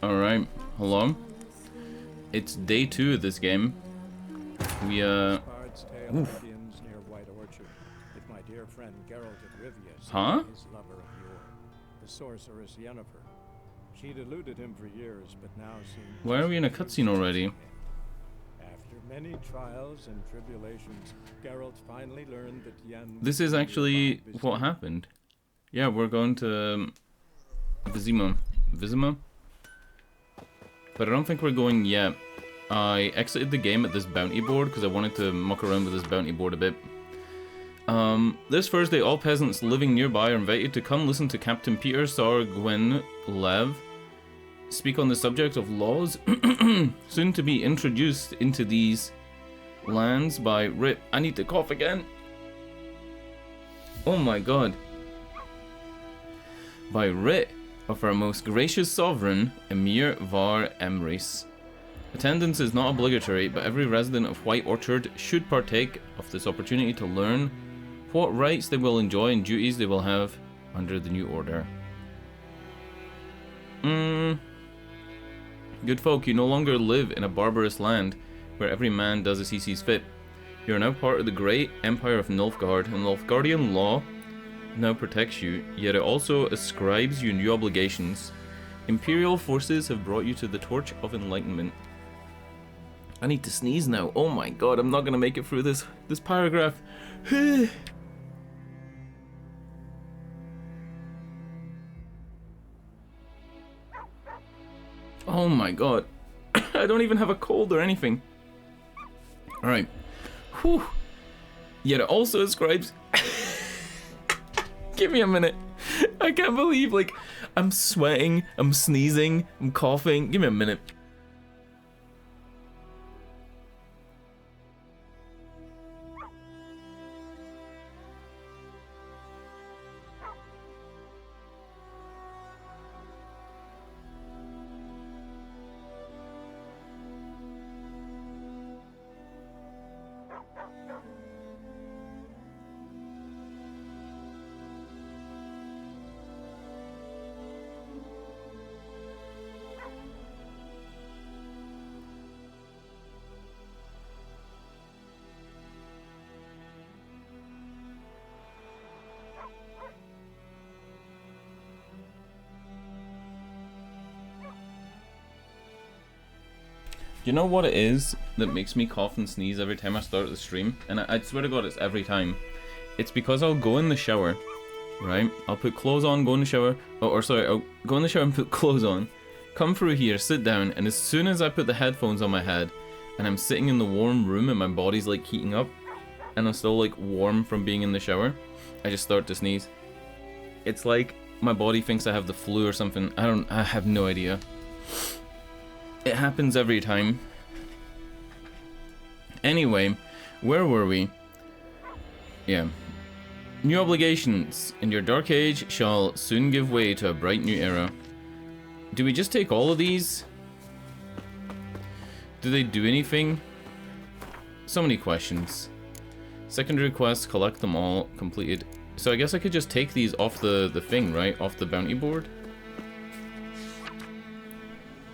Alright, hello. It's day 2 of this game. We, huh? The sorceress Yennefer. She'd eluded him for years, but now seemed... Why are we in a cutscene already? After many trials and tribulations, Geralt finally learned that Yen... This is actually what happened. Yeah, we're going to Vizima. But I don't think we're going yet. I exited the game at this bounty board because I wanted to muck around with this bounty board a bit. This Thursday, all peasants living nearby are invited to come listen to Captain Peter Sargwen Lev speak on the subject of laws soon to be introduced into these lands by Rip. I need to cough again. Oh my god. By writ of our most gracious sovereign, Emir Var Emrys. Attendance is not obligatory, but every resident of White Orchard should partake of this opportunity to learn what rights they will enjoy and duties they will have under the new order. Good folk, you no longer live in a barbarous land where every man does as he sees fit. You are now part of the great empire of Nilfgaard, and Nilfgaardian law now protects you, yet it also ascribes you new obligations. Imperial forces have brought you to the Torch of Enlightenment. I need to sneeze now. Oh my god, I'm not gonna make it through this paragraph. Oh my god. I don't even have a cold or anything. Alright. Whew. Yet it also ascribes... Give me a minute. I can't believe, like, I'm sweating, I'm sneezing, I'm coughing. Give me a minute. You know what it is that makes me cough and sneeze every time I start the stream? And I swear to god, it's every time. It's because I'll go in the shower, right? I'll put clothes on, go in the shower, I'll go in the shower and put clothes on, come through here, sit down, and as soon as I put the headphones on my head, and I'm sitting in the warm room and my body's like heating up, and I'm still like warm from being in the shower, I just start to sneeze. It's like my body thinks I have the flu or something. I have no idea. It happens every time. Anyway, where were we? Yeah. New obligations in your dark age shall soon give way to a bright new era. Do we just take all of these? Do they do anything? So many questions. Secondary quests, collect them all, completed. So I guess I could just take these off the thing, right? Off the bounty board?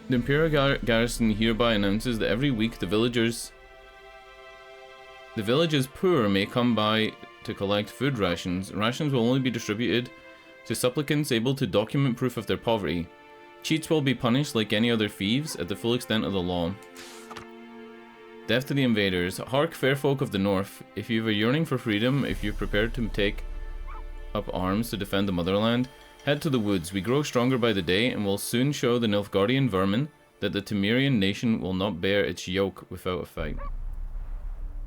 The Imperial Garrison hereby announces that every week the village's poor may come by to collect food rations. Rations will only be distributed to supplicants able to document proof of their poverty. Cheats will be punished like any other thieves at the full extent of the law. Death to the invaders. Hark, fair folk of the north, if you have a yearning for freedom, if you're prepared to take up arms to defend the motherland, head to the woods. We grow stronger by the day, and will soon show the Nilfgaardian vermin that the Temerian nation will not bear its yoke without a fight.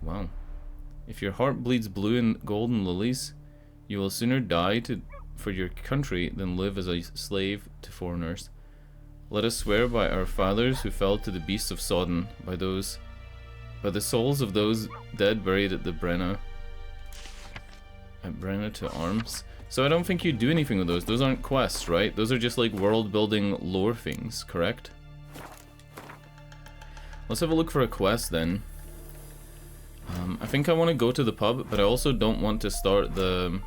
Wow. If your heart bleeds blue and golden lilies, you will sooner die for your country than live as a slave to foreigners. Let us swear by our fathers who fell to the beasts of Sodden, by the souls of those dead buried at the Brenna. At Brenna to arms. So I don't think you do anything with those. Those aren't quests, right? Those are just like world-building lore things, correct? Let's have a look for a quest then. I think I want to go to the pub, but I also don't want to start the...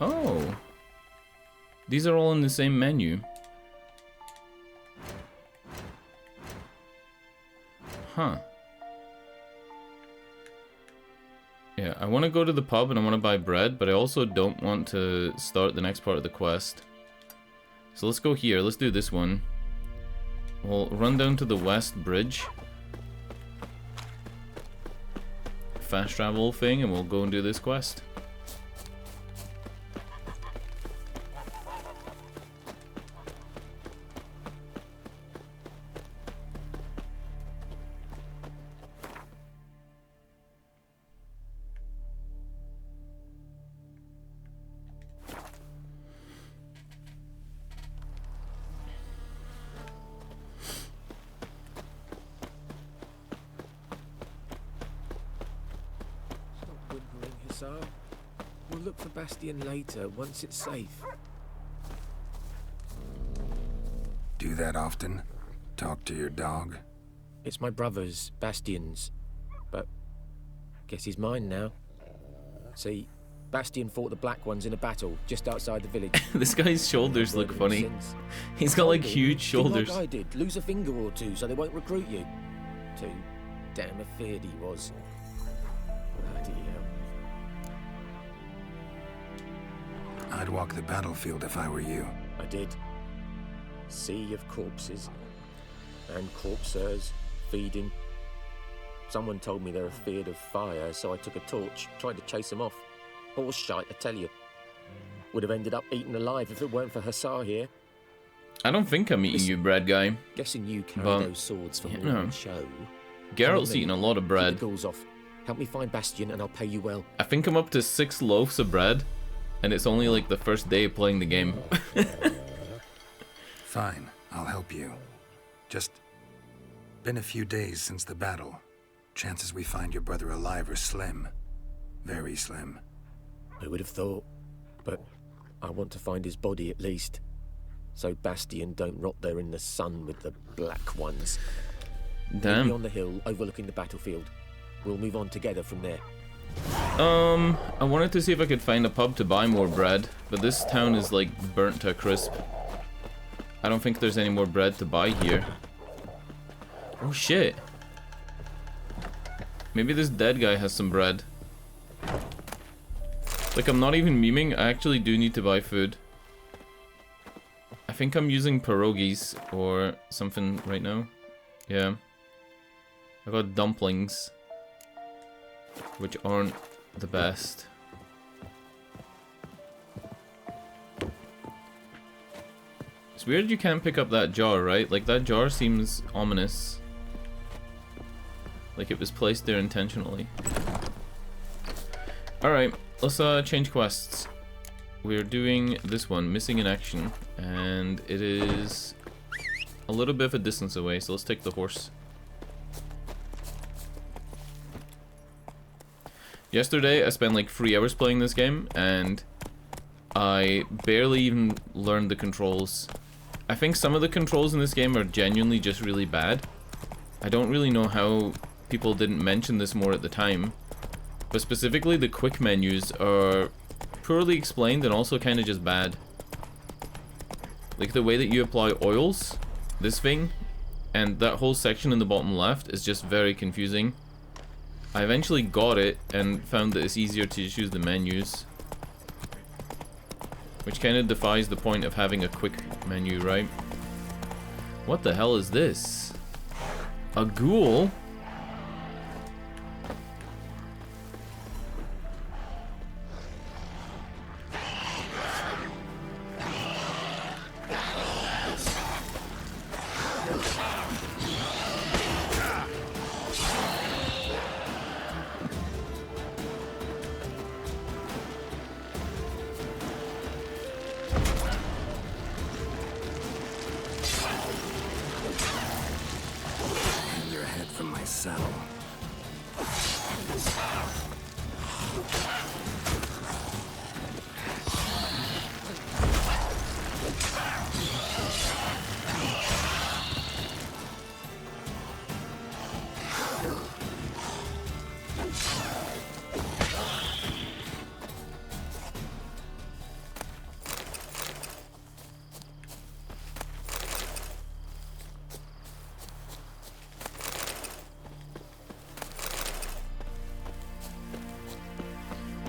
Oh. These are all in the same menu. Huh. Yeah, I want to go to the pub and I want to buy bread, but I also don't want to start the next part of the quest. So let's go here. Let's do this one. We'll run down to the west bridge. Fast travel thing, and we'll go and do this quest. We'll look for Bastion later, once it's safe. Do that often? Talk to your dog? It's my brother's, Bastion's. But guess he's mine now. See, Bastion fought the Black Ones in a battle just outside the village. This guy's shoulders look funny. He's got like huge shoulders. Like I did, lose a finger or two so they won't recruit you. Too damn afeard he was. Bloody hell. I'd walk the battlefield if I were you. I did. Sea of corpses. And corpsers, feeding. Someone told me they're afeard of fire, so I took a torch, tried to chase them off. Horse shite, I tell you. Would have ended up eaten alive if it weren't for Hussar here. I don't think I'm eating you, bread guy. Guessing you carry But, those swords for more no. than show. Geralt's eating a lot of bread. Keep the ghouls off. Help me find Bastion and I'll pay you well. I think I'm up to 6 loaves of bread, and it's only like the first day of playing the game. Fine, I'll help you. Just been a few days since the battle. Chances we find your brother alive are slim. Very slim. Who would have thought? But I want to find his body at least. So Bastion don't rot there in the sun with the Black Ones. Damn. Maybe on the hill overlooking the battlefield. We'll move on together from there. I wanted to see if I could find a pub to buy more bread, but this town is like burnt to a crisp. I don't think there's any more bread to buy here. Oh shit. Maybe this dead guy has some bread. Like, I'm not even memeing, I actually do need to buy food. I think I'm using pierogies or something right now. Yeah. I got dumplings, which aren't the best. It's weird you can't pick up that jar, right? Like, that jar seems ominous. Like it was placed there intentionally. Alright, let's change quests. We're doing this one, Missing in Action, and it is a little bit of a distance away, so let's take the horse. Yesterday, I spent like 3 hours playing this game, and I barely even learned the controls. I think some of the controls in this game are genuinely just really bad. I don't really know how people didn't mention this more at the time, but specifically the quick menus are poorly explained and also kind of just bad. Like the way that you apply oils, this thing, and that whole section in the bottom left is just very confusing. I eventually got it and found that it's easier to just use the menus, which kind of defies the point of having a quick menu, right? What the hell is this? A ghoul?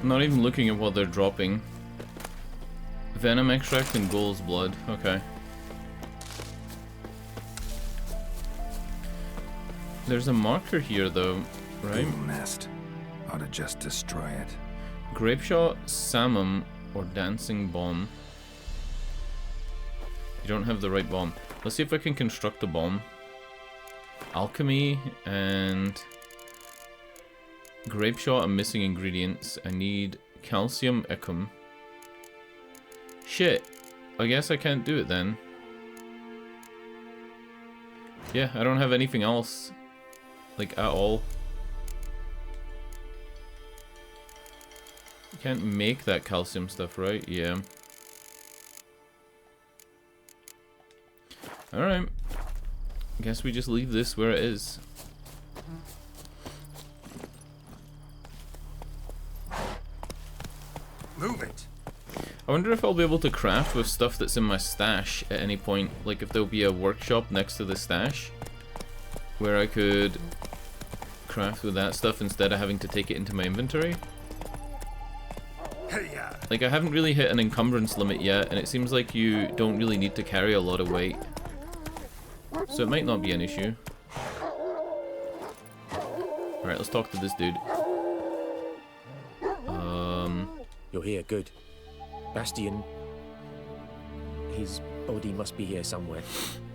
Not even looking at what they're dropping. Venom extract and ghoul's blood. Okay. There's a marker here though, right? Ghoul nest. Ought to just destroy it. Grape shot, samum, or dancing bomb. You don't have the right bomb. Let's see if I can construct a bomb. Alchemy and grape shot. I'm missing ingredients. I need calcium ecum. Shit. I guess I can't do it then. Yeah, I don't have anything else. Like, at all. You can't make that calcium stuff, right? Yeah. Alright. Guess we just leave this where it is. Move it! I wonder if I'll be able to craft with stuff that's in my stash at any point. Like if there'll be a workshop next to the stash where I could craft with that stuff instead of having to take it into my inventory. Hey-ya! Like I haven't really hit an encumbrance limit yet, and it seems like you don't really need to carry a lot of weight. So it might not be an issue. Alright, let's talk to this dude. You're here, good. Bastion... His body must be here somewhere.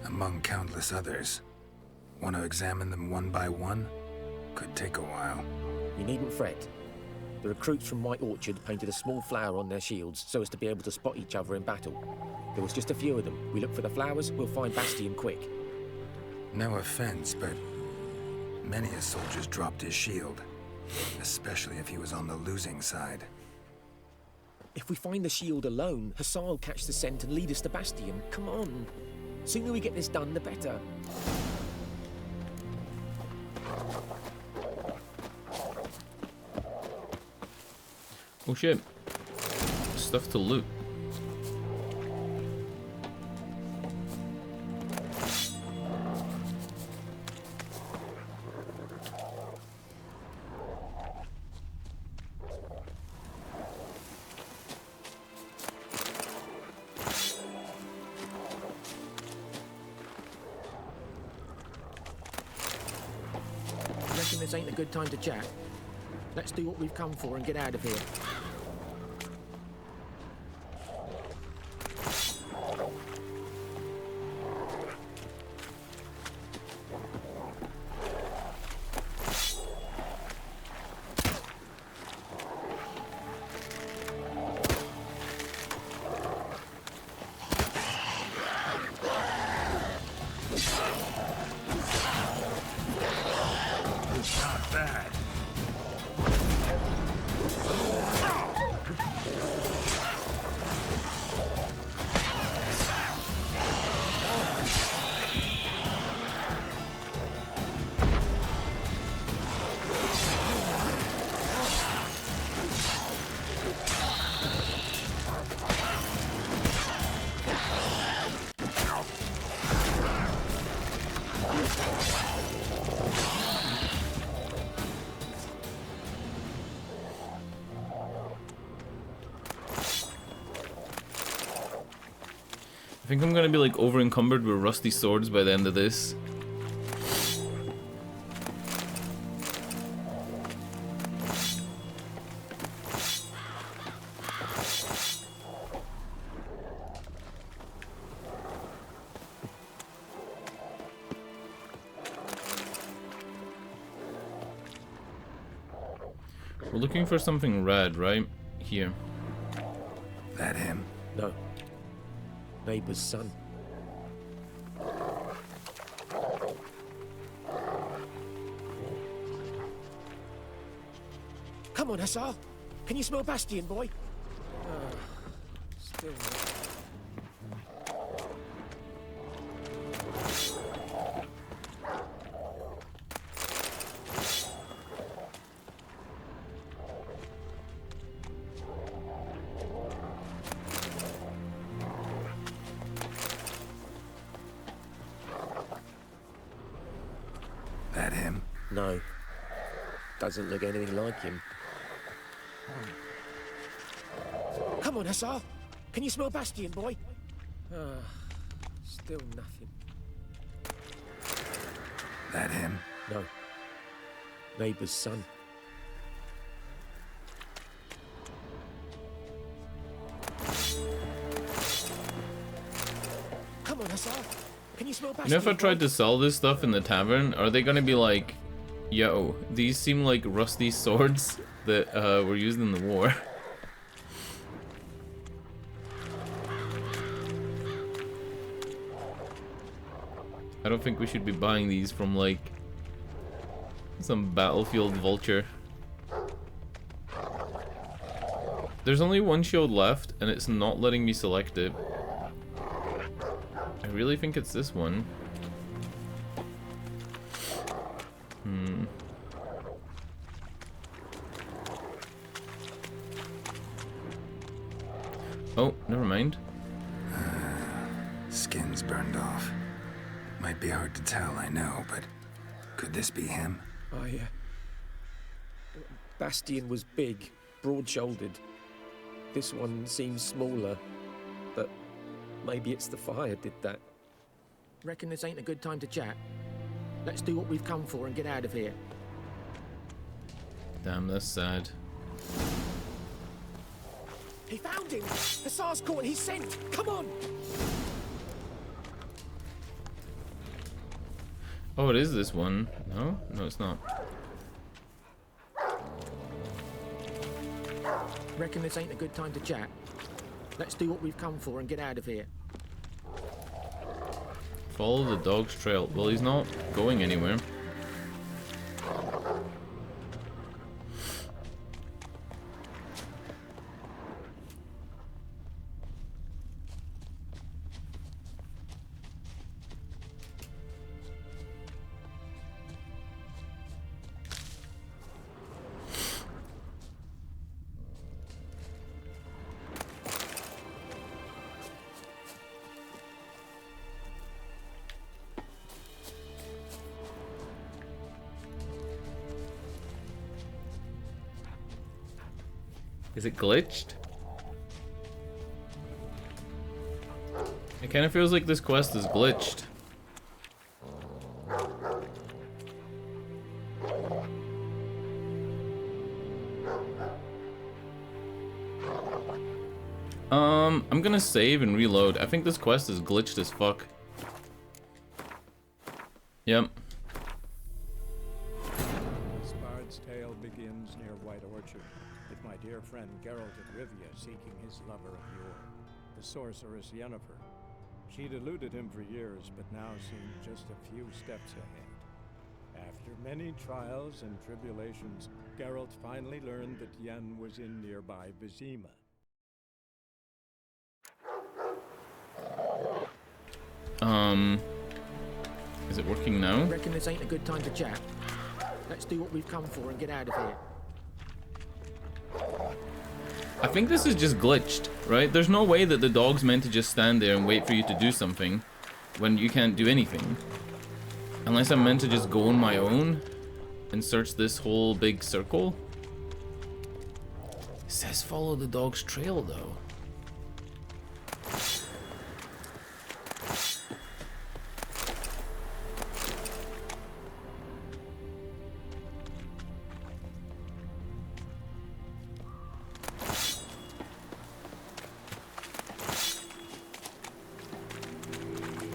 Among countless others. Want to examine them one by one? Could take a while. You needn't fret. The recruits from White Orchard painted a small flower on their shields so as to be able to spot each other in battle. There was just a few of them. We look for the flowers, we'll find Bastion quick. No offense, but many a soldier's dropped his shield. Especially if he was on the losing side. If we find the shield alone, Hussar will catch the scent and lead us to Bastion. Come on. Sooner we get this done, the better. Oh shit. Stuff to loot. Reckon this ain't a good time to chat? Let's do what we've come for and get out of here. Not bad. I think I'm gonna be like over encumbered with rusty swords by the end of this. We're looking for something red, right? Here. That him? No. Neighbour's son. Come on, Hussar. Can you smell Bastion, boy? Still not. That him? No. Doesn't look anything like him. Come on, Hussar. Can you smell Bastion, boy? Still nothing. That him? No. Neighbour's son. Come on, Hussar. Can you smell Bastion? You know, if I tried to sell this stuff in the tavern, are they gonna be like, yo, these seem like rusty swords that were used in the war? I don't think we should be buying these from like some battlefield vulture. There's only one shield left and it's not letting me select it. I really think it's this one. Oh, never mind. Skin's burned off. Might be hard to tell, I know, but could this be him? Bastion was big, broad-shouldered. This one seems smaller, but maybe it's the fire did that. Reckon this ain't a good time to chat? Let's do what we've come for and get out of here. Damn, that's sad. He found him! Hussar's caught and he's sent! Come on! Oh, it is this one. No? No, it's not. Reckon this ain't a good time to chat? Let's do what we've come for and get out of here. Follow the dog's trail. Well, he's not going anywhere. Is it glitched? It kind of feels like this quest is glitched. I'm gonna save and reload. I think this quest is glitched as fuck. Yep. This bard's tale begins near White Orchard, with my dear friend Geralt of Rivia seeking his lover of yore, the sorceress Yennefer. She'd eluded him for years, but now seemed just a few steps ahead. After many trials and tribulations, Geralt finally learned that Yen was in nearby Vizima. Is it working now? Reckon this ain't a good time to chat? Let's do what we've come for and get out of here. I think this is just glitched, right? There's no way that the dog's meant to just stand there and wait for you to do something when you can't do anything. Unless I'm meant to just go on my own and search this whole big circle. It says follow the dog's trail though.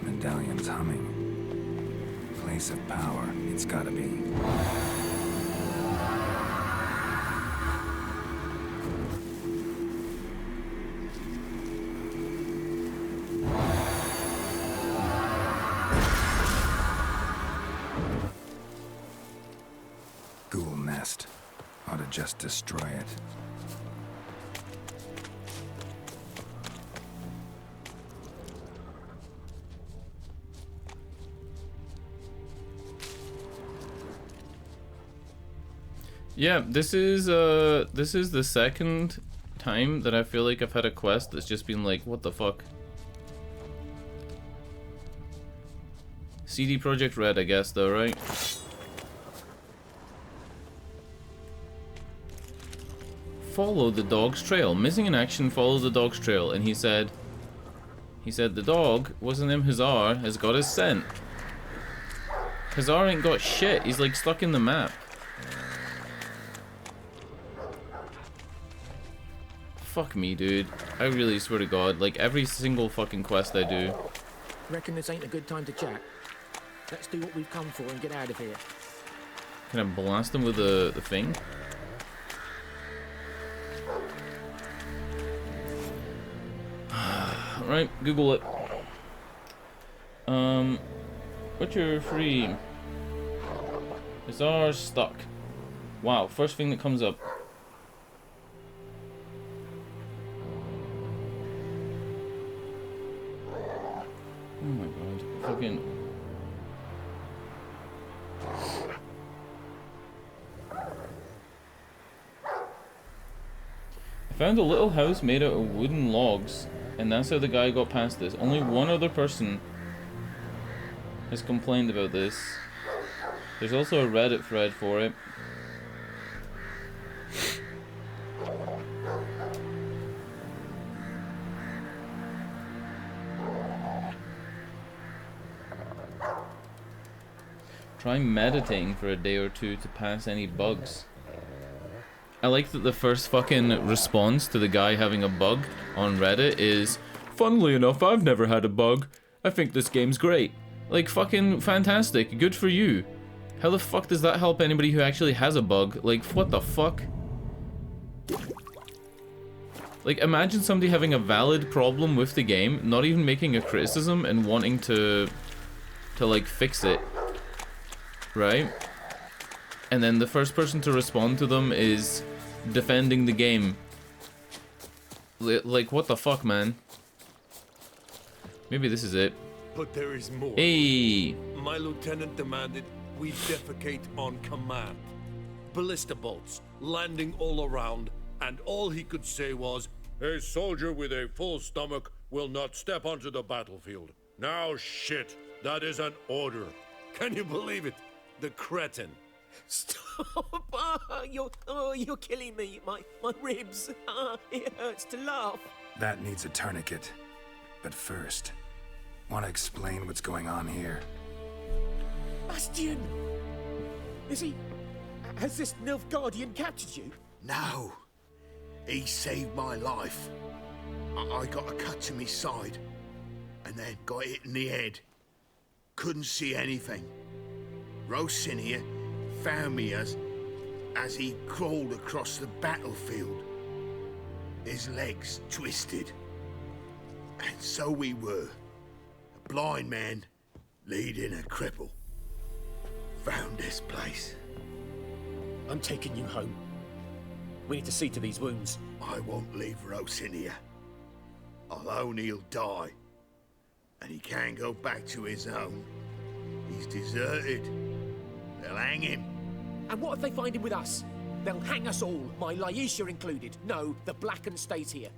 Medallion's humming. Place of power, it's gotta be. Ghoul nest. Ought to just destroy it. Yeah, this is the second time that I feel like I've had a quest that's just been like, what the fuck? CD Projekt Red, I guess, though, right? follow the dog's trail. Missing in action, follow the dog's trail. And he said the dog, wasn't him Hazar, has got his scent. Hazar ain't got shit. He's like stuck in the map. Fuck me, dude. I really swear to God, like every single fucking quest I do. Reckon this ain't a good time to chat? Let's do what we've come for and get out of here. Can I blast him with the thing? Right, Google it. Witcher 3. Bizarre stuck. Wow, first thing that comes up. Oh my god, fucking... I found a little house made out of wooden logs, and that's how the guy got past this. Only one other person has complained about this. There's also a Reddit thread for it. Try meditating for a day or two to pass any bugs. I like that the first fucking response to the guy having a bug on Reddit is, funnily enough, I've never had a bug. I think this game's great. Like, fucking fantastic. Good for you. How the fuck does that help anybody who actually has a bug? Like, what the fuck? Like, imagine somebody having a valid problem with the game, not even making a criticism and wanting to like, fix it. Right? And then the first person to respond to them is defending the game. Like, what the fuck, man? Maybe this is it. But there is more. Hey! My lieutenant demanded we defecate on command. Ballista bolts landing all around, and all he could say was, "A soldier with a full stomach will not step onto the battlefield." Now shit, that is an order. Can you believe it? The cretin. Stop! You're killing me. My ribs. It hurts to laugh. That needs a tourniquet. But first, want to explain what's going on here? Bastian! Has this Nilfgaardian captured you? No. He saved my life. I got a cut to my side, and then got hit in the head. Couldn't see anything. Rosinia found me as he crawled across the battlefield. His legs twisted. And so we were. A blind man leading a cripple. Found this place. I'm taking you home. We need to see to these wounds. I won't leave Rosinia. Alone he'll die. And he can't go back to his own. He's deserted. They'll hang him. And what if they find him with us? They'll hang us all, my Laisha included. No, the Blackened stays here.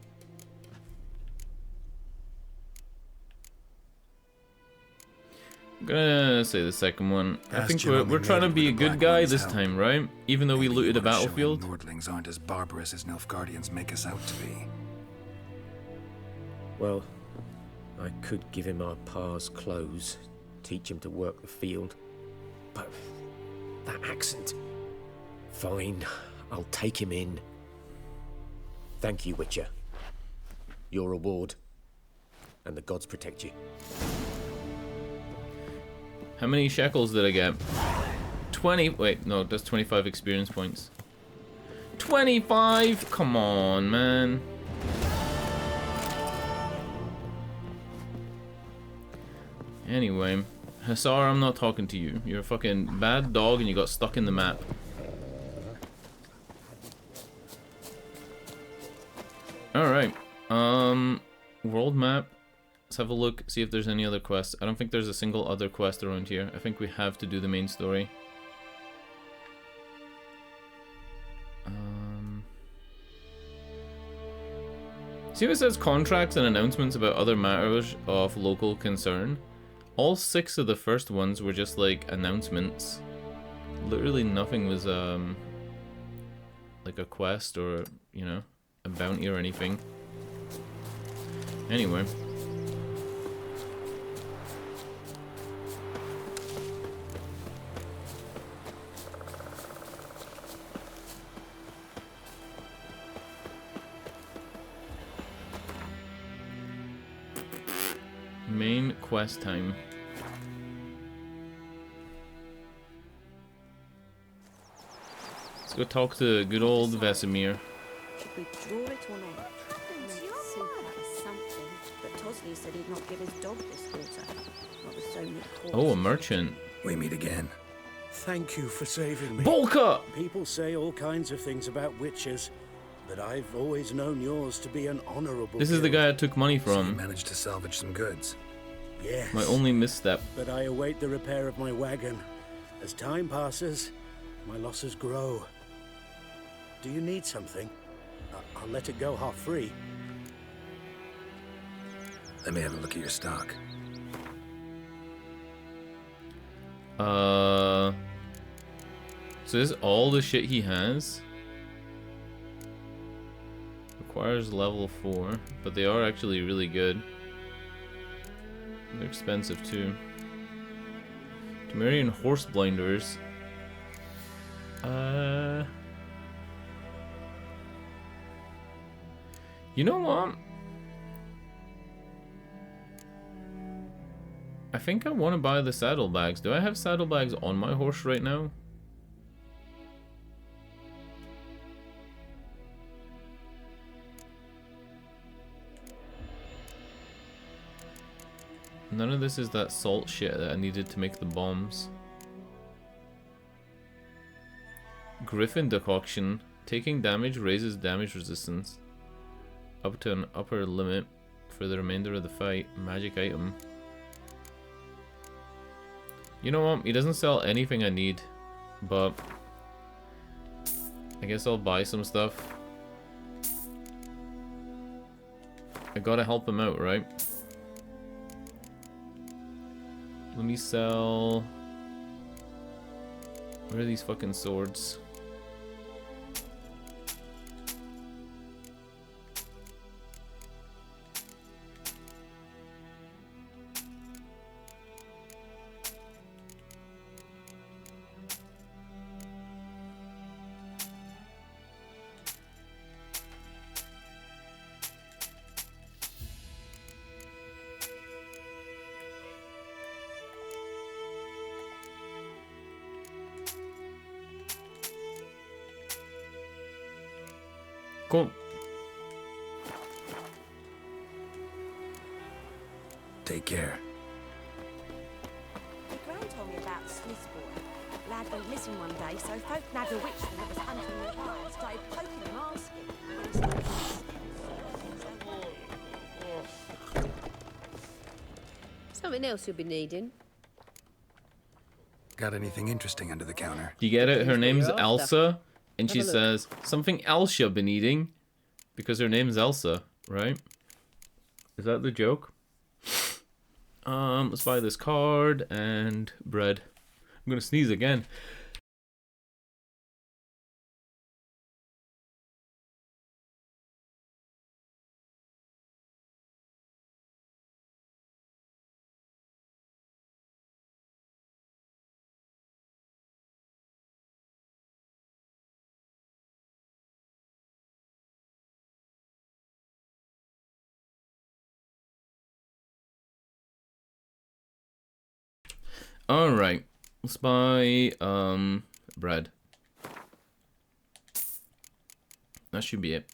I'm gonna say the second one. I think Bastion we're trying to be a only made it good with guy Black this One's time, help. right? Even though we Maybe looted a you wanna show him battlefield. Nordlings aren't as barbarous as Nilfgaardians make us out to be. Well, I could give him our pa's clothes, teach him to work the field. But that accent... Fine, I'll take him in. Thank you, Witcher. Your reward. And the gods protect you. How many shekels did I get? 20. Wait, no, that's 25 experience points. 25? Come on, man. Anyway, Hussar, I'm not talking to you. You're a fucking bad dog and you got stuck in the map. Alright, world map. Let's have a look, see if there's any other quests. I don't think there's a single other quest around here. I think we have to do the main story. See if it says contracts and announcements about other matters of local concern. All 6 of the first ones were just like announcements. Literally nothing was like a quest or you know, a bounty or anything. Anyway. Main quest time. Let's go talk to good old Vesemir. Should we draw it or not? Soup is something, but Tosley said he'd not give his dog this water. Not with so many corpses. Oh, a merchant. We meet again. Thank you for saving me. Bolka! People say all kinds of things about witches, but I've always known yours to be an honorable This is the guild. guy I took money So you from. managed to salvage some goods. Yes. My only misstep. But I await the repair of my wagon. As time passes, my losses grow. Do you need something? I'll let it go half free. Let me have a look at your stock. So this is all the shit he has. Requires level 4, but they are actually really good. They're expensive too. Temerian horse blinders. You know what? I think I want to buy the saddlebags. Do I have saddlebags on my horse right now? None of this is that salt shit that I needed to make the bombs. Griffin decoction. Taking damage raises damage resistance up to an upper limit for the remainder of the fight. Magic item. You know what? He doesn't sell anything I need, but I guess I'll buy some stuff. I gotta help him out, right? Let me sell... Where are these fucking swords? Cool. Take care. The Gran told me about the Smith boy. Lad went missing one day, so folk nabbed a witch that was hunting nearby and started poking him asking. Something else you'll be needing. Got anything interesting under the counter? Do you get it? Her Who's name's you're after? Elsa, and she Have a look. says, something else you've been eating. Because her name's Elsa, right? Is that the joke? Let's buy this card and bread. I'm gonna sneeze again. Alright, let's buy bread. That should be it.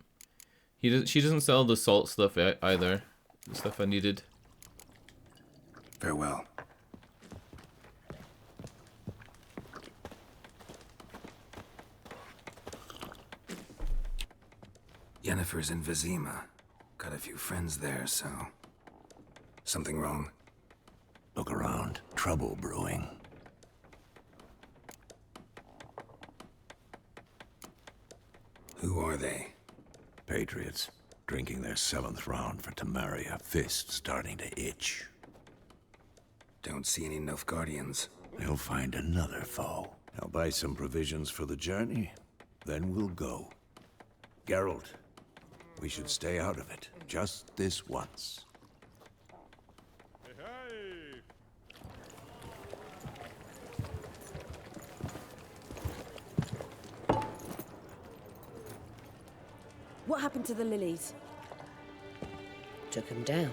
She doesn't sell the salt stuff either. The stuff I needed. Farewell. Yennefer's in Vizima. Got a few friends there, so... Something wrong? Look around. Trouble brewing. Who are they? Patriots. Drinking their 7th round for Temeria. Fists starting to itch. Don't see any Nilfgaardians. They'll find another foe. I'll buy some provisions for the journey. Then we'll go. Geralt, we should stay out of it. Just this once. What happened to the lilies? Took him down.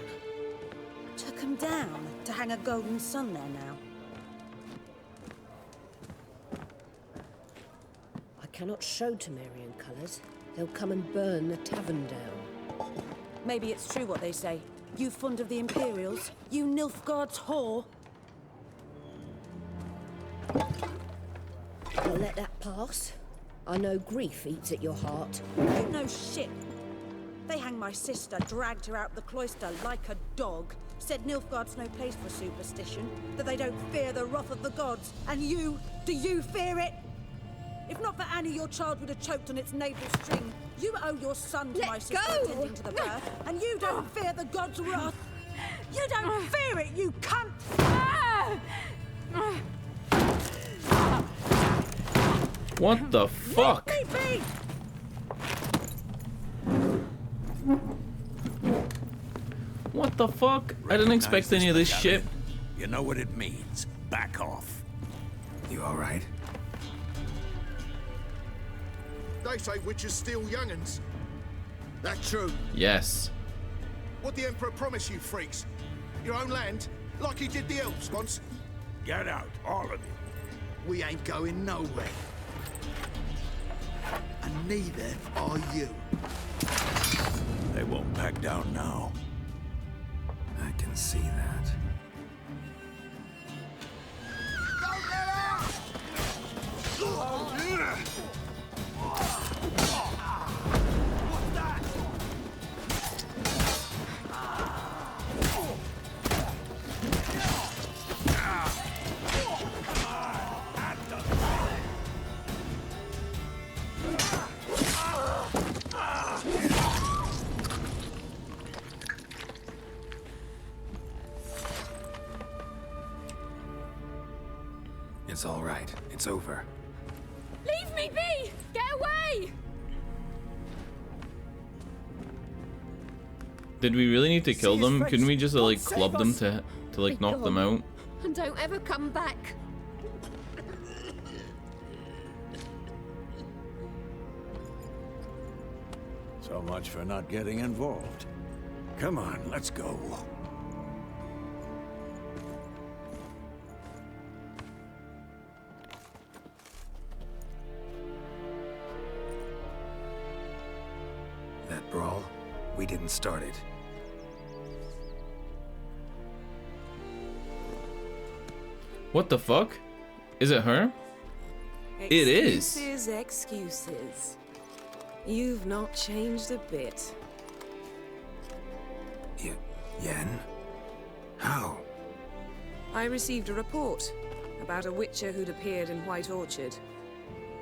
Took them down to hang a golden sun there now. I cannot show Temerian colours. They'll come and burn the tavern down. Maybe it's true what they say. You fond of the Imperials? You Nilfgaard's whore? I'll let that pass. I know grief eats at your heart. You know shit. They hanged my sister, dragged her out the cloister like a dog. Said Nilfgaard's no place for superstition, that they don't fear the wrath of the gods. And you, do you fear it? If not for Annie, your child would have choked on its navel string. You owe your son to my sister attending to the birth, and you don't fear the gods' wrath. You don't fear it, you cunt! What the fuck? Leave me be! What the fuck? I didn't expect any of this shit. You know what it means. Back off. You all right? They say witches steal young'uns. That true? Yes. What the Emperor promise you freaks? Your own land? Like he did the elves once? Get out, all of you. We ain't going nowhere. And neither are you. They won't back down now. I can see that. Don't let out! What's that? It's all right. It's over. Leave me be! Get away! Did we really need to kill them? Couldn't we just like club them to like knock them out? And don't ever come back. So much for not getting involved. Come on, let's go. That brawl, we didn't start it. What the fuck? Is it her? It is. Excuses. You've not changed a bit. Yen? How? I received a report about a witcher who'd appeared in White Orchard.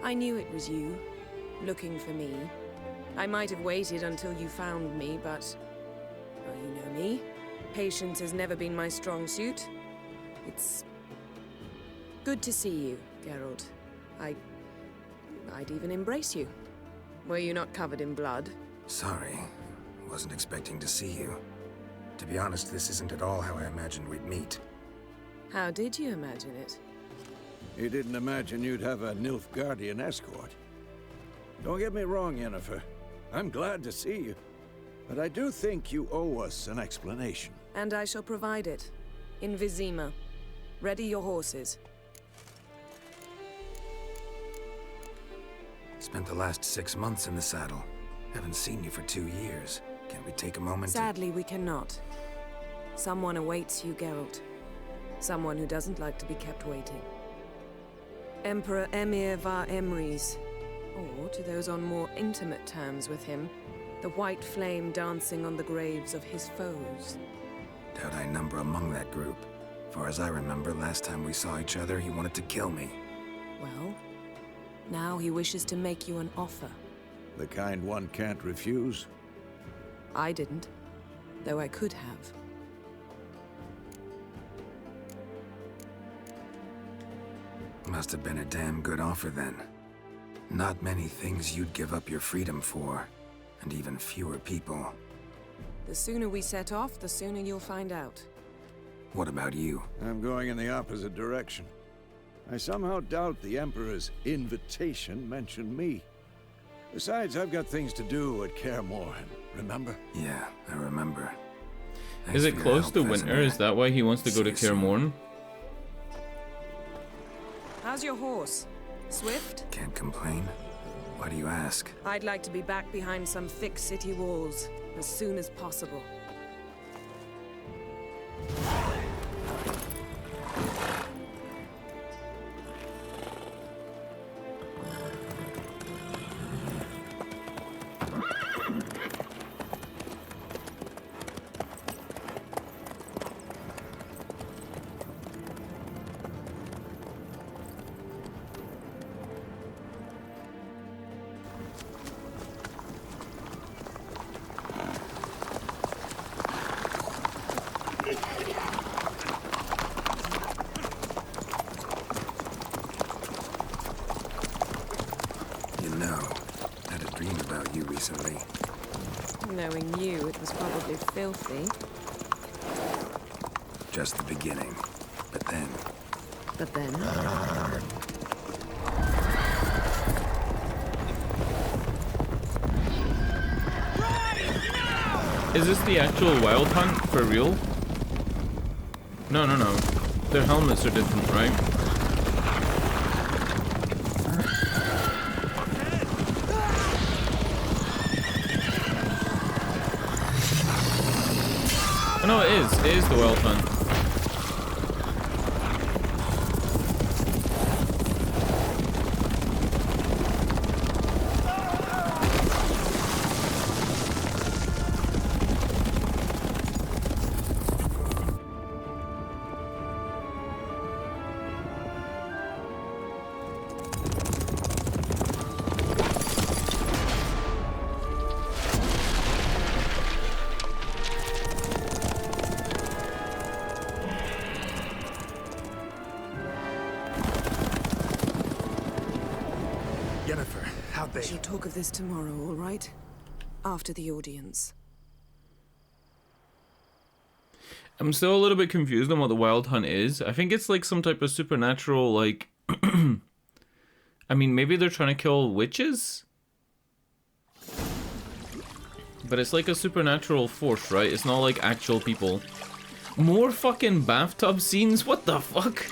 I knew it was you, looking for me. I might have waited until you found me, but... well, you know me. Patience has never been my strong suit. It's... good to see you, Geralt. I'd even embrace you. Were you not covered in blood? Sorry. Wasn't expecting to see you. To be honest, this isn't at all how I imagined we'd meet. How did you imagine it? You didn't imagine you'd have a Nilfgaardian escort. Don't get me wrong, Yennefer. I'm glad to see you. But I do think you owe us an explanation. And I shall provide it. In Vizima. Ready your horses. Spent the last 6 months in the saddle. Haven't seen you for 2 years. Can we take a moment Sadly, we cannot. Someone awaits you, Geralt. Someone who doesn't like to be kept waiting. Emperor Emir var Emrys. Or, to those on more intimate terms with him, the white flame dancing on the graves of his foes. Doubt I number among that group. Far as I remember, last time we saw each other, he wanted to kill me. Well, now he wishes to make you an offer. The kind one can't refuse. I didn't, though I could have. Must have been a damn good offer then. Not many things you'd give up your freedom for. and even fewer people. The sooner we set off, the sooner you'll find out. What about you? I'm going in the opposite direction. I somehow doubt the Emperor's invitation mentioned me. Besides, I've got things to do at Kaer Morhen, remember? Yeah, I remember. Is it close to winter? Is that why he wants to go to Kaer Morhen? How's your horse? Swift? Can't complain. Why do you ask? I'd like to be back behind some thick city walls as soon as possible. Recently. Knowing you, it was probably filthy. Just the beginning. But then... But then? Is this the actual Wild Hunt for real? No. Their helmets are different, right? No, it is. It is the Wild Hunt. We shall talk of this tomorrow, all right? After the audience. I'm still a little bit confused on what the Wild Hunt is. I think it's like some type of supernatural, like... I mean, maybe they're trying to kill witches? But it's like a supernatural force, right? It's not like actual people. More fucking bathtub scenes? What the fuck?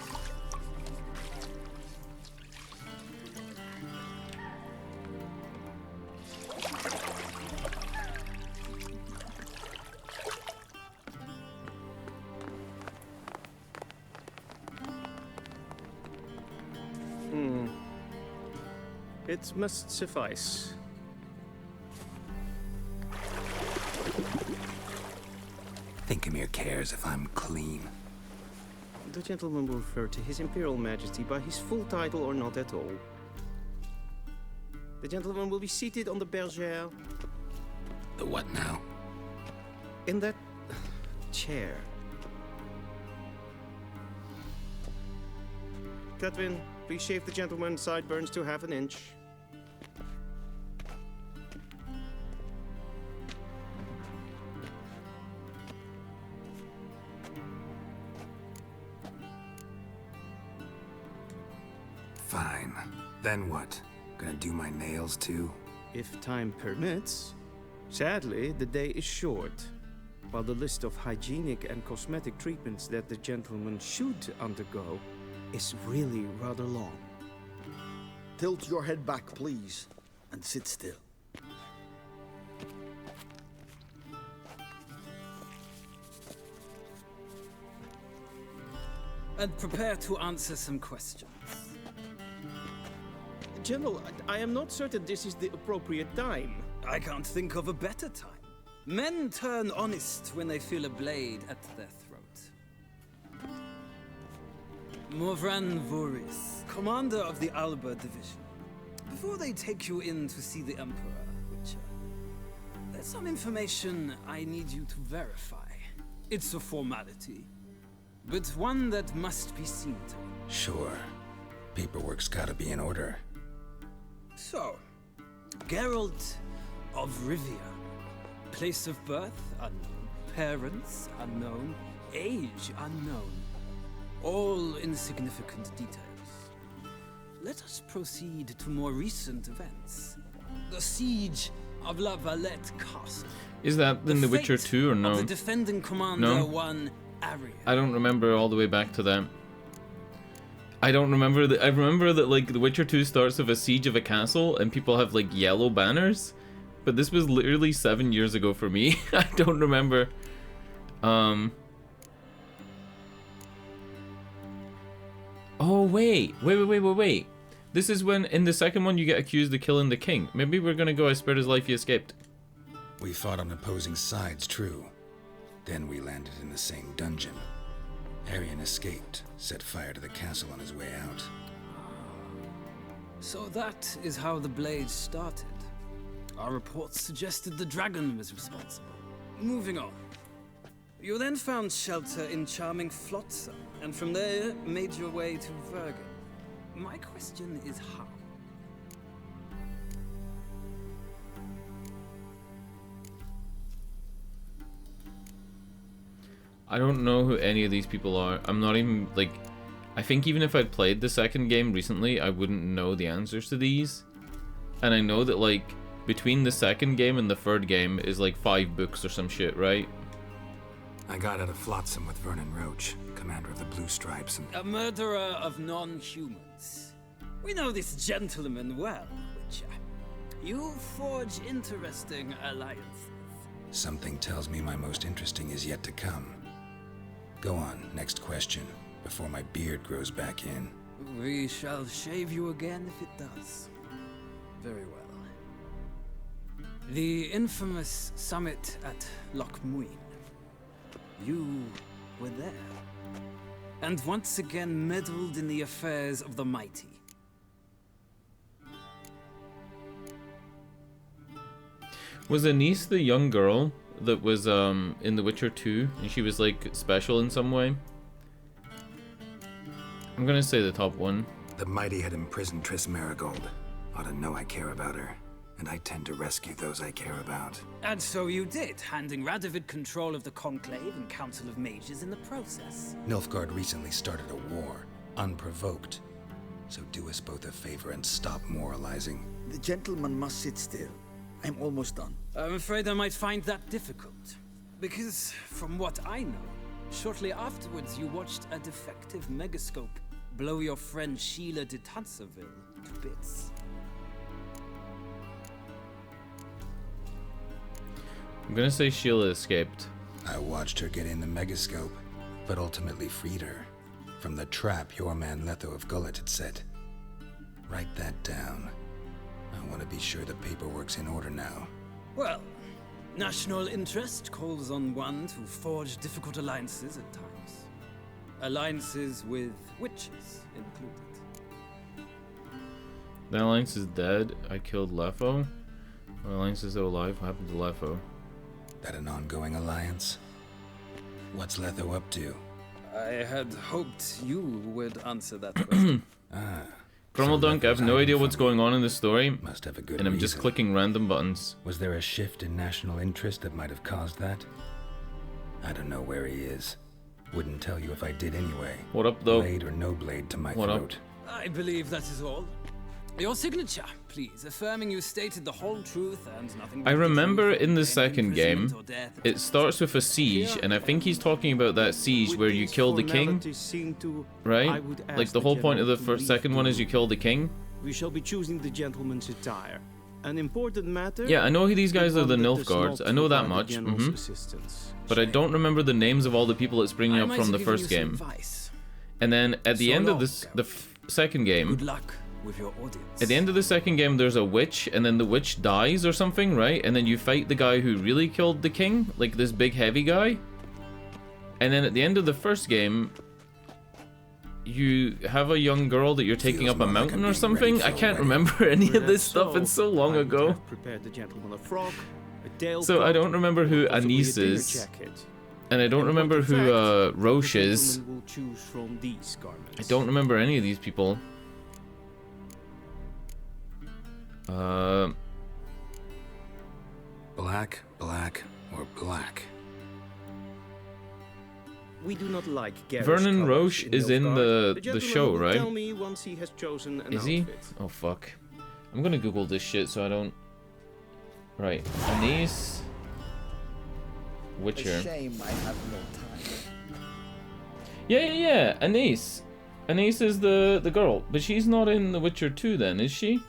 It must suffice. Thinkamere cares if I'm clean. The gentleman will refer to His Imperial Majesty by his full title or not at all. The gentleman will be seated on the bergère. The what now? In that chair. Catwin, please shave the gentleman's sideburns to half an inch. Fine. Then what? Gonna do my nails too? If time permits. Sadly, the day is short, while the list of hygienic and cosmetic treatments that the gentleman should undergo is really rather long. Tilt your head back, please, and sit still. And prepare to answer some questions. General, I am not certain this is the appropriate time. I can't think of a better time. Men turn honest when they feel a blade at their throat. Morvran Voris, commander of the Alba Division. Before they take you in to see the Emperor, Witcher, there's some information I need you to verify. It's a formality, but one that must be seen to. Sure. Paperwork's gotta be in order. So, Geralt of Rivia. Place of birth unknown. Parents unknown. Age unknown. All insignificant details. Let us proceed to more recent events. The siege of La Valette Castle. Is that in The Witcher 2 or no? The defending commander No. one Arya. I don't remember all the way back to that. I don't remember that. I remember that like The Witcher 2 starts with a siege of a castle and people have like yellow banners, but this was literally 7 years ago for me. I don't remember. Oh wait. This is when in the second one you get accused of killing the king. Maybe we're gonna go I spared his life, he escaped. We fought on opposing sides, true. Then we landed in the same dungeon. Arian escaped, set fire to the castle on his way out. So that is how the blade started. Our reports suggested the dragon was responsible. Moving on. You then found shelter in charming Flotsam, and from there made your way to Vergen. My question is how? I don't know who any of these people are. I'm not even, like... I think even if I'd played the second game recently, I wouldn't know the answers to these. And I know that, like, between the second game and the third game is, like, 5 books or some shit, right? I got out of Flotsam with Vernon Roach, commander of the Blue Stripes, and... A murderer of non-humans. We know this gentleman well, Witcher. You forge interesting alliances. Something tells me my most interesting is yet to come. Go on, next question, before my beard grows back in. We shall shave you again if it does. Very well. The infamous summit at Loch Muin. You were there. And once again meddled in the affairs of the mighty. Was Anise the young girl that was in The Witcher 2 and she was like special in some way? I'm gonna say the top one. The mighty had imprisoned Triss Marigold. Ought to know I care about her, and I tend to rescue those I care about. And so you did, handing Radovid control of the Conclave and Council of Mages in the process. Nilfgaard recently started a war, unprovoked. So do us both a favor and stop moralizing. The gentleman must sit still. I'm almost done. I'm afraid I might find that difficult. Because, from what I know, shortly afterwards you watched a defective megascope blow your friend Sheila de Tanserville to bits. I'm gonna say Sheila escaped. I watched her get in the megascope, but ultimately freed her from the trap your man Letho of Gullet had set. Write that down. I want to be sure the paperwork's in order now. Well, national interest calls on one to forge difficult alliances at times. Alliances with witches included. The alliance is dead. I killed Letho. My alliance is still alive. What happened to Letho? That an ongoing alliance? What's Letho up to? I had hoped you would answer that question. Grummeldunk, I have no idea what's going on in this story, Must have a good and I'm just reason. clicking random buttons. Was there a shift in national interest that might have caused that? I don't know where he is. Wouldn't tell you if I did anyway. What up, though? Blade or no blade to my What up? throat. I believe that is all. Your signature, please, affirming you stated the whole truth and nothing but I the remember truth, in the any second game, imprisonment or death. it starts with a siege, and I think he's talking about that siege where you kill the king, right? Like the whole point of the second one is you kill the king. We shall be choosing the gentleman's attire. An important matter. Yeah, I know who these guys are, the one that does Nilfgaards. not I know that provide much. the general's assistance. But I don't remember the names of all the people it's bringing I up might from the give you first some game. advice. And then at the So end of long, this, the second game, Good luck with your audience. at the end of the second game, there's a witch, and then the witch dies or something, right? And then you fight the guy who really killed the king, like this big heavy guy. And then at the end of the first game, you have a young girl that you're taking up a mountain or something. I can't remember any of this stuff. It's so long ago. Prepared the gentleman a frog, a tail So I coat, don't remember who possibly a Anise dinner is, jacket. and I don't And remember what, in who fact, Roche the is. gentleman will choose from these garments. I don't remember any of these people. black. We do not like garish Vernon colors Roche is in Nilfgaard. the show, will right? Tell me once he has chosen an Is he? outfit. Oh fuck. I'm gonna Google this shit so I don't. Right. Anise. Witcher. A shame I have no time. Yeah. Anise. Anise is the girl, but she's not in The Witcher 2 then, is she?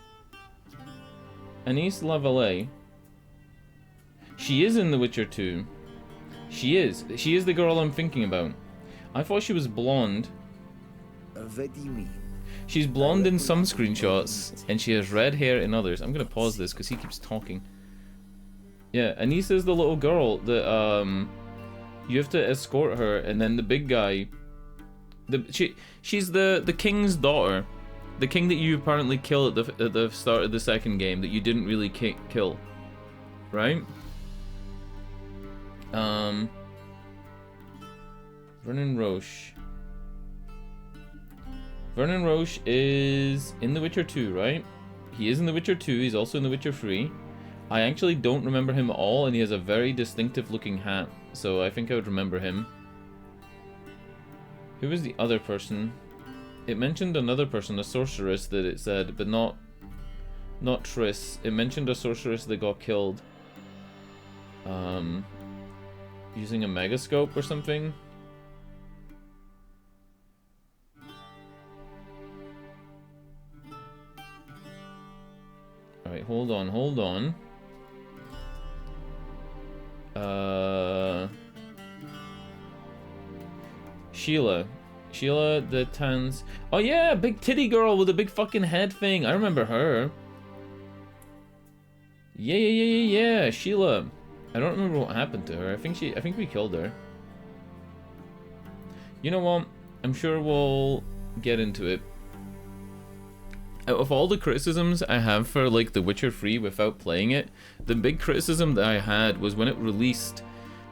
Anise Lavallee. She is in The Witcher 2. She is. She is the girl I'm thinking about. I thought she was blonde. What do you mean? She's blonde in some screenshots, and she has red hair in others. I'm gonna pause this because he keeps talking. Yeah, Anise is the little girl that you have to escort her, and then the big guy. She's the king's daughter, the king that you apparently kill at the start of the second game that you didn't really kill, right? Vernon Roche. Vernon Roche is in The Witcher 2, right? He is in The Witcher 2. He's also in The Witcher 3. I actually don't remember him at all, and he has a very distinctive looking hat, so I think I would remember him. Who was the other person? It mentioned another person, a sorceress that it said, but not Triss. It mentioned a sorceress that got killed. Using a megascope or something. Alright, hold on. Sheila the Tans. Oh yeah, big titty girl with a big fucking head thing. I remember her. Yeah. Sheila. I don't remember what happened to her. I think we killed her. You know what? I'm sure we'll get into it. Out of all the criticisms I have for like The Witcher 3 without playing it, the big criticism that I had was when it released,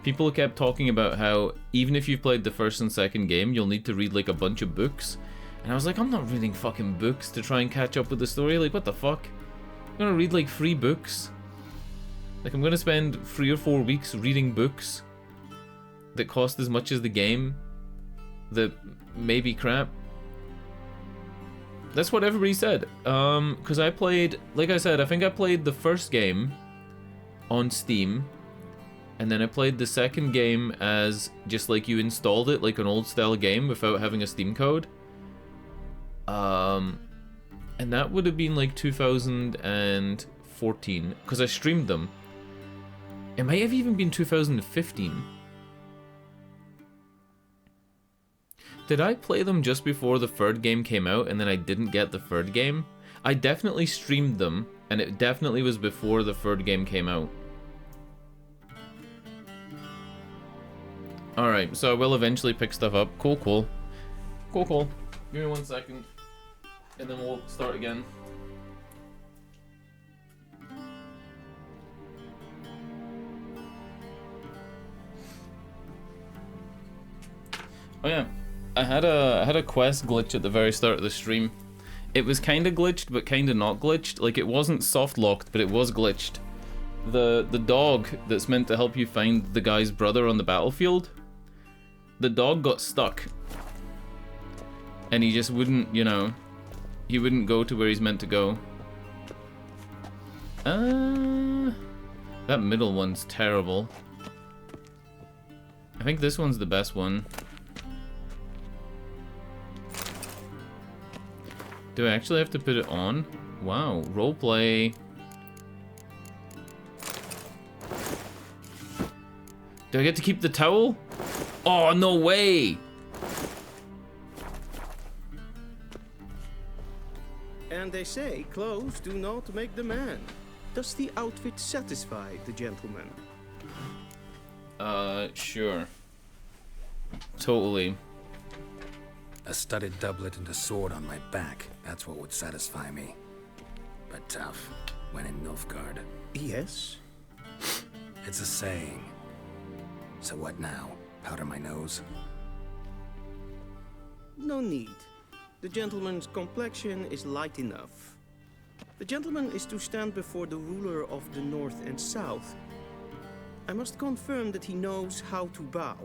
people kept talking about how even if you've played the first and second game, you'll need to read like a bunch of books. And I was like, I'm not reading fucking books to try and catch up with the story. Like, what the fuck? I'm gonna read like 3 books. Like, I'm gonna spend 3 or 4 weeks reading books that cost as much as the game that may be crap. That's what everybody said. Because I played, like I said, I think I played the first game on Steam, and then I played the second game as just like you installed it, like an old style game without having a Steam code. And that would have been like 2014, because I streamed them. It might have even been 2015. Did I play them just before the third game came out and then I didn't get the third game? I definitely streamed them, and it definitely was before the third game came out. Alright, so I will eventually pick stuff up. Cool. Give me 1 second, and then we'll start again. Oh yeah. I had a quest glitch at the very start of the stream. It was kind of glitched, but kind of not glitched. Like, it wasn't soft locked, but it was glitched. The dog that's meant to help you find the guy's brother on the battlefield, the dog got stuck, and he just wouldn't, you know, he wouldn't go to where he's meant to go. That middle one's terrible. I think this one's the best one. Do I actually have to put it on? Wow, roleplay. Do I get to keep the towel? Oh, no way! And they say clothes do not make the man. Does the outfit satisfy the gentleman? Sure. Totally. A studded doublet and a sword on my back, that's what would satisfy me. But tough, when in Nilfgaard. Yes? It's a saying. So what now? Powder my nose? No need. The gentleman's complexion is light enough. The gentleman is to stand before the ruler of the North and South. I must confirm that he knows how to bow.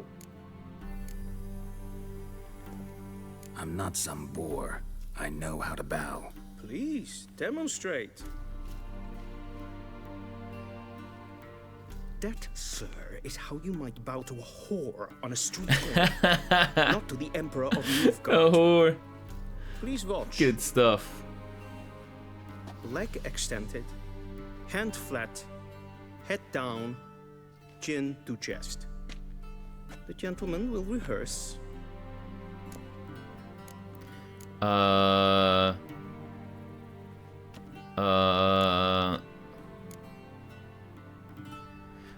I'm not some boor. I know how to bow. Please, demonstrate. That, sir, is how you might bow to a whore on a street corner. Not to the Emperor of Nilfgaard. A whore. Please watch. Good stuff. Leg extended, hand flat, head down, chin to chest. The gentleman will rehearse.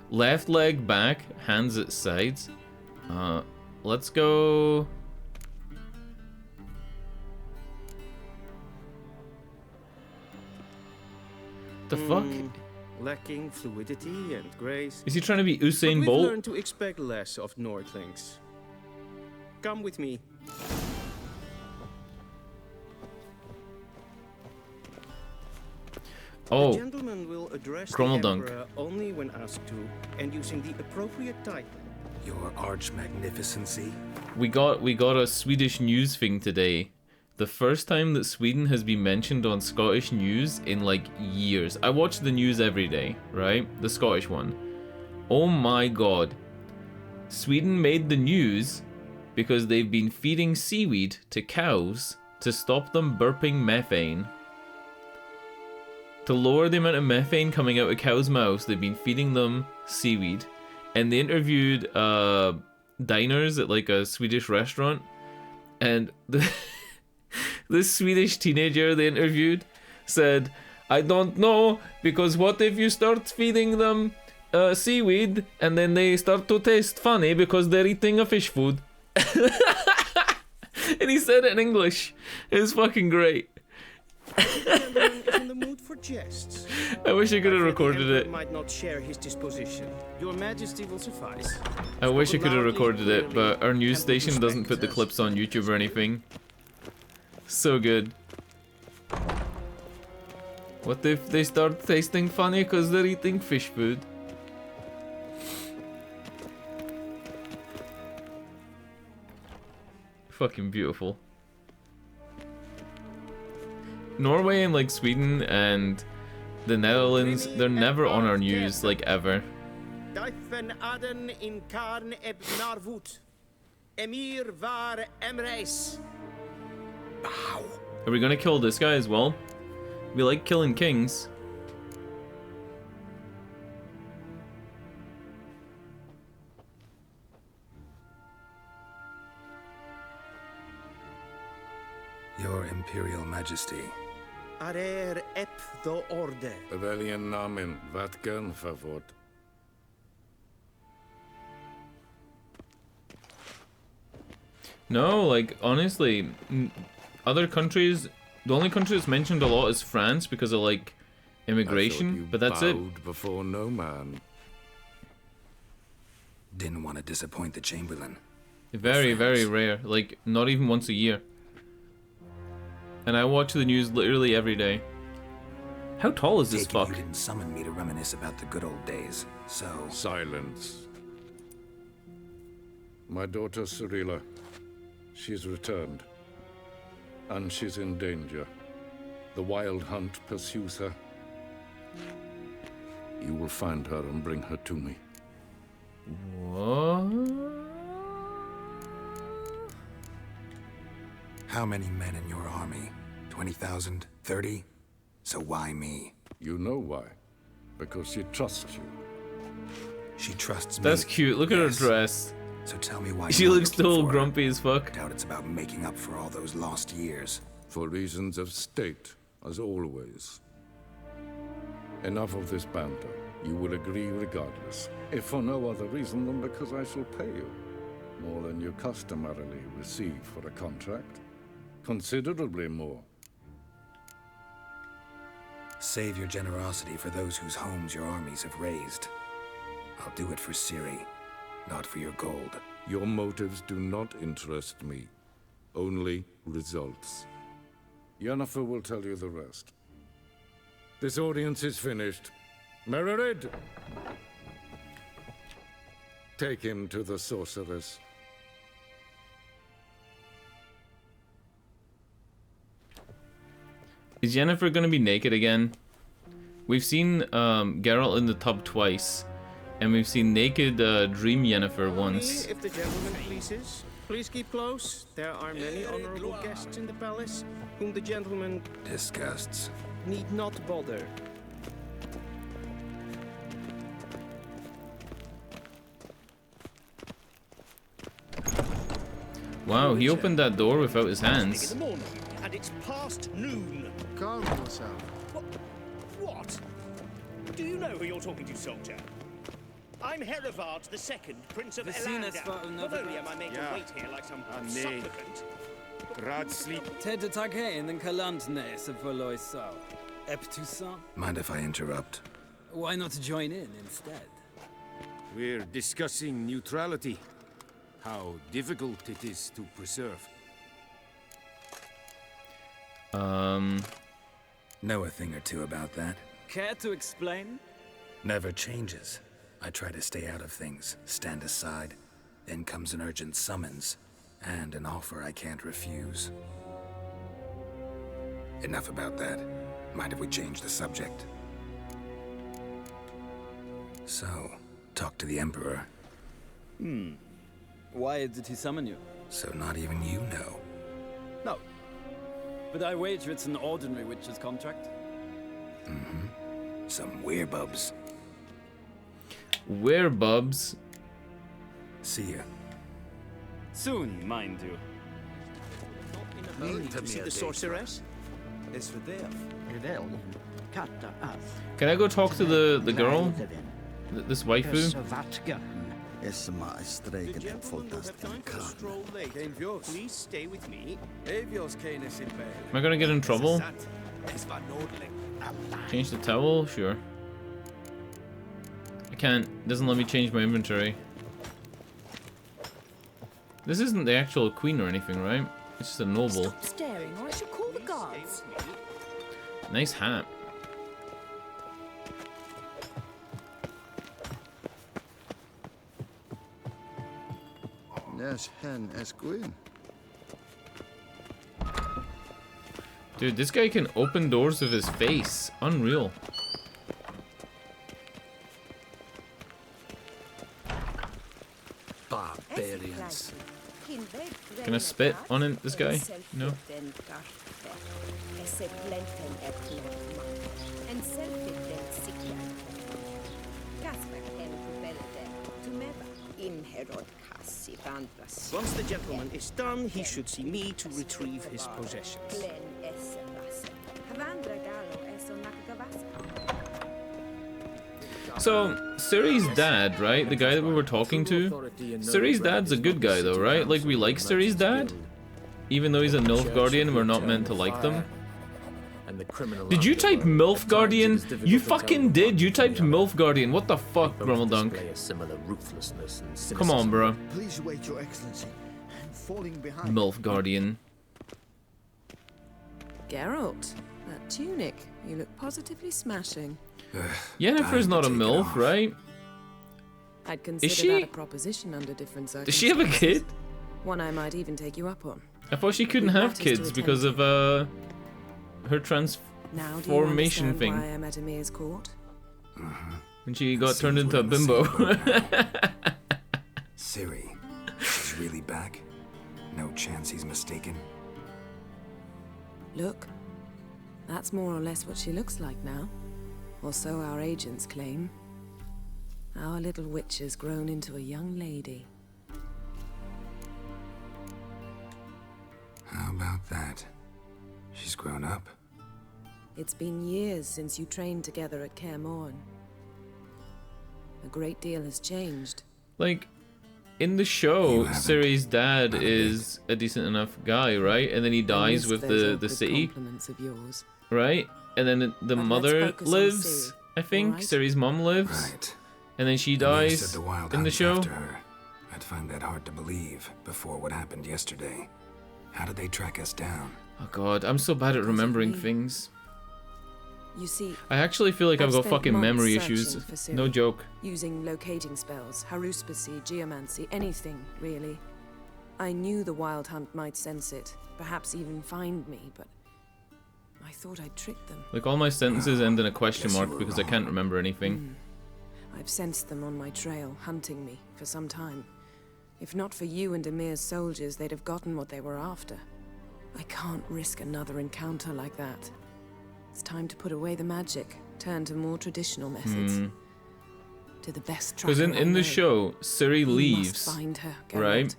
Left leg back, hands at sides. Let's go. The fuck? Lacking fluidity and grace. Is he trying to be Usain But Bolt? we've learned to expect less of Nordlings. Come with me. Oh, The gentleman will address the Crommeldunk. Emperor only when asked to, and using the appropriate title. Your arch magnificency. we got a Swedish news thing today. The first time that Sweden has been mentioned on Scottish news in like years. I watch the news every day, right? The Scottish one. Oh my god. Sweden made the news because they've been feeding seaweed to cows to stop them burping methane. To lower the amount of methane coming out of cows' mouths, they've been feeding them seaweed. And they interviewed diners at like a Swedish restaurant. And this Swedish teenager they interviewed said, I don't know, because what if you start feeding them seaweed and then they start to taste funny because they're eating a fish food? And he said it in English. It was fucking great. Is in the mood for jests. I wish I could have recorded The Emperor it. might not share his disposition. Your Majesty will suffice. I wish I could have recorded it, but our news station doesn't put the clips on YouTube or anything. So good. What if they start tasting funny because they're eating fish food? Fucking beautiful. Norway and like Sweden and the Netherlands, they're never on our news, like ever. Daifen aden in karn eb narvut. Emir var emreis. Bow. Are we gonna kill this guy as well? We like killing kings. Your Imperial Majesty. Arer ep do orde. Weljen namen, wat gern favort. No, like, honestly, other countries, the only country that's mentioned a lot is France because of, like, immigration, but that's it. Before no man. Didn't want to disappoint the Chamberlain. Very, very rare. Like, not even once a year. And I watch the news literally every day. How tall is this fuck? You didn't summon me to reminisce about the good old days, so... Silence. My daughter Cyrilla. She's returned. And she's in danger. The Wild Hunt pursues her. You will find her and bring her to me. What? How many men in your army? 20,000? 30? So why me? You know why. Because she trusts you. She trusts me. That's cute. Look at her dress. So tell me why She you're looks looking still for her. grumpy as fuck. I doubt it's about making up for all those lost years. For reasons of state, as always. Enough of this banter. You will agree regardless. If for no other reason than because I shall pay you. More than you customarily receive for a contract. Considerably more. Save your generosity for those whose homes your armies have razed. I'll do it for Ciri, not for your gold. Your motives do not interest me. Only results. Yennefer will tell you the rest. This audience is finished. Mererid! Take him to the sorceress. Is Yennefer gonna be naked again? We've seen Geralt in the tub twice, and we've seen naked Dream Yennefer once. If the gentleman pleases, please keep close. There are many honorable guests in the palace, whom the gentleman Disgusts. need not bother. Wow, he opened that door without his hands. In the morning, and it's past noon. Calm yourself. What? Do you know who you're talking to, soldier? I'm Herivard II, Prince of Elanda. Not only am I made to wait here like some supplicant. Ted Tagein and Kalantne se Voloisau. Eptusan? Mind if I interrupt? Why not join in instead? We're discussing neutrality. How difficult it is to preserve. Know a thing or two about that. Care to explain? Never changes. I try to stay out of things, stand aside. Then comes an urgent summons, and an offer I can't refuse. Enough about that. Mind if we change the subject? So, talk to the Emperor. Why did he summon you? So not even you know. No. But I wager it's an ordinary witch's contract. Some werebubs. Werebubs? See ya. Soon, mind you. Need to see the sorceress? Can I go talk to the girl? This waifu? Please stay with me. Am I gonna get in trouble? Change the towel? Sure. I can't. It doesn't let me change my inventory. This isn't the actual queen or anything, right? It's just a noble. Stop staring, or I shall call the guards. Nice hat. Yes, hen esquin. Dude, this guy can open doors with his face. Unreal. Barbarians. Can I spit on it, this guy? No. Once the gentleman is done, he should see me to retrieve his possessions. So, Ciri's dad, right? The guy that we were talking to? Ciri's dad's a good guy though, right? Like, we like Ciri's dad? Even though he's a MILF Guardian, we're not meant to like them. Did you type MILF Guardian? You fucking did! You typed MILF Guardian. What the fuck, Grummeldunk? Come on, bro. Please wait, Your Excellency. I'm falling behind. MILF Guardian. Geralt, that tunic. You look positively smashing. Yennefer's not a MILF, right? I'd consider she? that a proposition under different circumstances. Does she have a kid? One I might even take you up on. I thought she couldn't have kids because of her transformation now, do you thing. why I'm at Emir's court? When she got turned into a bimbo. Ciri, she's really back? No chance he's mistaken? Look, that's more or less what she looks like now. Or so our agents claim. Our little witch has grown into a young lady. How about that? She's grown up? It's been years since you trained together at Kaer Morhen. A great deal has changed. Like, in the show, Ciri's dad is a decent enough guy, right? And then he dies with the city. Compliments of yours. Right? And then the mother lives, I think. Right. Ciri's mom lives. Right. And then she dies in the show. After her. I'd find that hard to believe before what happened yesterday. How did they track us down? Oh god, I'm so bad at remembering things. You see, I actually feel like I've got spent fucking months memory searching issues. for Ciri, No joke. using locating spells, haruspicy, geomancy, anything, really. I knew the Wild Hunt might sense it, perhaps even find me, but I thought I'd tricked them. Like, all my sentences end in a question mark because I can't remember anything. I've sensed them on my trail, hunting me, for some time. If not for you and Emir's soldiers, they'd have gotten what they were after. I can't risk another encounter like that. It's time to put away the magic, turn to more traditional methods. To the best tracker Because in I know. the show, Ciri leaves, must find her, right? Geralt,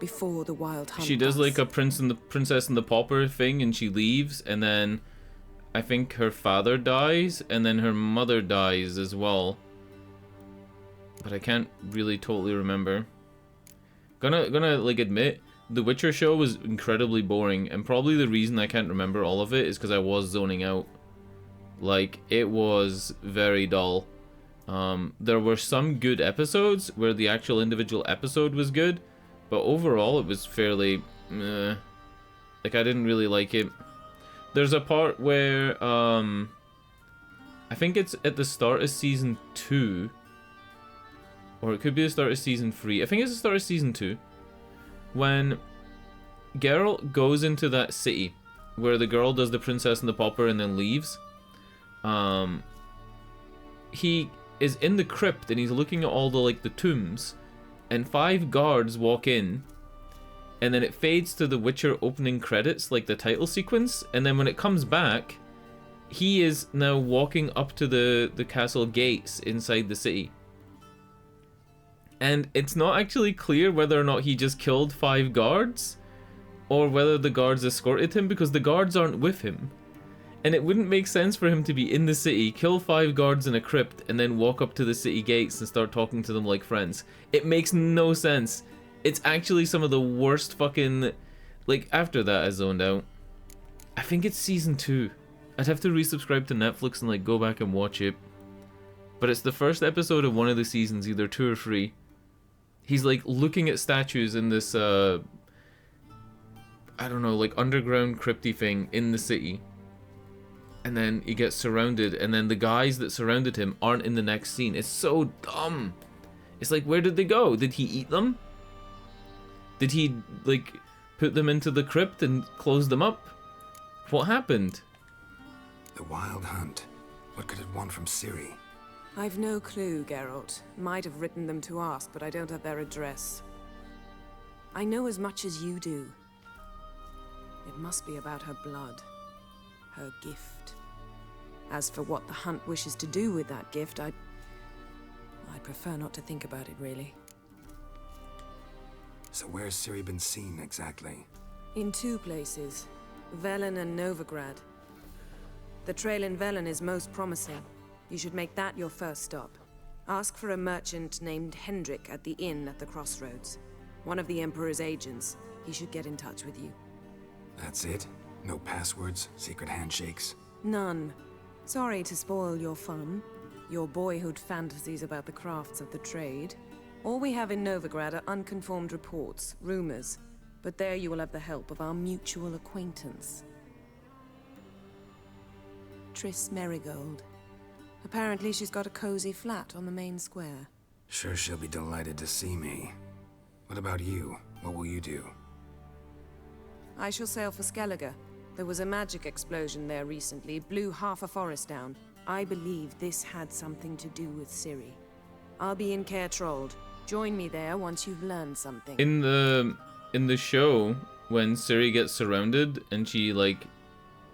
before the Wild Hunt She does like a princess and the pauper thing, and she leaves, and then I think her father dies, and then her mother dies as well. But I can't really totally remember. Gonna like admit, the Witcher show was incredibly boring, and probably the reason I can't remember all of it is because I was zoning out. Like, it was very dull. There were some good episodes where the actual individual episode was good, but overall it was fairly meh. Like, I didn't really like it. There's a part where I think it's at the start of season 2, or it could be the start of season 3. I think it's the start of season 2, when Geralt goes into that city where the girl does the princess and the pauper and then leaves. He is in the crypt and he's looking at all the like the tombs, and 5 guards walk in, and then it fades to the Witcher opening credits, like the title sequence, and then when it comes back, he is now walking up to the castle gates inside the city. And it's not actually clear whether or not he just killed 5 guards, or whether the guards escorted him, because the guards aren't with him. And it wouldn't make sense for him to be in the city, kill 5 guards in a crypt, and then walk up to the city gates and start talking to them like friends. It makes no sense. It's actually some of the worst fucking... Like, after that I zoned out. I think it's season 2. I'd have to resubscribe to Netflix and like go back and watch it. But it's the first episode of one of the seasons, either 2 or 3. He's like looking at statues in this, I don't know, like underground crypty thing in the city. And then he gets surrounded, and then the guys that surrounded him aren't in the next scene. It's so dumb. It's like, where did they go? Did he eat them? Did he, like, put them into the crypt and close them up? What happened? The Wild Hunt. What could it want from Ciri? I've no clue, Geralt. Might have written them to ask, but I don't have their address. I know as much as you do. It must be about her blood. Her gift. As for what the Hunt wishes to do with that gift, I'd prefer not to think about it, really. So where's Ciri been seen, exactly? In 2 places. Velen and Novigrad. The trail in Velen is most promising. You should make that your first stop. Ask for a merchant named Hendrik at the inn at the crossroads. One of the Emperor's agents. He should get in touch with you. That's it? No passwords, secret handshakes? None. Sorry to spoil your fun. Your boyhood fantasies about the crafts of the trade. All we have in Novigrad are unconfirmed reports, rumors. But there you will have the help of our mutual acquaintance. Triss Merigold. Apparently she's got a cozy flat on the main square. Sure she'll be delighted to see me. What about you? What will you do? I shall sail for Skellige. There was a magic explosion there recently, blew half a forest down. I believe this had something to do with Ciri. I'll be in Caer Trold. Join me there once you've learned something. In the show, when Ciri gets surrounded and she like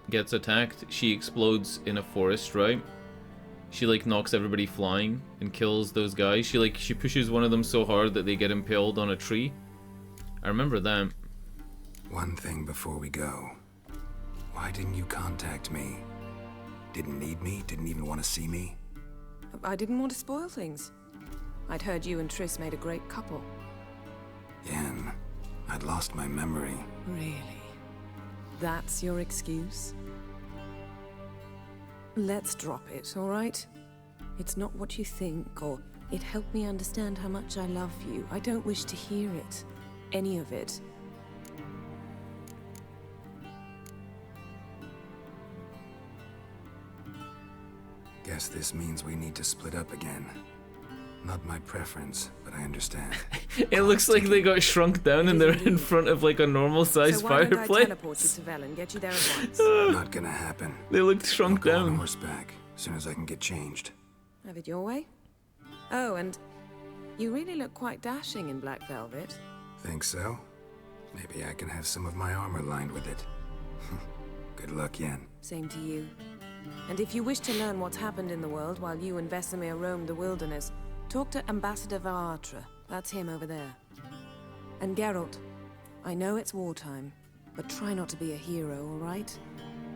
gets attacked, she explodes in a forest, right? She like knocks everybody flying and kills those guys. She pushes one of them so hard that they get impaled on a tree. I remember that. One thing before we go. Why didn't you contact me? Didn't need me? Didn't even want to see me? I didn't want to spoil things. I'd heard you and Triss made a great couple. Yen, I'd lost my memory. Really? That's your excuse? Let's drop it, all right? It's not what you think, or it helped me understand how much I love you. I don't wish to hear it. Any of it. guess this means we need to split up again. Not my preference, but I understand. It looks like they got shrunk down and they're in front of like a normal sized So why don't I fireplace. teleport you to Vel and get you there at once? Not gonna happen. They looked shrunk I'll go down. on horseback as soon as I can get changed. Have it your way? Oh, and you really look quite dashing in black velvet. Think so? Maybe I can have some of my armor lined with it. Good luck, Yen. Same to you. And if you wish to learn what's happened in the world while you and Vesemir roamed the wilderness, talk to Ambassador Varatra. That's him over there. And Geralt, I know it's wartime, but try not to be a hero, all right?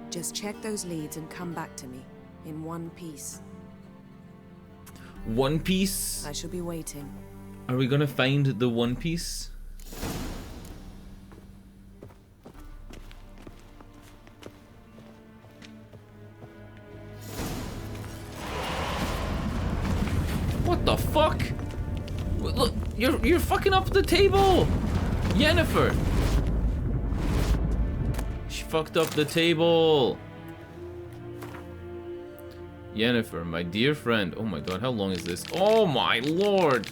Just check those leads and come back to me, in one piece. One Piece? I shall be waiting. Are we gonna find the One Piece? What the fuck? Look, you're fucking up the table! Yennefer! She fucked up the table! Yennefer, my dear friend. Oh my god, how long is this? Oh my lord!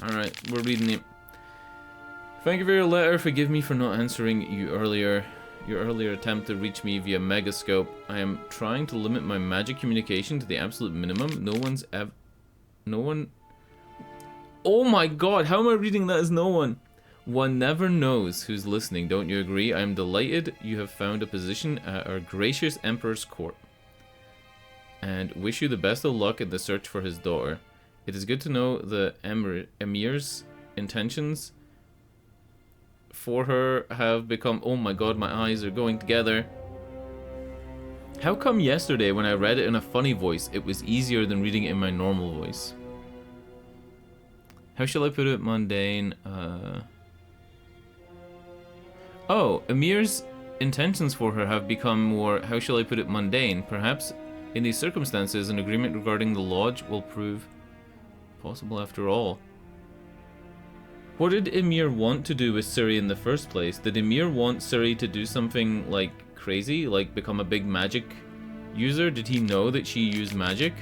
Alright, we're reading it. Thank you for your letter. Forgive me for not answering you earlier. Your earlier attempt to reach me via Megascope. I am trying to limit my magic communication to the absolute minimum. No one... Oh my god, how am I reading that as no one? One never knows who's listening, don't you agree? I am delighted you have found a position at our gracious Emperor's court. And wish you the best of luck in the search for his daughter. It is good to know the Emir's intentions for her have become... Oh my god, my eyes are going together. How come yesterday when I read it in a funny voice, it was easier than reading it in my normal voice? How shall I put it? Mundane. Oh, Emir's intentions for her have become more... How shall I put it? Mundane. Perhaps in these circumstances, an agreement regarding the lodge will prove possible after all. What did Emir want to do with Ciri in the first place? Did Emir want Ciri to do something, like, crazy? Like, become a big magic user? Did he know that she used magic?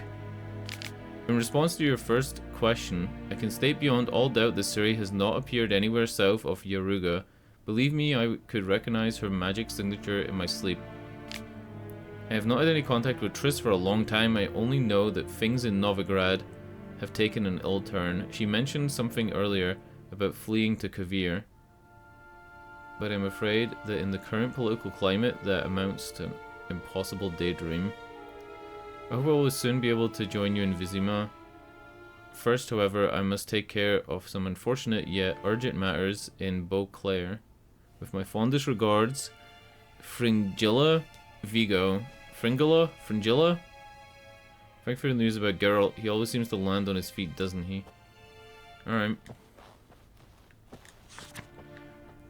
In response to your first question, I can state beyond all doubt that Ciri has not appeared anywhere south of Yaruga. Believe me, I could recognize her magic signature in my sleep. I have not had any contact with Triss for a long time. I only know that things in Novigrad have taken an ill turn. She mentioned something earlier about fleeing to Kavir, but I'm afraid that in the current political climate that amounts to an impossible daydream. I hope I will soon be able to join you in Vizima. First, however, I must take care of some unfortunate yet urgent matters in Beauclair. With my fondest regards, Fringilla Vigo. Fringilla? Thank you for the news about Geralt. He always seems to land on his feet, doesn't he? Alright.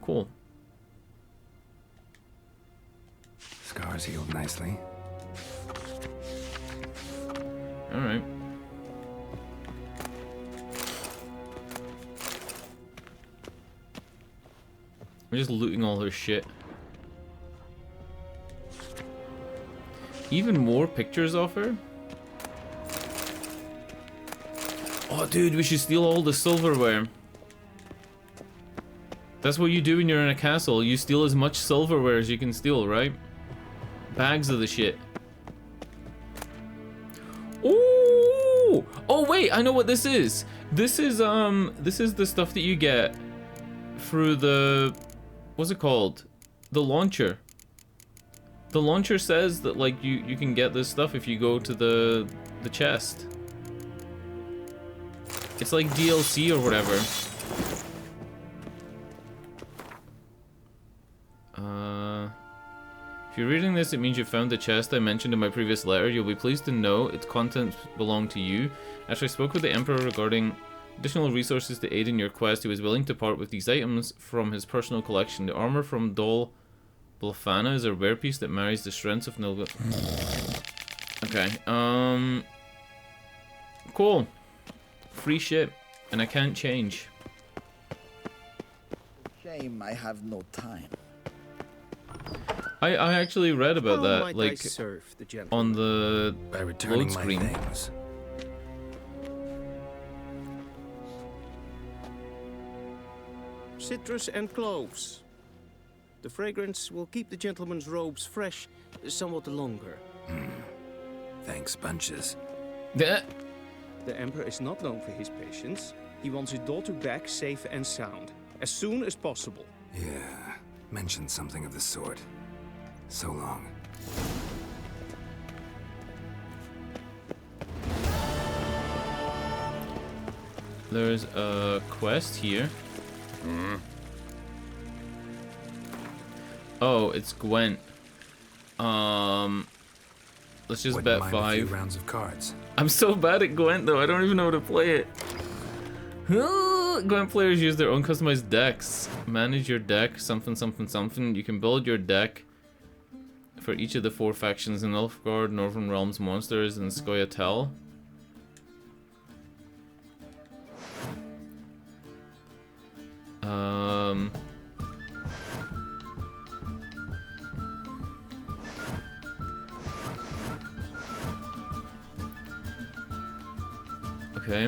Cool. Scars healed nicely. Alright. We're just looting all her shit. Even more pictures of her? Oh dude, we should steal all the silverware. That's what you do when you're in a castle. You steal as much silverware as you can steal, right? Bags of the shit. Ooh! Oh wait, I know what this is. This is the stuff that you get through the... What's it called? The launcher. The launcher says that like you can get this stuff if you go to the chest. It's like DLC or whatever. If you're reading this, it means you found the chest I mentioned in my previous letter. You'll be pleased to know its contents belong to you. After I spoke with the Emperor regarding additional resources to aid in your quest, he was willing to part with these items from his personal collection. The armor from Dol Blafana is a rare piece that marries the strengths of Nilga. Okay, cool. Free shit, and I can't change. Shame I have no time. I actually read about How that, might I like, serve the on gentleman? the By returning load my screen. things. Citrus and cloves. The fragrance will keep the gentleman's robes fresh somewhat longer. Thanks, bunches. Yeah. The Emperor is not known for his patience. He wants his daughter back safe and sound, as soon as possible. Yeah, mentioned something of the sort. So long. There's a quest here. Oh, it's Gwent. Let's just Wouldn't bet mind a few 5 rounds of cards. I'm so bad at Gwent though, I don't even know how to play it. Gwent players use their own customized decks. Manage your deck, something, something, something. You can build your deck for each of the 4 factions in Nilfgaard, Northern Realms monsters, and Scoia'tael. Okay.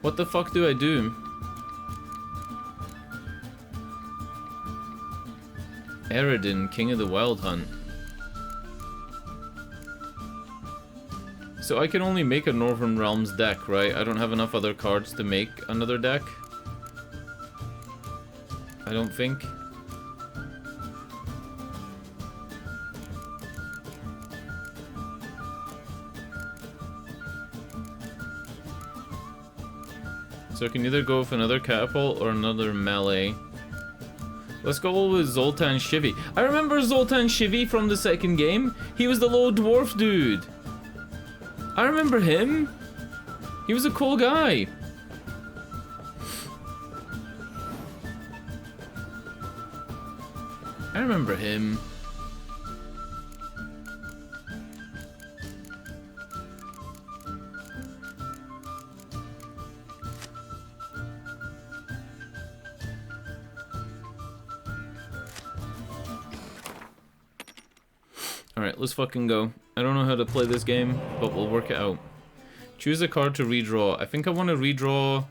What the fuck do I do? Eredin, King of the Wild Hunt. So I can only make a Northern Realms deck, right? I don't have enough other cards to make another deck. I don't think. So I can either go with another catapult or another melee. Let's go with Zoltan Shivy. I remember Zoltan Shivy from the second game. He was the low dwarf dude. I remember him. He was a cool guy. I remember him. Alright, let's fucking go. I don't know how to play this game, but we'll work it out. Choose a card to redraw. I think I want to redraw...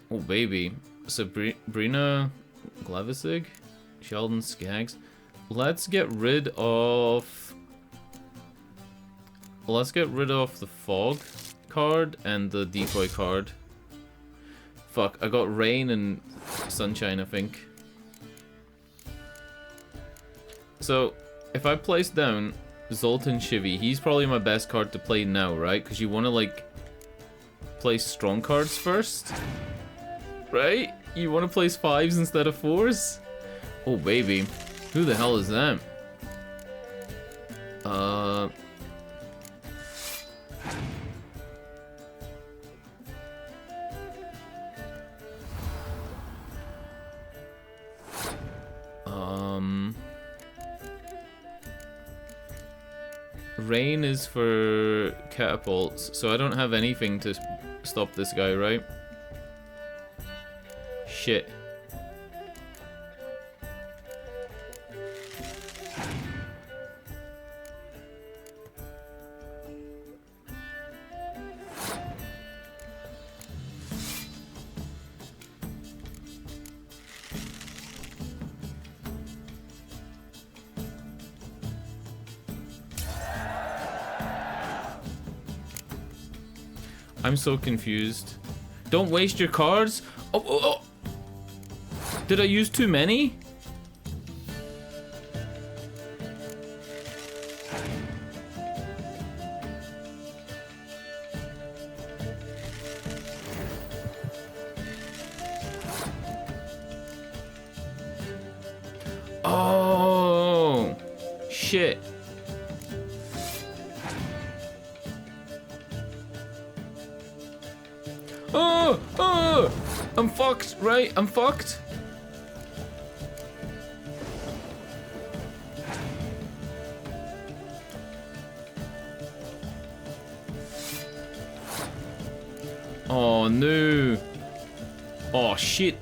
Oh, baby. Sabrina Glavisig? Sheldon Skaggs? Let's get rid of... Let's get rid of the Fog card and the Decoy card. Fuck, I got Rain and Sunshine, I think. So... If I place down Zoltan Shivy, he's probably my best card to play now, right? Because you want to, like, place strong cards first. Right? You want to place 5s instead of 4s? Oh, baby. Who the hell is that? Rain is for catapults, so I don't have anything to stop this guy, right? Shit. I'm so confused. Don't waste your cards. Oh. Did I use too many? Oh, shit. Oh! I'm fucked, right? I'm fucked. Oh no. Oh shit.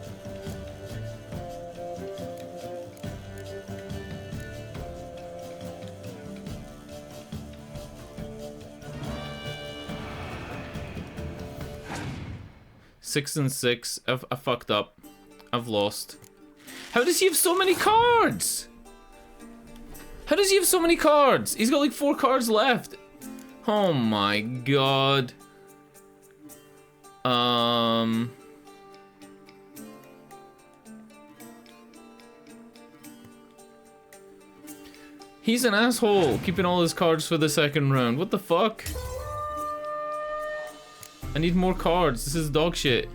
6 and 6. I fucked up. I've lost. How does he have so many cards? How does he have so many cards? He's got like 4 cards left. Oh my god. He's an asshole, keeping all his cards for the second round. What the fuck? I need more cards. This is dog shit.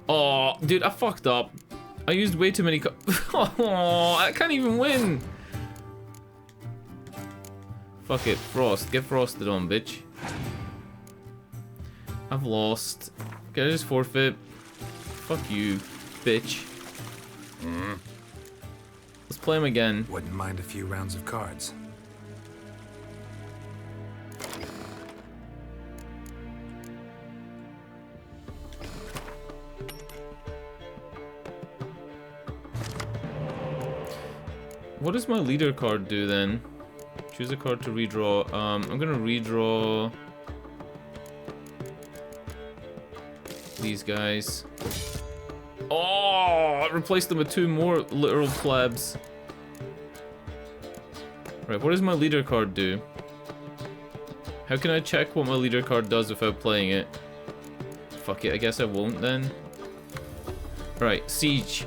Oh, dude, I fucked up. I used way too many cards. Oh, I can't even win. Fuck it, Frost. Get frosted on, bitch. I've lost. Can I just forfeit? Fuck you, bitch. Let's play him again. Wouldn't mind a few rounds of cards. What does my leader card do then? Choose a card to redraw. I'm gonna redraw these guys. Oh, I replaced them with 2 more literal plebs. Right, what does my leader card do? How can I check what my leader card does without playing it? Fuck it, I guess I won't then. Right, Siege.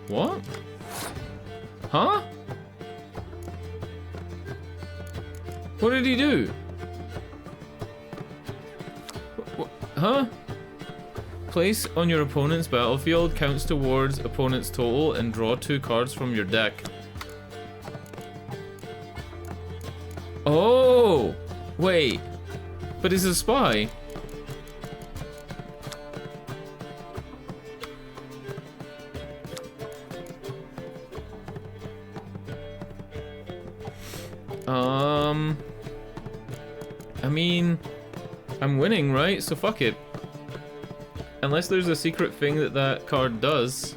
What? Huh? What did he do? Huh? Place on your opponent's battlefield counts towards opponent's total and draw 2 cards from your deck. Oh! Wait. But he's a spy. I mean, I'm winning, right? So fuck it. Unless there's a secret thing that that card does.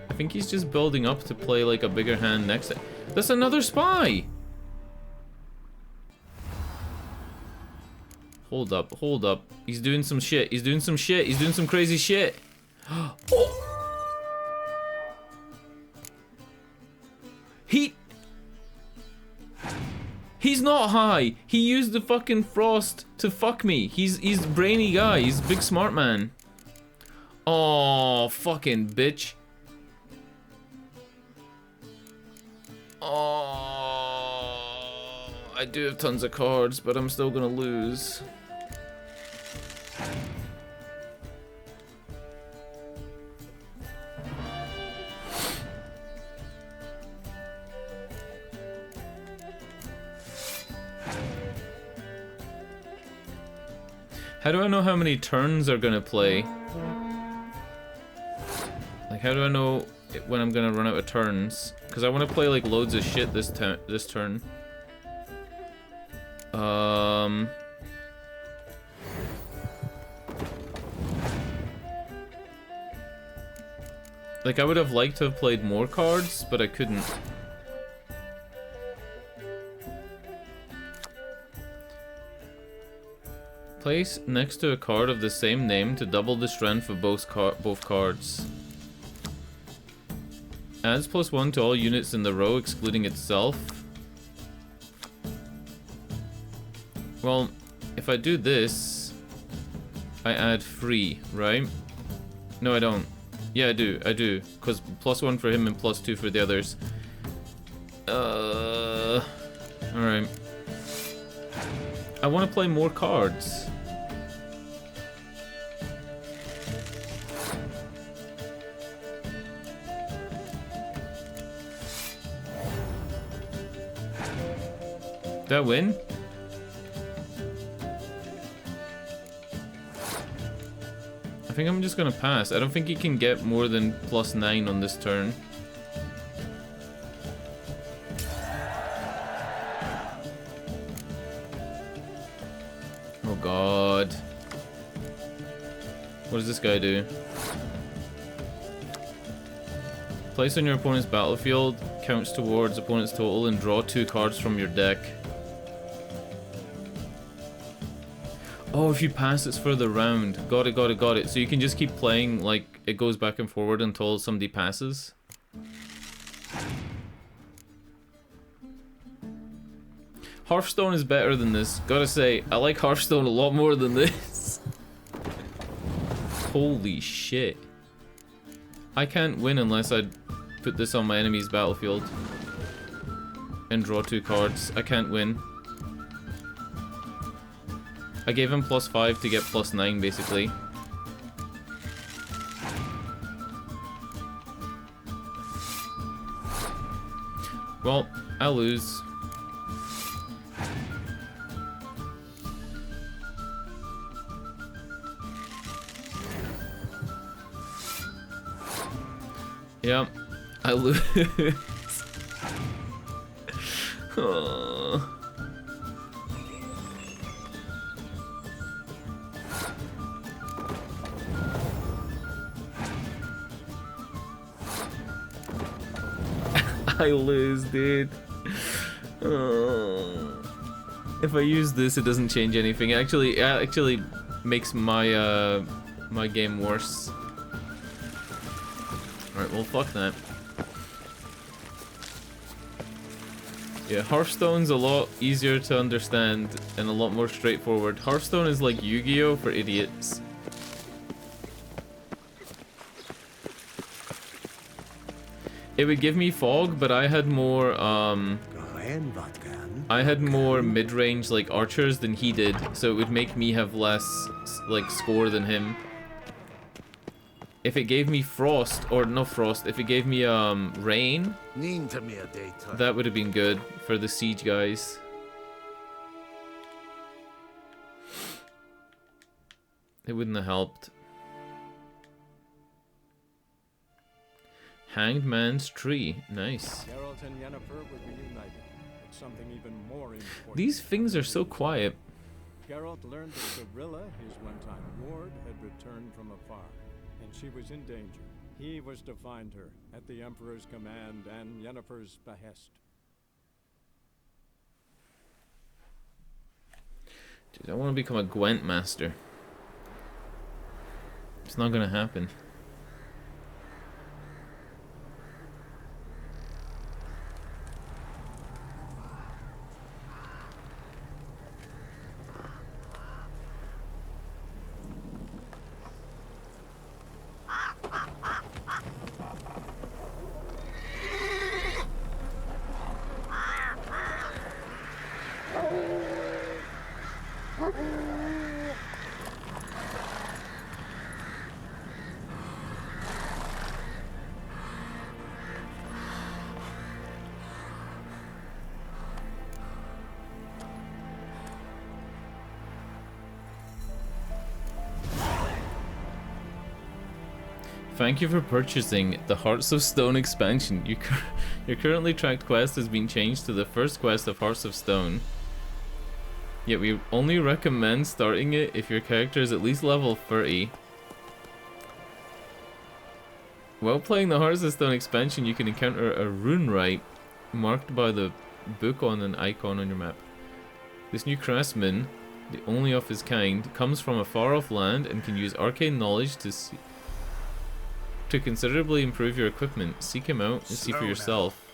I think he's just building up to play like a bigger hand next time. That's another spy! Hold up, hold up. He's doing some shit. He's doing some shit. He's doing some crazy shit. Oh! He's not high. He used the fucking frost to fuck me. He's a brainy guy. He's a big smart man. Oh, fucking bitch. Oh, I do have tons of cards, but I'm still gonna lose. How do I know how many turns are gonna play? Like, how do I know when I'm gonna run out of turns? Because I want to play like loads of shit this turn. Like, I would have liked to have played more cards, but I couldn't. Place next to a card of the same name to double the strength of both cards. Adds +1 to all units in the row, excluding itself. Well, if I do this, I add 3, right? No, I don't. Yeah, I do. Because +1 for him and +2 for the others. Alright. I want to play more cards. Did I win? I think I'm just gonna pass. I don't think he can get more than +9 on this turn. Oh god. What does this guy do? Place on your opponent's battlefield, counts towards opponent's total, and draw 2 cards from your deck. Oh, if you pass, it's for the round. Got it, got it, got it. So you can just keep playing, like, it goes back and forward until somebody passes. Hearthstone is better than this. Gotta say, I like Hearthstone a lot more than this. Holy shit. I can't win unless I put this on my enemy's battlefield and draw 2 cards. I can't win. I gave him +5 to get +9, basically. Well, I lose. Yeah, I lose. Oh. I lose, dude. Oh. If I use this, it doesn't change anything. It actually makes my my game worse. Alright, well, fuck that. Yeah, Hearthstone's a lot easier to understand and a lot more straightforward. Hearthstone is like Yu-Gi-Oh! For idiots. It would give me fog, but I had more, mid-range, like, archers than he did, so it would make me have less, like, score than him. If it gave me frost, or not frost, if it gave me, rain, that would have been good for the siege guys. It wouldn't have helped. Hanged Man's Tree. Nice. Geralt and Yennefer were reunited, but something even more important. These things are so quiet. Geralt learned that Cirilla, his one-time ward, had returned from afar, and she was in danger. He was to find her at the Emperor's command and Yennefer's behest. Dude, I want to become a Gwent master. It's not gonna happen. Thank you for purchasing the Hearts of Stone expansion. Your currently tracked quest has been changed to the first quest of Hearts of Stone. Yet we only recommend starting it if your character is at least level 30. While playing the Hearts of Stone expansion, you can encounter a rune rite marked by the book on an icon on your map. This new craftsman, the only of his kind, comes from a far-off land and can use arcane knowledge to considerably improve your equipment. Seek him out and see for yourself.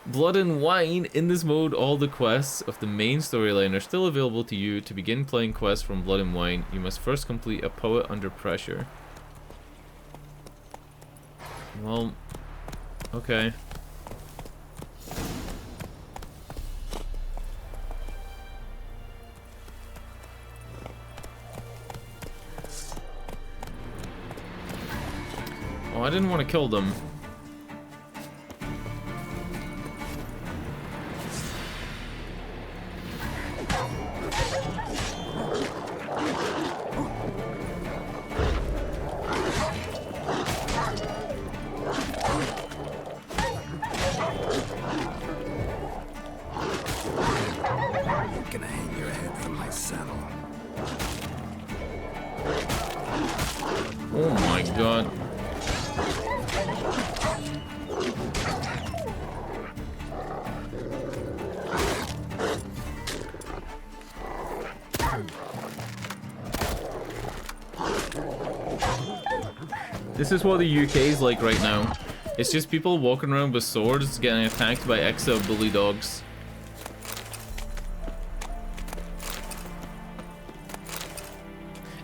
Blood and Wine. In this mode, all the quests of the main storyline are still available to you. To begin playing quests from Blood and Wine, you must first complete a Poet Under Pressure. Well, okay. Oh, I didn't want to kill them. Gonna hang your head from my saddle. Oh my god. This is what the UK is like right now. It's just people walking around with swords getting attacked by exo bully dogs.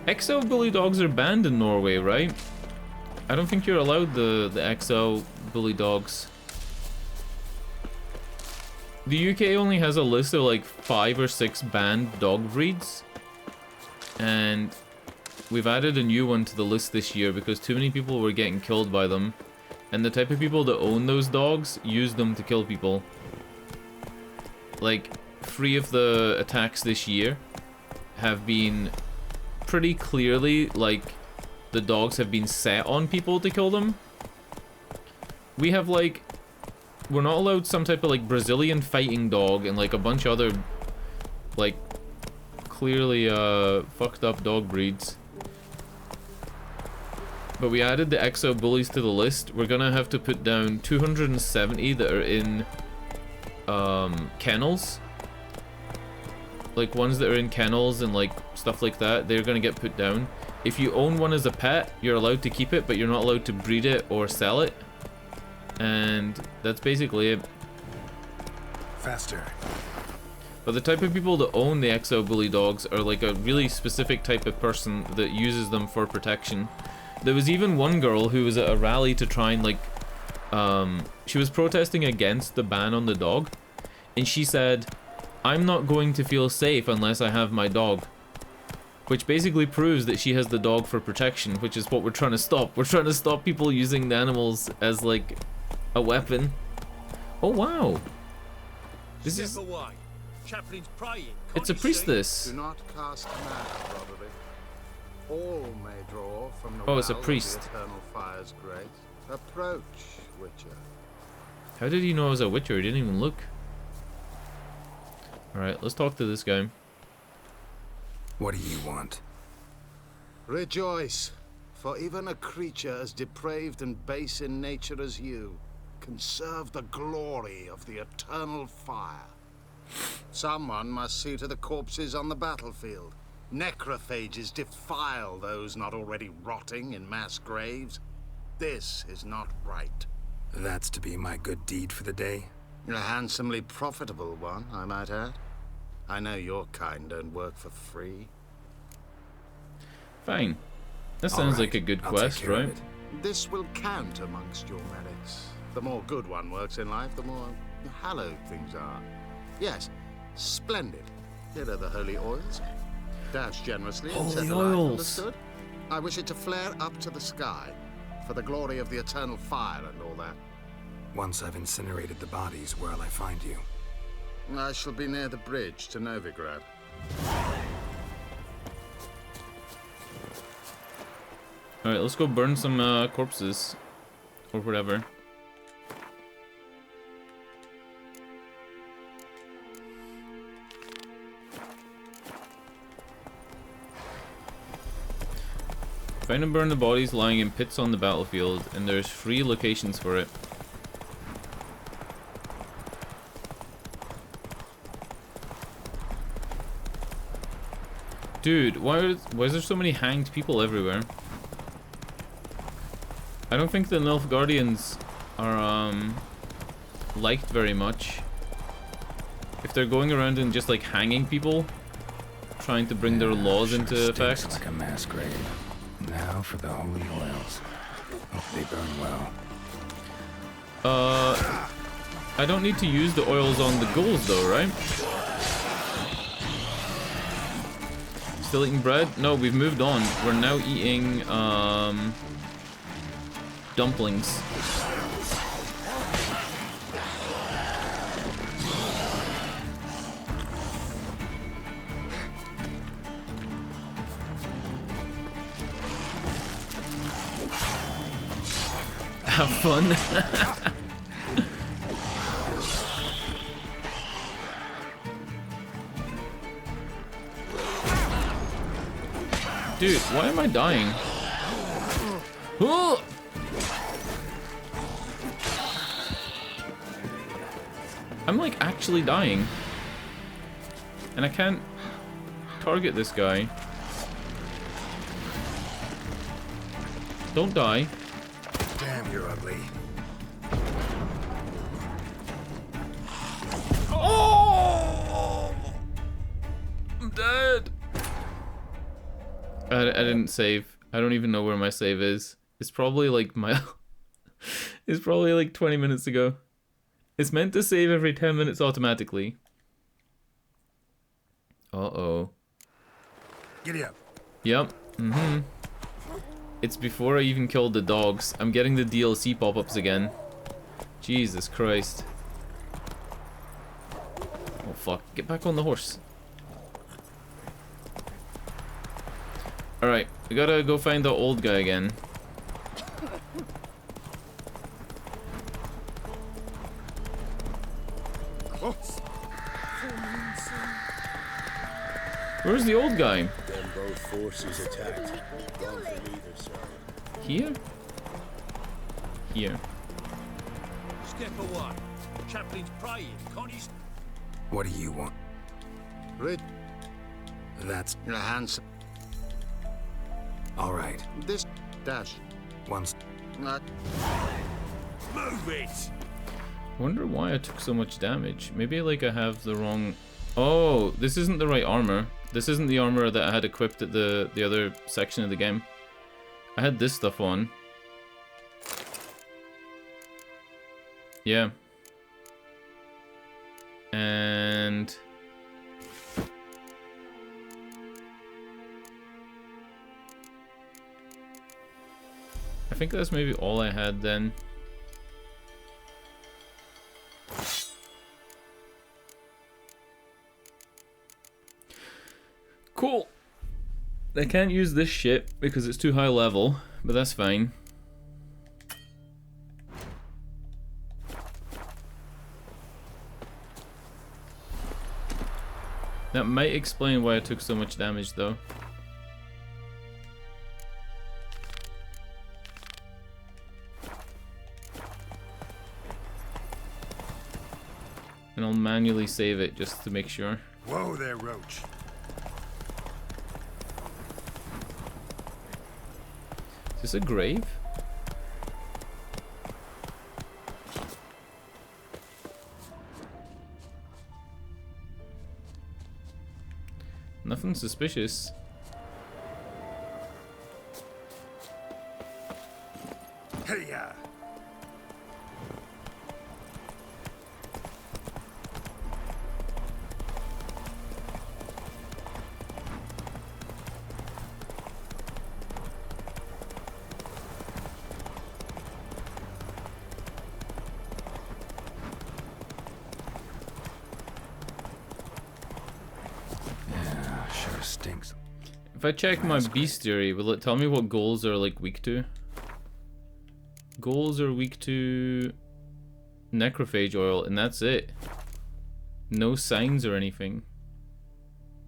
Exo bully dogs are banned in Norway, right? I don't think you're allowed the exo bully dogs. The UK only has a list of like 5 or 6 banned dog breeds. And we've added a new one to the list this year because too many people were getting killed by them. And the type of people that own those dogs use them to kill people. Like, 3 of the attacks this year have been pretty clearly, like, the dogs have been set on people to kill them. We have, like, we're not allowed some type of, like, Brazilian fighting dog and, like, a bunch of other, like, clearly, fucked up dog breeds. But we added the exo bullies to the list. We're gonna have to put down 270 that are in, kennels. Like, ones that are in kennels and, like, stuff like that, they're gonna get put down. If you own one as a pet, you're allowed to keep it, but you're not allowed to breed it or sell it. And that's basically it. Faster. But the type of people that own the exo bully dogs are, like, a really specific type of person that uses them for protection. There was even one girl who was at a rally to try and, like, she was protesting against the ban on the dog. And she said, "I'm not going to feel safe unless I have my dog." Which basically proves that she has the dog for protection, which is what we're trying to stop. We're trying to stop people using the animals as, like, a weapon. Oh, wow. This is... Chaplain's praying. It's a priestess. Do not cast mad, Roderick. All may draw from the Oh, it's a well of priest. the eternal fire's grace. Approach, Witcher. How did he know I was a witcher? He didn't even look. Alright, let's talk to this guy. What do you want? Rejoice, for even a creature as depraved and base in nature as you can serve the glory of the eternal fire. Someone must see to the corpses on the battlefield. Necrophages defile those not already rotting in mass graves. This is not right. That's to be my good deed for the day? A handsomely profitable one, I might add. I know your kind don't work for free. Fine. That sounds like a good quest, right? This will count amongst your merits. The more good one works in life, the more hallowed things are. Yes, splendid. Here are the holy oils. Dash generously and set Holy alight, oils. understood? I wish it to flare up to the sky, for the glory of the eternal fire and all that. Once I've incinerated the bodies, where'll I find you? I shall be near the bridge to Novigrad. Alright, let's go burn some corpses. Or whatever. Find and burn the bodies lying in pits on the battlefield, and there's 3 locations for it. Dude, why is there so many hanged people everywhere? I don't think the Nilfgaardians are liked very much. If they're going around and just like hanging people, trying to bring their laws into effect. Like a mass grave. Now for the holy oils. Hope they burn well. I don't need to use the oils on the ghouls though, right? Still eating bread? No, we've moved on. We're now eating dumplings. Have fun. Dude, why am I dying? Oh! I'm like actually dying. And I can't target this guy. Don't die. Damn, you're ugly. Oh! I'm dead. I didn't save. I don't even know where my save is. It's probably like it's probably like 20 minutes ago. It's meant to save every 10 minutes automatically. Uh-oh. Giddy up. Yep. Mm-hmm. It's before I even killed the dogs. I'm getting the DLC pop-ups again. Jesus Christ. Oh fuck. Get back on the horse. Alright, we gotta go find the old guy again. Where's the old guy? Then both forces attacked. One from either side. Here? Here. Step away. Chaplain's praying, can't you? What do you want? Rid. That's Your hands. all right. This dash. Once. Not. Move it! Wonder why I took so much damage. Maybe like I have the wrong... Oh, this isn't the right armor. This isn't the armor that I had equipped at the other section of the game. I had this stuff on. Yeah. And... I think that's maybe all I had then. Cool. I can't use this shit because it's too high level, but that's fine. That might explain why I took so much damage though. And I'll manually save it just to make sure. Whoa there, Roach. Is this a grave? Nothing suspicious. Hey ya. Stinks. If I check my bestiary, will it tell me what goals are like weak to? Goals are weak to necrophage oil, and that's it. No signs or anything.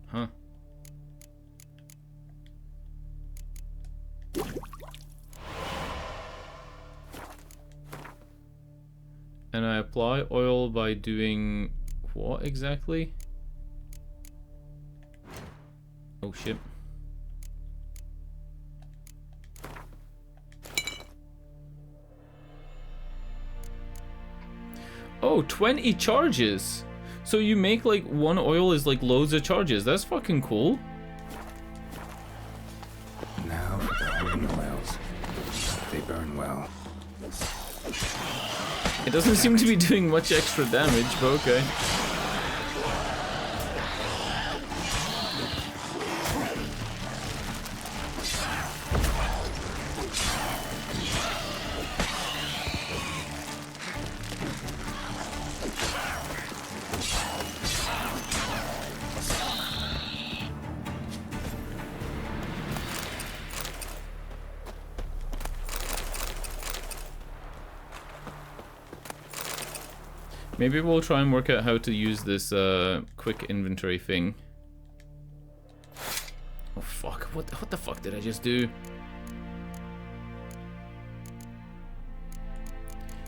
Huh. And I apply oil by doing what exactly? Oh shit. Oh, 20 charges! So you make like one oil is like loads of charges. That's fucking cool. Now for the holy oils. They burn well. It doesn't seem to be doing much extra damage, but okay. Maybe we'll try and work out how to use this quick inventory thing. Oh fuck, what the fuck did I just do?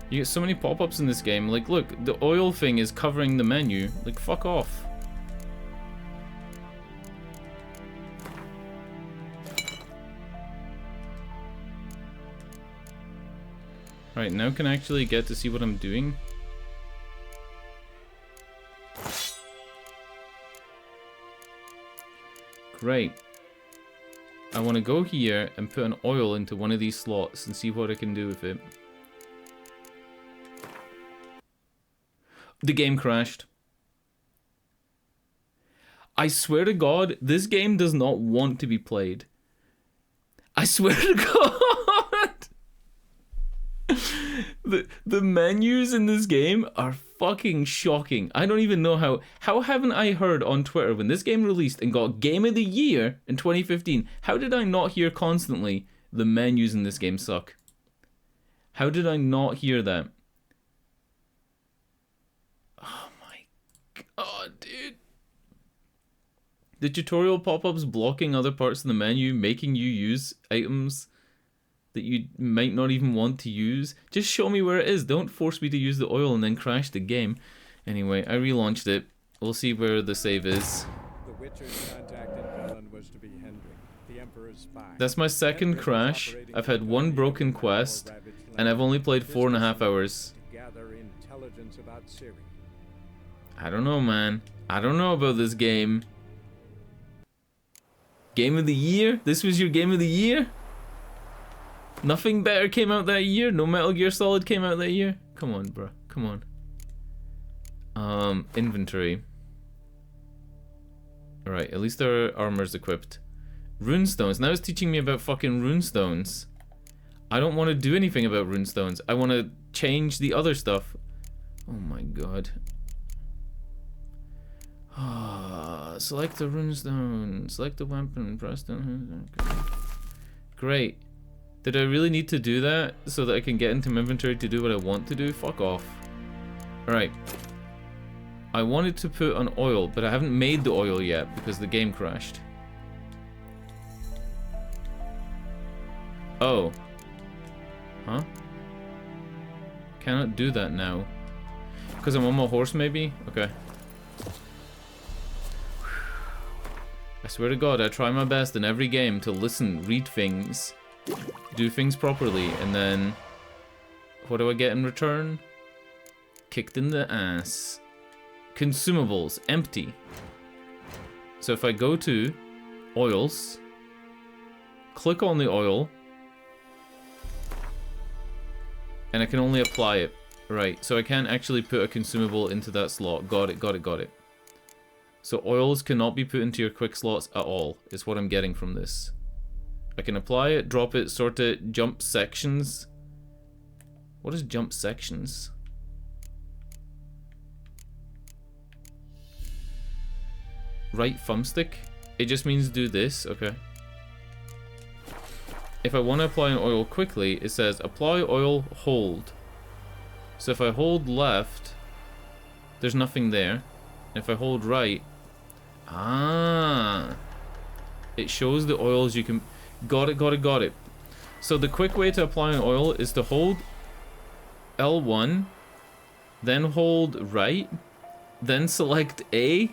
You get so many pop-ups in this game. Like, look, the oil thing is covering the menu. Like, fuck off. Right, now can I actually get to see what I'm doing? Great. I want to go here and put an oil into one of these slots and see what I can do with it. The game crashed. I swear to God, this game does not want to be played. I swear to God. The menus in this game are fucking shocking. I don't even know how haven't I heard on Twitter when this game released and got Game of the Year in 2015, how did I not hear constantly the menus in this game suck? How did I not hear that? Oh my God, dude. The tutorial pop-ups blocking other parts of the menu, making you use items that you might not even want to use. Just show me where it is. Don't force me to use the oil and then crash the game. Anyway, I relaunched it. We'll see where the save is. The Witcher's contacted villain was to be Hendrik, the Emperor's spy. That's my second crash. I've had one broken quest, and I've only played 4.5 hours. To gather intelligence about Ciri. I don't know, man. I don't know about this game. Game of the year? This was your game of the year? Nothing better came out that year? No Metal Gear Solid came out that year? Come on, bro. Come on. Inventory. Alright, at least our armor's equipped. Runestones. Now it's teaching me about fucking runestones. I don't want to do anything about runestones. I want to change the other stuff. Oh my god. Select the runestone. Select the weapon. Press down. Great. Did I really need to do that so that I can get into my inventory to do what I want to do? Fuck off. Alright. I wanted to put an oil, but I haven't made the oil yet because the game crashed. Oh. Huh? Cannot do that now. Because I'm on my horse, maybe? Okay. I swear to God, I try my best in every game to listen, read things, do things properly, and then what do I get in return? Kicked in the ass. Consumables, empty. So if I go to oils, click on the oil, and I can only apply it. Right, so I can't actually put a consumable into that slot. Got it, got it, got it. So oils cannot be put into your quick slots at all, is what I'm getting from this. I can apply it, drop it, sort it, jump sections. What is jump sections? Right thumbstick? It just means do this, okay. If I want to apply an oil quickly, it says apply oil, hold. So if I hold left, there's nothing there. If I hold right, it shows the oils you can... Got it, got it, got it. So the quick way to apply an oil is to hold L1, then hold right, then select A,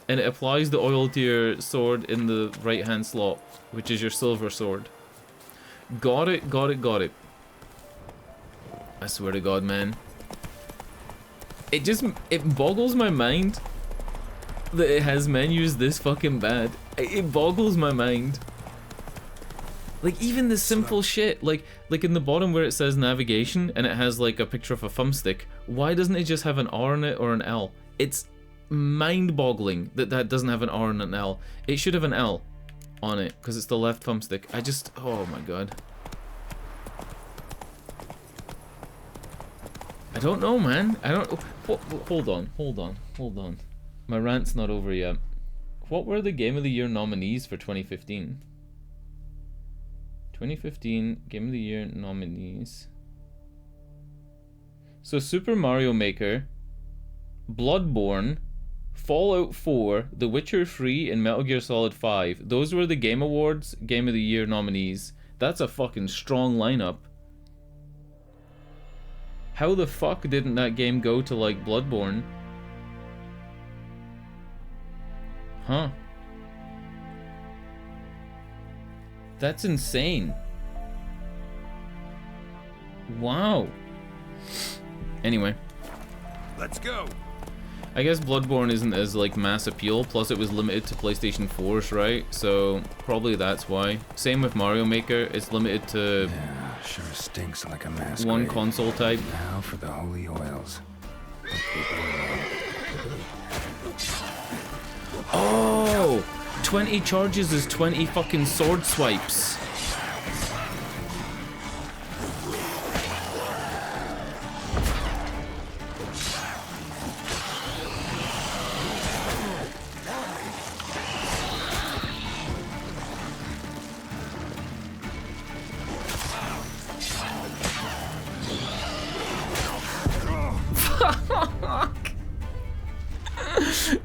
and it applies the oil to your sword in the right hand slot, which is your silver sword. Got it, got it, got it. I swear to God, man. It boggles my mind that it has menus this fucking bad. It boggles my mind. Like, even the simple shit, like in the bottom where it says navigation and it has like a picture of a thumbstick, why doesn't it just have an R on it or an L? It's mind-boggling that that doesn't have an R and an L. It should have an L on it because it's the left thumbstick. Oh my God. I don't know, man. I don't... Hold on. My rant's not over yet. What were the Game of the Year nominees for 2015? 2015 Game of the Year nominees. So Super Mario Maker, Bloodborne, Fallout 4, The Witcher 3, and Metal Gear Solid 5. Those were the Game Awards Game of the Year nominees. That's a fucking strong lineup. How the fuck didn't that game go to, like, Bloodborne? Huh. That's insane. Wow. Anyway. Let's go. I guess Bloodborne isn't as, like, mass appeal, plus it was limited to PlayStation 4s, right? So, probably that's why. Same with Mario Maker, it's limited to... Yeah, sure stinks like a masquerade. One console type. Now for the holy oils. Oh! 20 charges is 20 fucking sword swipes.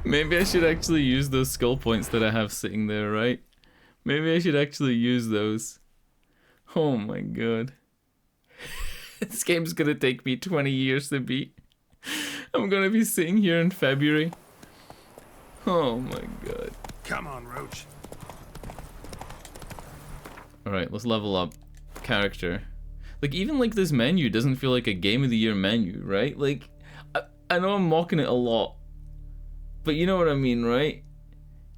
Maybe I should actually use those skill points that I have sitting there, right? Maybe I should actually use those. Oh my god. This game's gonna take me 20 years to beat. I'm gonna be sitting here in February. Oh my god. Come on, Roach. Alright, let's level up. Character. Like, even like this menu doesn't feel like a Game of the Year menu, right? Like, I know I'm mocking it a lot. But you know what I mean, right?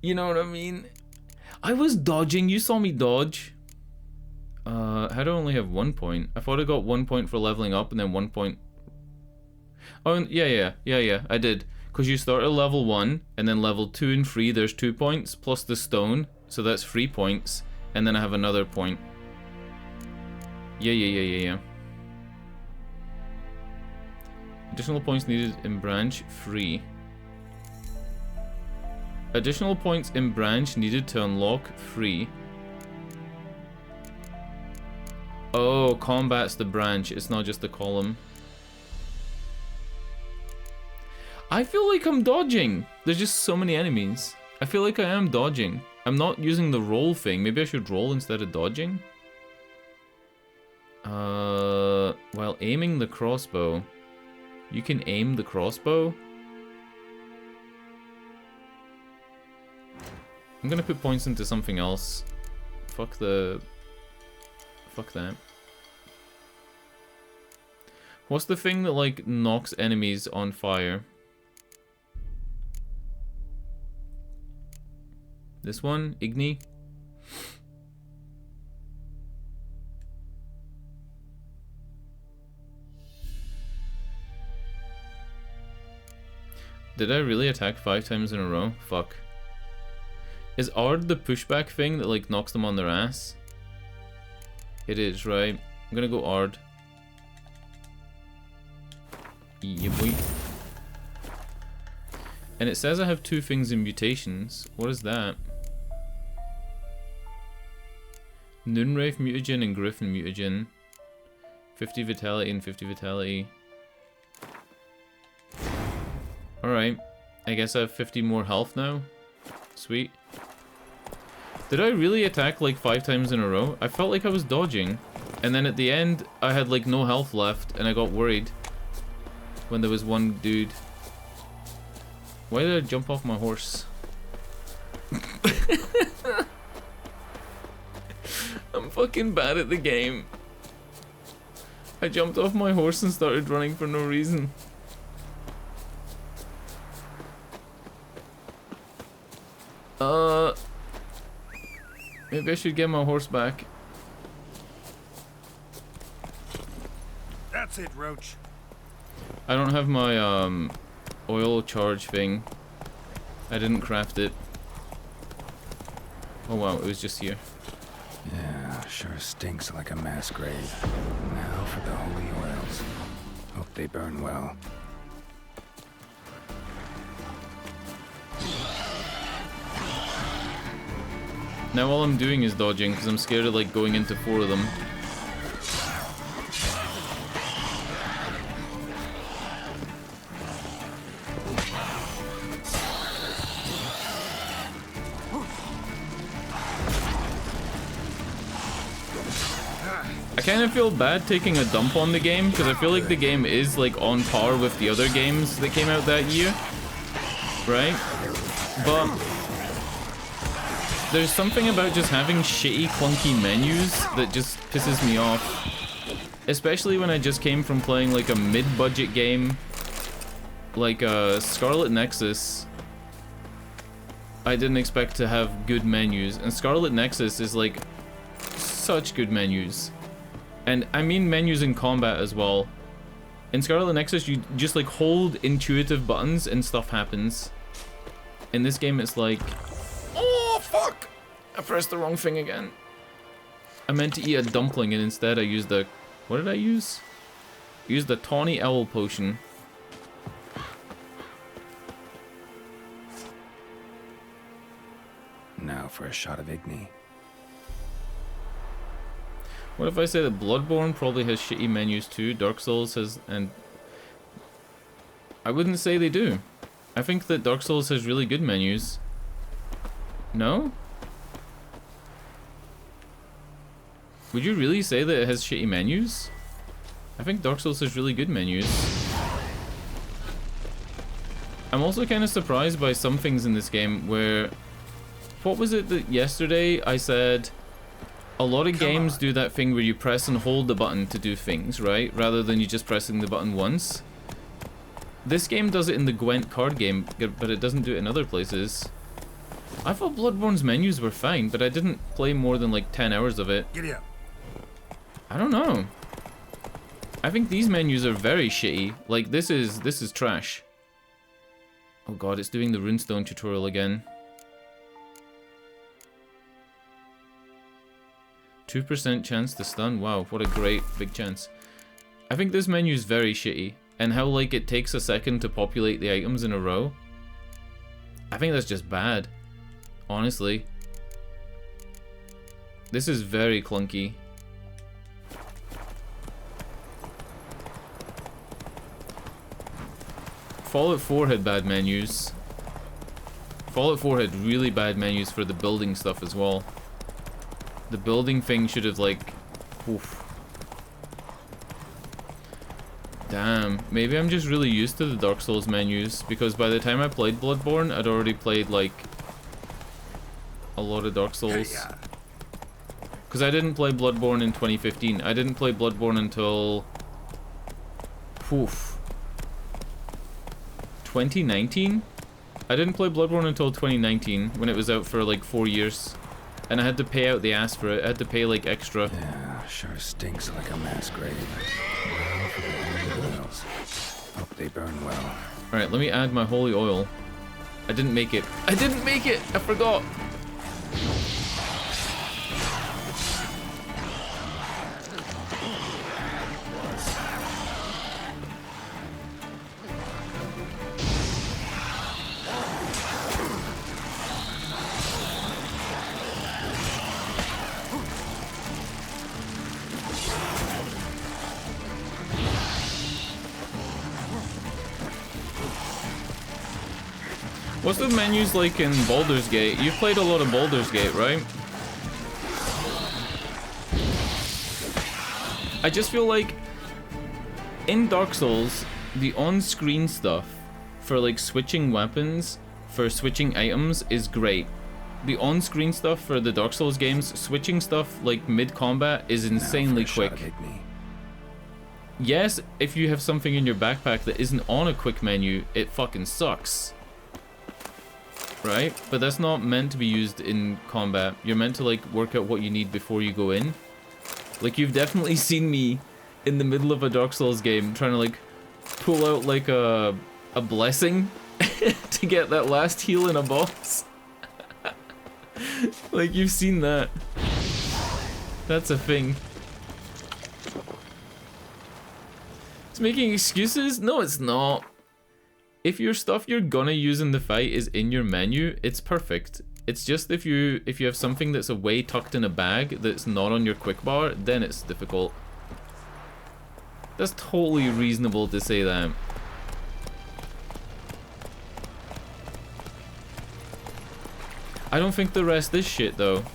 You know what I mean? I was dodging. You saw me dodge. How do I only have 1 point? I thought I got 1 point for leveling up and then 1 point. Oh, yeah, I did. Because you start at level 1 and then level 2 and 3, there's 2 points plus the stone. So that's 3 points. And then I have another point. Yeah. Additional points needed in branch 3. Additional points in branch needed to unlock 3. Oh, combat's the branch, it's not just the column. I feel like I'm dodging. There's just so many enemies. I feel like I am dodging. I'm not using the roll thing. Maybe I should roll instead of dodging? While aiming the crossbow. You can aim the crossbow? I'm gonna put points into something else. Fuck that. What's the thing that, like, knocks enemies on fire? This one? Igni? Did I really attack 5 times in a row? Fuck. Is Ard the pushback thing that, like, knocks them on their ass? It is, right? I'm gonna go Ard. Yeah, boy. And it says I have 2 things in mutations. What is that? Noonwraith mutagen and Griffin mutagen. 50 vitality and 50 vitality. Alright. I guess I have 50 more health now. Sweet. Did I really attack like 5 times in a row? I felt like I was dodging. And then at the end, I had like no health left and I got worried. When there was one dude. Why did I jump off my horse? I'm fucking bad at the game. I jumped off my horse and started running for no reason. Maybe I should get my horse back. That's it, Roach. I don't have my oil charge thing. I didn't craft it. Oh wow, it was just here. Yeah, sure stinks like a mass grave. Now for the holy oils. Hope they burn well. Now all I'm doing is dodging because I'm scared of like going into 4 of them. kind of feel bad taking a dump on the game because I feel like the game is like on par with the other games that came out that year, right? But there's something about just having shitty, clunky menus that just pisses me off. Especially when I just came from playing like a mid-budget game like Scarlet Nexus. I didn't expect to have good menus, and Scarlet Nexus is like such good menus. And I mean menus in combat as well. In Scarlet Nexus, you just like hold intuitive buttons and stuff happens. In this game, it's like, oh fuck! I pressed the wrong thing again. I meant to eat a dumpling and instead I used the, what did I use? I used the Tawny Owl potion. Now for a shot of Igni. What if I say that Bloodborne probably has shitty menus too? Dark Souls has, and I wouldn't say they do. I think that Dark Souls has really good menus. No? Would you really say that it has shitty menus? I think Dark Souls has really good menus. I'm also kind of surprised by some things in this game where... What was it that yesterday I said... A lot of games do that thing where you press and hold the button to do things, right? Rather than you just pressing the button once. This game does it in the Gwent card game, but it doesn't do it in other places. I thought Bloodborne's menus were fine, but I didn't play more than like 10 hours of it. Giddy up. I don't know. I think these menus are very shitty. Like this is trash. Oh god, it's doing the runestone tutorial again. 2% chance to stun. Wow, what a great big chance. I think this menu is very shitty. And how like it takes a second to populate the items in a row. I think that's just bad. Honestly. This is very clunky. Fallout 4 had bad menus. Fallout 4 had really bad menus for the building stuff as well. The building thing should have like... Oof. Damn, maybe I'm just really used to the Dark Souls menus, because by the time I played Bloodborne, I'd already played like a lot of Dark Souls. Because I didn't play Bloodborne in 2015. I didn't play Bloodborne until... Poof. 2019? I didn't play Bloodborne until 2019, when it was out for like 4 years. And I had to pay out the ass for it. I had to pay like extra. Yeah, sure stinks like a mass grave. Well, for the holy oils. Hope they burn well. Alright, let me add my holy oil. I didn't make it. I didn't make it! I forgot! What's the menus like in Baldur's Gate? You've played a lot of Baldur's Gate, right? I just feel like in Dark Souls, the on-screen stuff for like switching weapons, for switching items is great. The on-screen stuff for the Dark Souls games, switching stuff like mid-combat is insanely quick. Yes, if you have something in your backpack that isn't on a quick menu, it fucking sucks. Right? But that's not meant to be used in combat. You're meant to like work out what you need before you go in. Like you've definitely seen me in the middle of a Dark Souls game trying to like pull out like a blessing to get that last heal in a boss. Like you've seen that. That's a thing. It's making excuses? No, it's not. If your stuff you're gonna use in the fight is in your menu, it's perfect. It's just if you have something that's away tucked in a bag that's not on your quick bar, then it's difficult. That's totally reasonable to say that. I don't think the rest is shit though.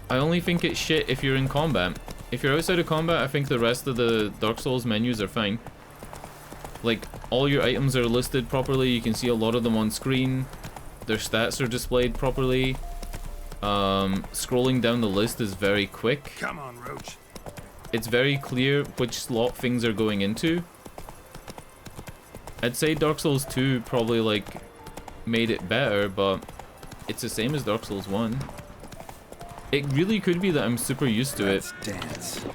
I I only think it's shit if you're in combat. If you're outside of combat, I think the rest of the Dark Souls menus are fine. Like, all your items are listed properly, you can see a lot of them on screen. Their stats are displayed properly. Scrolling down the list is very quick. Come on, Roach. It's very clear which slot things are going into. I'd say Dark Souls 2 probably, like, made it better, but it's the same as Dark Souls 1. It really could be that I'm super used to it. Dance.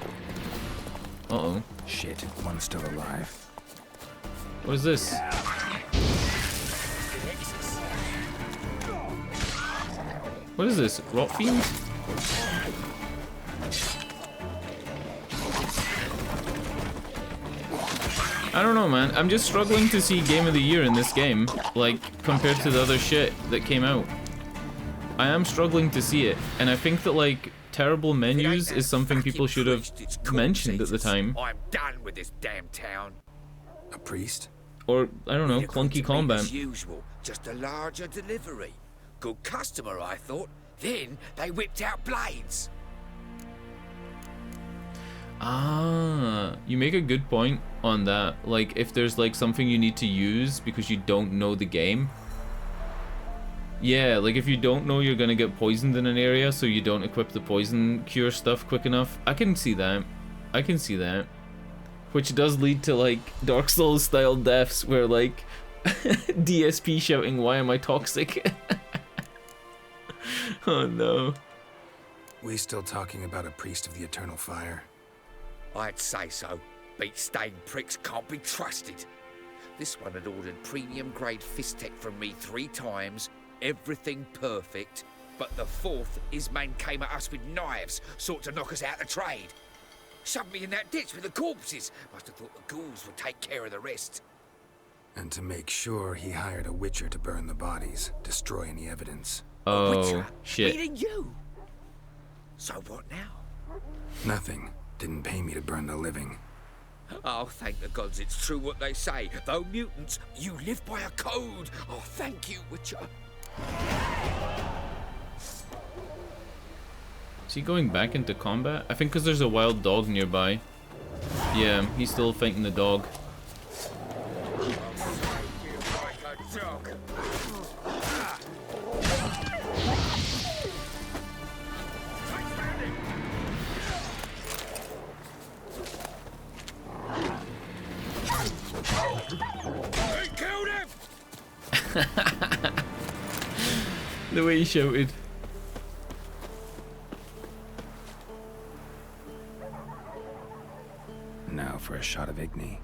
Uh-oh. Shit, one's still alive. What is this? What is this? Rot Fiend? I don't know, man. I'm just struggling to see Game of the Year in this game, like, compared to the other shit that came out. I am struggling to see it, and I think that, like, terrible menus is something people should have mentioned at the time. I'm done with this damn town. A priest? Or, I don't know, clunky combat. As usual, just a larger delivery. Good customer, I thought. Then they whipped out blades. Ah, you make a good point on that. Like, if there's like something you need to use because you don't know the game. Yeah, like if you don't know you're gonna get poisoned in an area, so you don't equip the poison cure stuff quick enough. I can see that. I can see that. Which does lead to like Dark Souls style deaths where like DSP shouting, "Why am I toxic?" Oh no. We still talking about a priest of the eternal fire? I'd say so. Beat-stained pricks can't be trusted. This one had ordered premium-grade fist tech from me 3 times, everything perfect, but the 4th, his man came at us with knives, sought to knock us out of trade. Shoved me in that ditch with the corpses. Must have thought the ghouls would take care of the rest. And to make sure, he hired a witcher to burn the bodies, destroy any evidence. Oh, shit. Meaning you. So what now? Nothing. Didn't pay me to burn the living. Oh, thank the gods it's true what they say. Though mutants, you live by a code. Oh, thank you, Witcher. Is he going back into combat? I think because there's a wild dog nearby. Yeah, he's still fighting the dog. They killed him! The way he shouted. Now for a shot of Igni.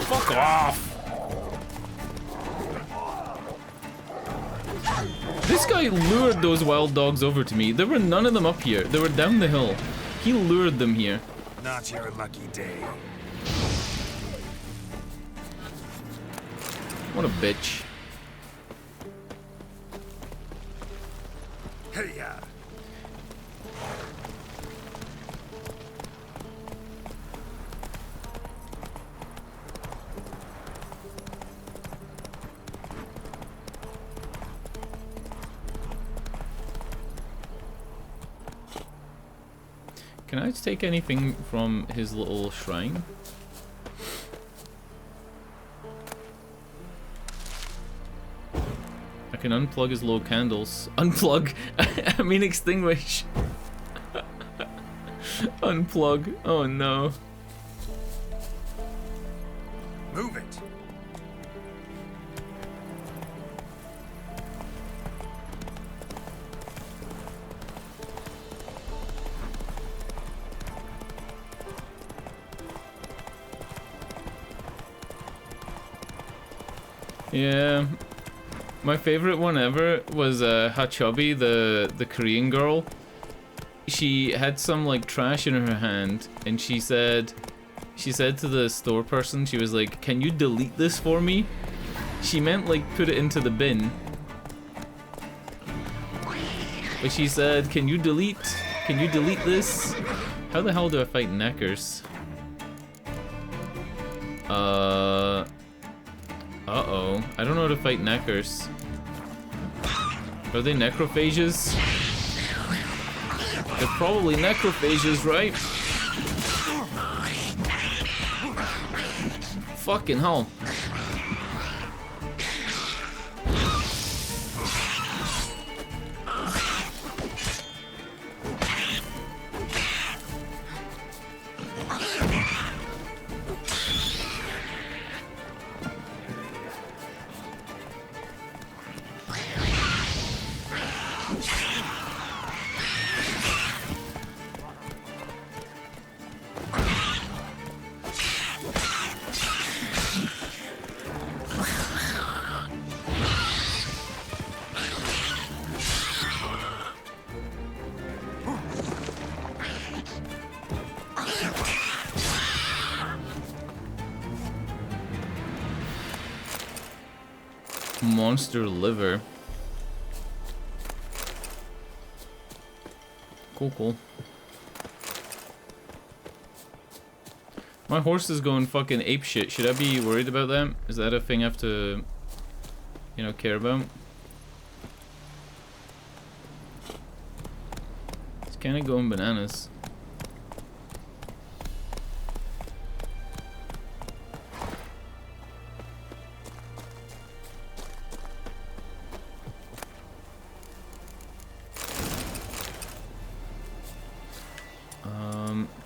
Fuck off! This guy lured those wild dogs over to me. There were none of them up here. They were down the hill. He lured them here. Not your lucky day. What a bitch. Hey-ya. Can I take anything from his little shrine? I can unplug his low candles. Unplug? I mean extinguish. Unplug. Oh no. Move it. Yeah, my favorite one ever was Hachobi, the Korean girl. She had some like trash in her hand, and she said to the store person, she was like, "Can you delete this for me?" She meant like put it into the bin. But she said, can you delete this? How the hell do I fight Neckers? Uh-oh. I don't know how to fight Neckers. Are they necrophages? They're probably necrophages, right? Fucking hell. Monster liver. Cool, cool. My horse is going fucking ape shit. Should I be worried about that? Is that a thing I have to, you know, care about? It's kind of going bananas.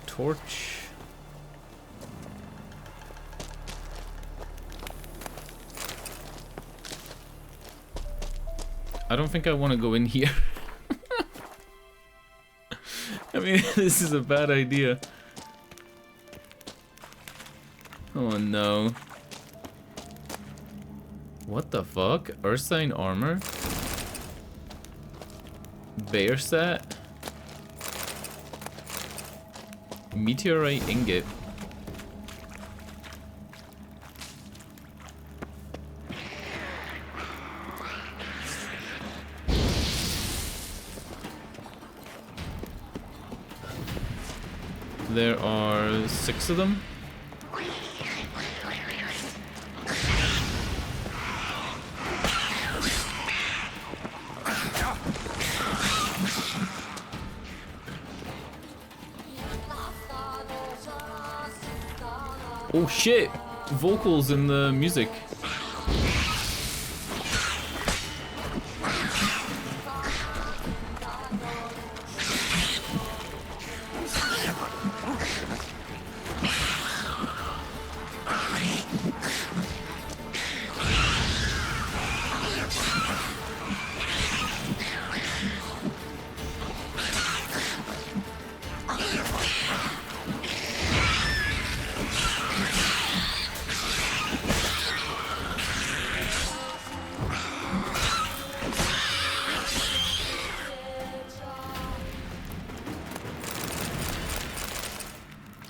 Torch. I don't think I want to go in here. I mean, this is a bad idea. Oh no. What the fuck? Ursine armor? Bear set? Meteorite ingot. There are 6 of them. Oh shit! Vocals in the music.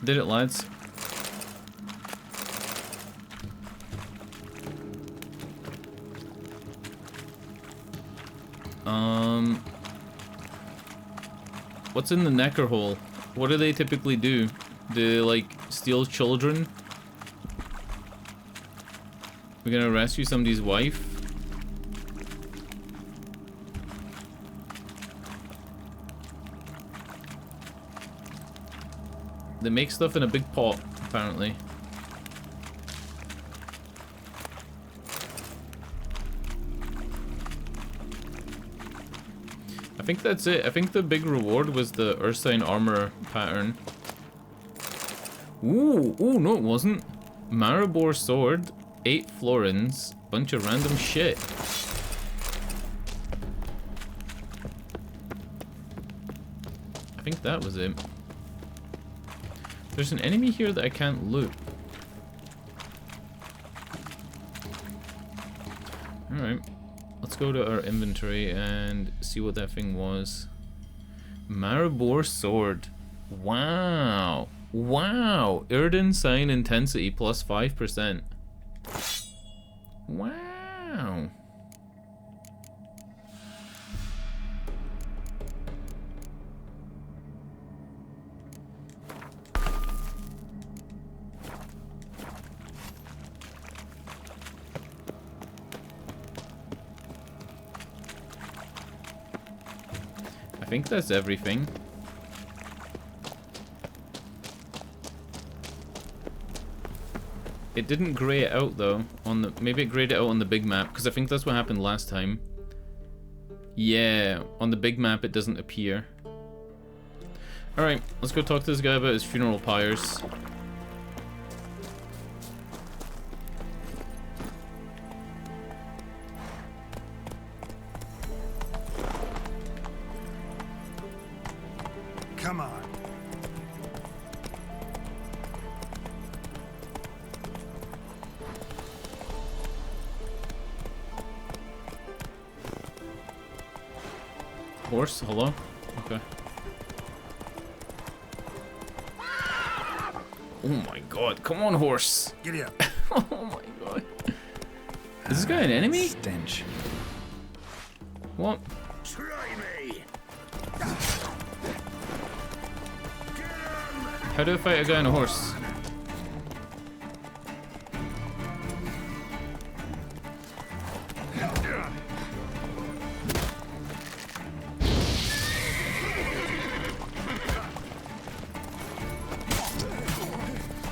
Did it, lads? What's in the necker hole? What do they typically do? Do they, like, steal children? We're gonna rescue somebody's wife? They make stuff in a big pot, apparently. I think that's it. I think the big reward was the Ursine armor pattern. Ooh, no it wasn't. Maribor sword, 8 florins, bunch of random shit. I think that was it. There's an enemy here that I can't loot. Alright. Let's go to our inventory and see what that thing was. Maribor sword. Wow. Wow. Erden sign intensity plus 5%. Wow. think that's everything. It didn't grey it out though on the, maybe it greyed it out on the big map, because I think that's what happened last time. Yeah, on the big map it doesn't appear. Alright, let's go talk to this guy about his funeral pyres. Come on. Horse, hello? Okay. Oh my god, come on, horse! Giddy up. Oh my god. Is this guy an enemy? Stench. What? Try me. How do I fight a guy on a horse?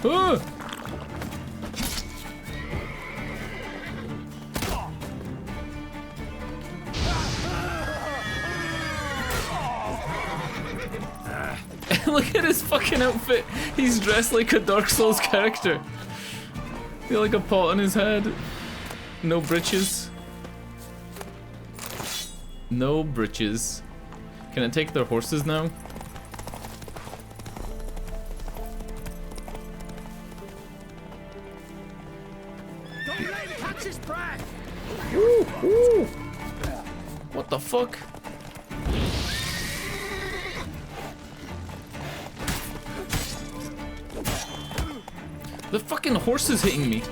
Ah! Look at his fucking outfit. He's dressed like a Dark Souls character. He got like a pot on his head. No breeches. No breeches. Can I take their horses now? Don't let him catch his breath! Ooh, ooh. What the fuck? The fucking horse is hitting me.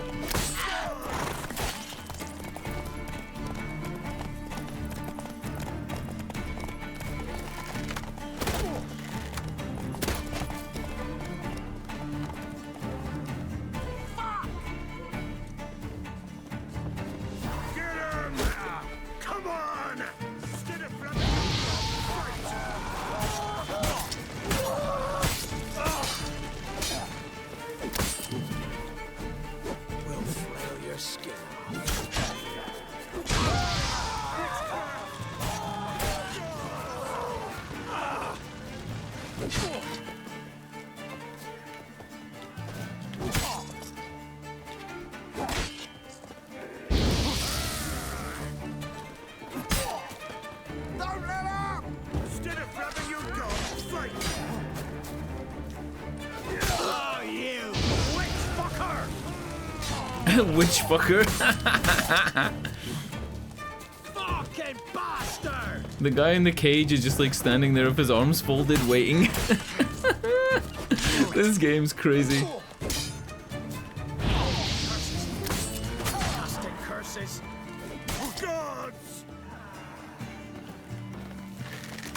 Come on! Instead of We'll flail your skin Don't let up! Instead of grabbing your gun, fight! Oh, you witch fucker! Witch fucker. fucking bastard! The guy in the cage is just like standing there with his arms folded waiting. This game's crazy. Blasted curses! Oh, gods!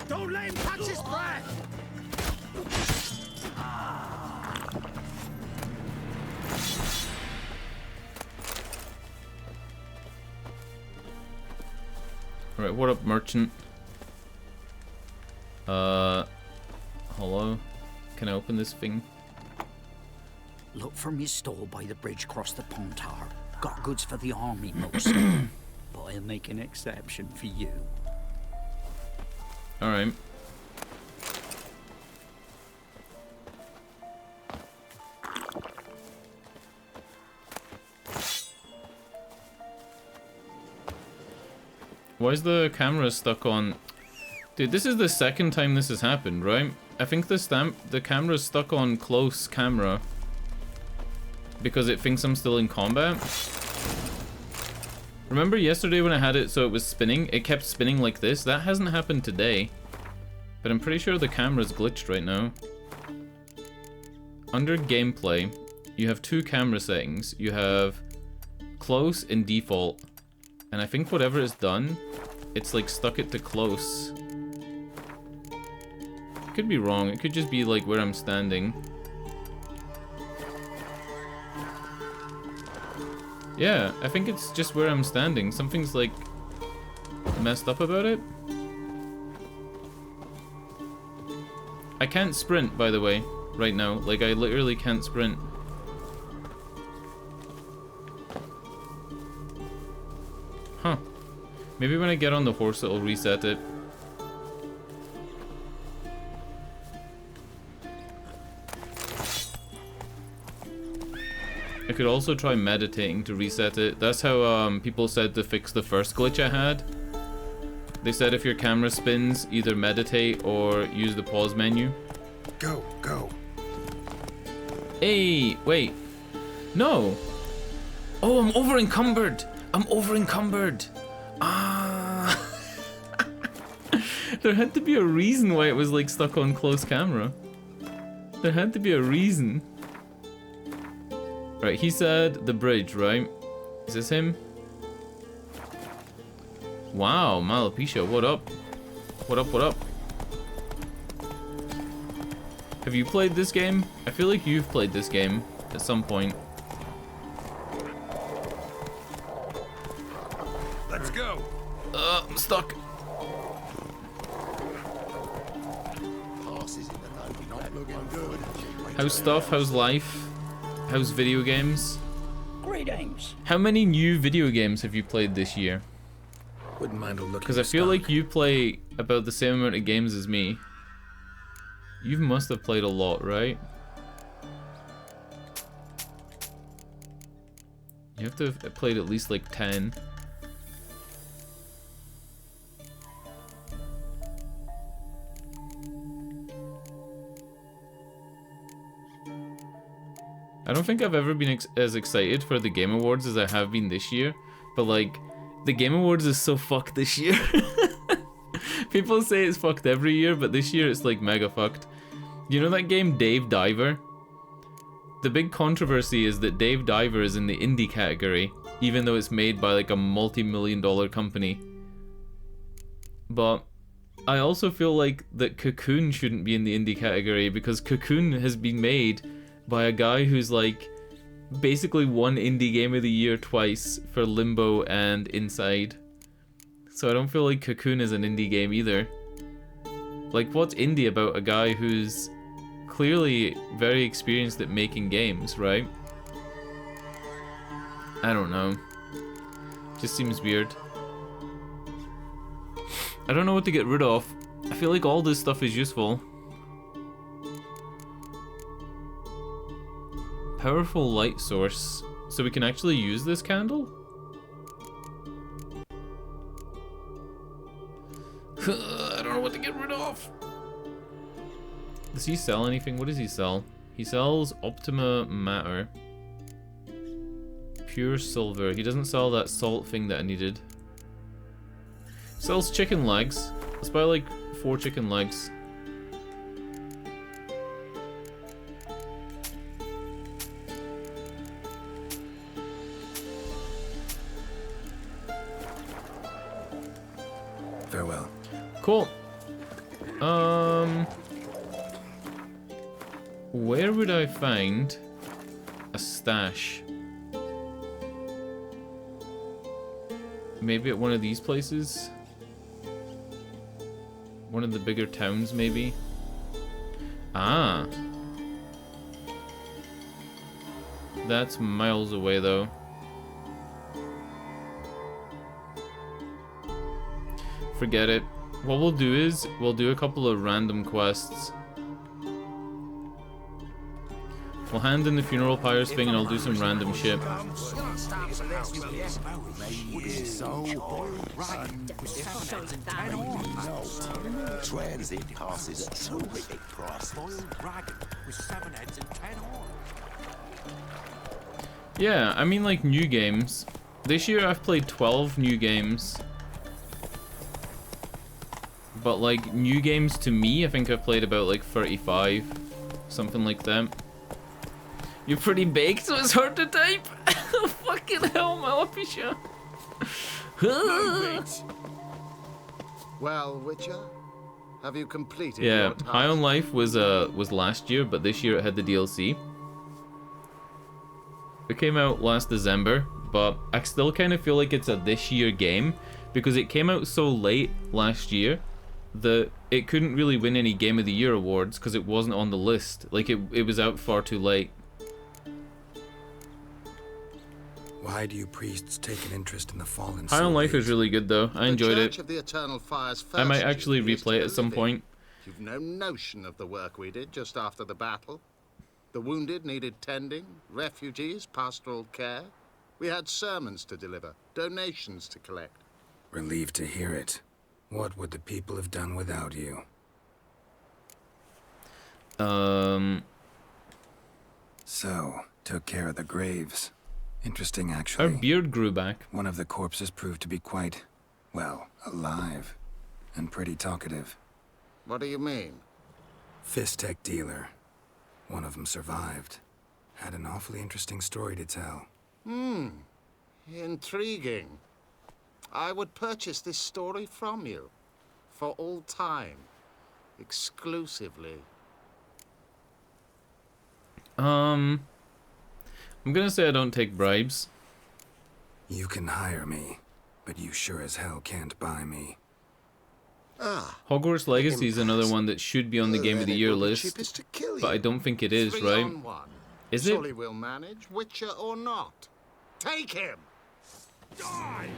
Don't let him catch his breath! Alright, what up, merchant? Hello? Can I open this thing? Look for me stall by the bridge across the Pontar. Got goods for the army most. But I'll make an exception for you. Alright. Why is the camera stuck on? Dude, this is the second time this has happened, right? I think the camera's stuck on close camera because it thinks I'm still in combat. Remember yesterday when I had it so it was spinning? It kept spinning like this. That hasn't happened today. But I'm pretty sure the camera's glitched right now. Under gameplay, you have two camera settings. You have close and default. And I think whatever it's done, it's like stuck it to close. Could be wrong. It could just be like where I'm standing. Yeah, I think it's just where I'm standing. Something's like messed up about it. I can't sprint, by the way, right now. Like, I literally can't sprint. Huh. Maybe when I get on the horse, it'll reset it. I could also try meditating to reset it. That's how people said to fix the first glitch I had. They said if your camera spins, either meditate or use the pause menu. Go, go. Hey, wait. No. Oh, I'm over encumbered. I'm over encumbered. Ah. There had to be a reason why it was like stuck on close camera. There had to be a reason. Right, he said the bridge, right? Is this him? Wow, Malapisha, what up? What up, what up? Have you played this game? I feel like you've played this game at some point. Let's go. I'm stuck. How's stuff? How's life? How's video games? Greetings. How many new video games have you played this year? Wouldn't mind a look. Because I feel like you play about the same amount of games as me. You must have played a lot, right? You have to have played at least like 10. I don't think I've ever been as excited for the Game Awards as I have been this year, but like, the Game Awards is so fucked this year. People say it's fucked every year, but this year it's like mega fucked. You know that game Dave Diver? The big controversy is that Dave Diver is in the indie category, even though it's made by like a multi-million-dollar company. But I also feel like that Cocoon shouldn't be in the indie category, because Cocoon has been made by a guy who's like basically won indie game of the year twice for Limbo and Inside. So I don't feel like Cocoon is an indie game either. Like, what's indie about a guy who's clearly very experienced at making games, right? I don't know. Just seems weird. I don't know what to get rid of. I feel like all this stuff is useful. Powerful light source. So we can actually use this candle? I don't know what to get rid of. Does he sell anything? What does he sell? He sells Optima Matter. Pure silver. He doesn't sell that salt thing that I needed. Sells chicken legs. Let's buy like 4 chicken legs. Farewell. Cool. Where would I find a stash? Maybe at one of these places? One of the bigger towns, maybe? Ah. That's miles away, though. Forget it. What we'll do is, we'll do a couple of random quests. We'll hand in the funeral pyres thing and I'll do some random shit. Transit passes at terrific prices. Yeah, I mean like new games. This year I've played 12 new games. But like new games to me, I think I've played about like 35. Something like that. You're pretty baked, so it's hard to type. Fucking hell, Malapisha. Well, Witcher, have you completed Yeah, your task? High on Life was last year, but this year it had the DLC. It came out last December, but I still kind of feel like it's a this year game because it came out so late last year that it couldn't really win any Game of the Year awards because it wasn't on the list. Like, it was out far too late. Why do you priests take an interest in the fallen? High on Life is really good though. I enjoyed Church it. of the Eternal Fire's I might first actually duty is replay it to at some the point. You've no notion of the work we did just after the battle. The wounded needed tending, refugees, pastoral care. We had sermons to deliver, donations to collect. Relieved to hear it. What would the people have done without you? So, took care of the graves. Interesting, actually. Our beard grew back. One of the corpses proved to be quite, well, alive. And pretty talkative. What do you mean? Fistech dealer. One of them survived. Had an awfully interesting story to tell. Intriguing. I would purchase this story from you. For all time. Exclusively. I'm gonna say I don't take bribes. You can hire me, but you sure as hell can't buy me. Hogwarts Legacy is another one that should be on the Game of the Year list, but I don't think it is, right? 3-on-1. Is it? Surely we'll manage, Witcher or not. Take him! Die!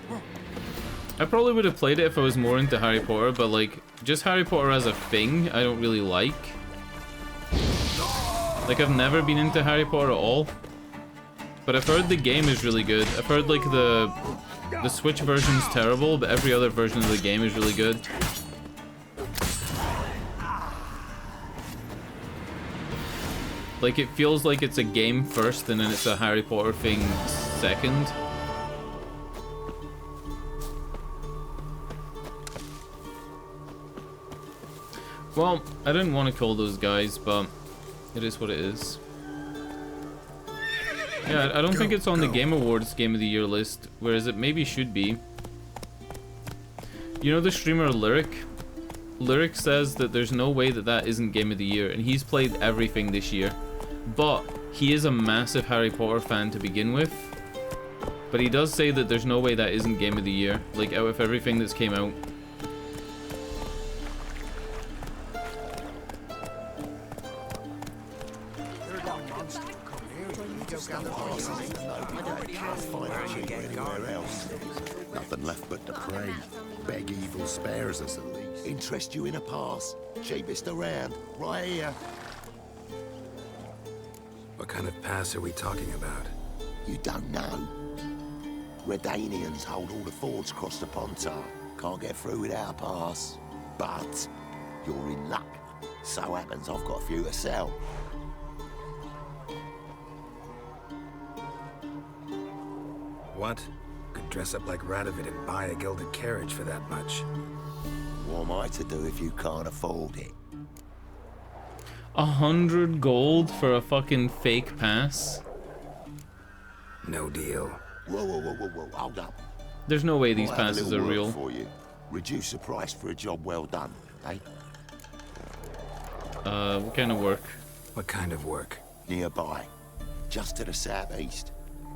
I probably would have played it if I was more into Harry Potter, but like, just Harry Potter as a thing, I don't really like. Like, I've never been into Harry Potter at all. But I've heard the game is really good. I've heard like the Switch version's terrible, but every other version of the game is really good. Like, it feels like it's a game first and then it's a Harry Potter thing second. Well, I didn't want to call those guys, but it is what it is. Yeah, I don't think it's on the Game Awards Game of the Year list, whereas it maybe should be. You know the streamer Lyric? Lyric says that there's no way that that isn't Game of the Year, and he's played everything this year. But he is a massive Harry Potter fan to begin with. But he does say that there's no way that isn't Game of the Year, like out of everything that's came out. Nothing left but to pray. Beg evil spares us at least. Interest you in a pass? Cheapest around, right here. What kind of pass are we talking about? You don't know. Redanians hold all the fords across the Pontar. Can't get through without a pass. But you're in luck. So happens I've got a few to sell. What? Could dress up like Radovid and buy a gilded carriage for that much. What am I to do if you can't afford it? 100 gold for a fucking fake pass? No deal. Whoa, hold up. There's no way these I'll have a passes little are word real. for you. Reduce the price for a job well done, eh? What kind of work? What kind of work? Nearby. Just to the southeast.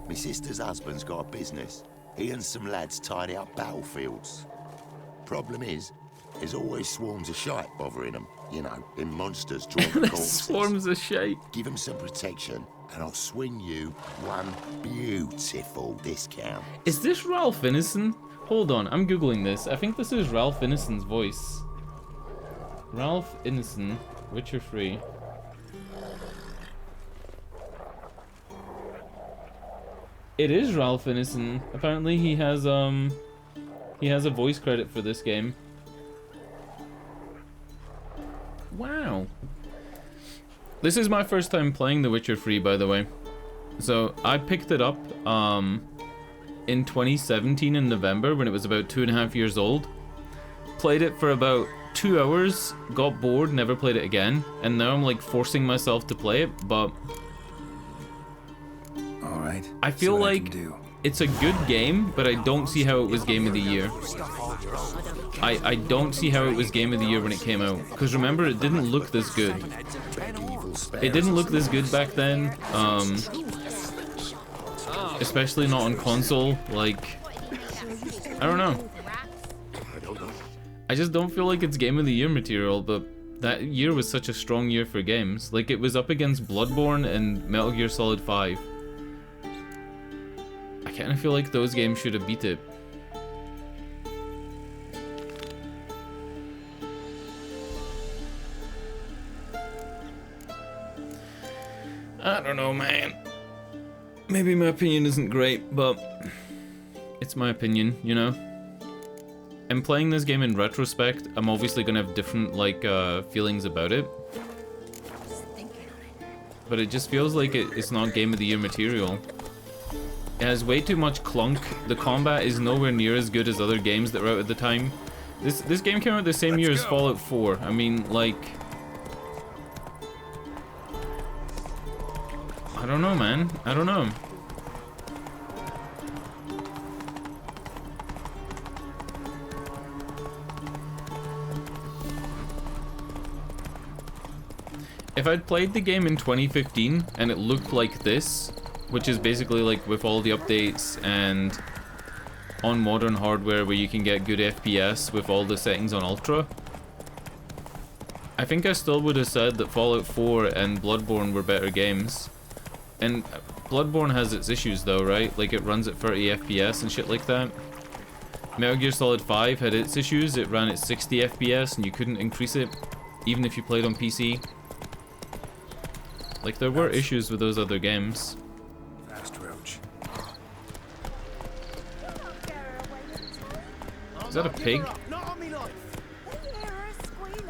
My sister's husband's got a business. He and some lads tidy up battlefields. Problem is, there's always swarms of shite bothering them. You know, in monsters drawn to corpses. Swarms of shite. Give them some protection, and I'll swing you one beautiful discount. Is this Ralph Ineson? Hold on, I'm googling this. I think this is Ralph Ineson's voice. Ralph Ineson, Witcher 3. It is Ralph Ineson. Apparently he has a voice credit for this game. Wow. This is my first time playing The Witcher 3, by the way. So I picked it up in 2017 in November when it was about 2.5 years old. Played it for about 2 hours, got bored, never played it again, and now I'm like forcing myself to play it, but alright. I feel like it's a good game, but I don't see how it was Game of the Year. I don't see how it was Game of the Year when it came out. Because remember, it didn't look this good. It didn't look this good back then. Especially not on console. Like, I don't know. I just don't feel like it's Game of the Year material, but that year was such a strong year for games. Like, it was up against Bloodborne and Metal Gear Solid 5. I kind of feel like those games should have beat it. I don't know, man. Maybe my opinion isn't great, but it's my opinion, you know? And playing this game in retrospect, I'm obviously gonna have different, like, feelings about it. But it just feels like it's not Game of the Year material. It has way too much clunk. The combat is nowhere near as good as other games that were out at the time. This game came out the same year as Fallout 4. I mean, like... I don't know, man. I don't know. If I'd played the game in 2015 and it looked like this, which is basically like with all the updates and on modern hardware where you can get good FPS with all the settings on Ultra, I think I still would have said that Fallout 4 and Bloodborne were better games. And Bloodborne has its issues though, right? Like it runs at 30 FPS and shit like that. Metal Gear Solid 5 had its issues. It ran at 60 FPS and you couldn't increase it even if you played on PC. Like there were issues with those other games. Fast roach. Is that a pig? Not on me life. They hear her squealing.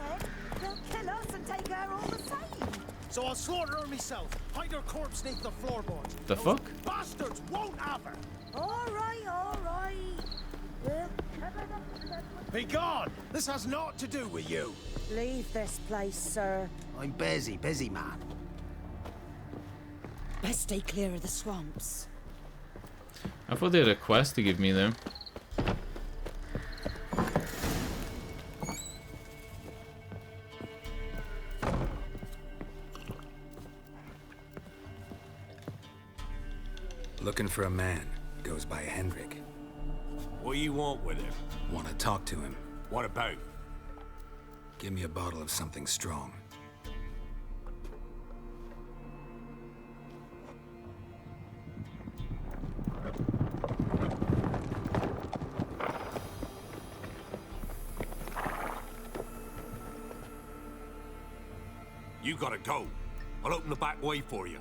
They'll kill us and take her all the same. So I'll slaughter her myself. Hide her corpse beneath the floorboards. The fuck? Bastards won't have her. All right. We'll cover the... Be gone. This has naught to do with you. Leave this place, sir. I'm busy man. Best stay clear of the swamps. I thought they had a quest to give me there. Looking for a man. Goes by Hendrik. What do you want with him? Want to talk to him. What about? Give me a bottle of something strong. You gotta go. I'll open the back way for you.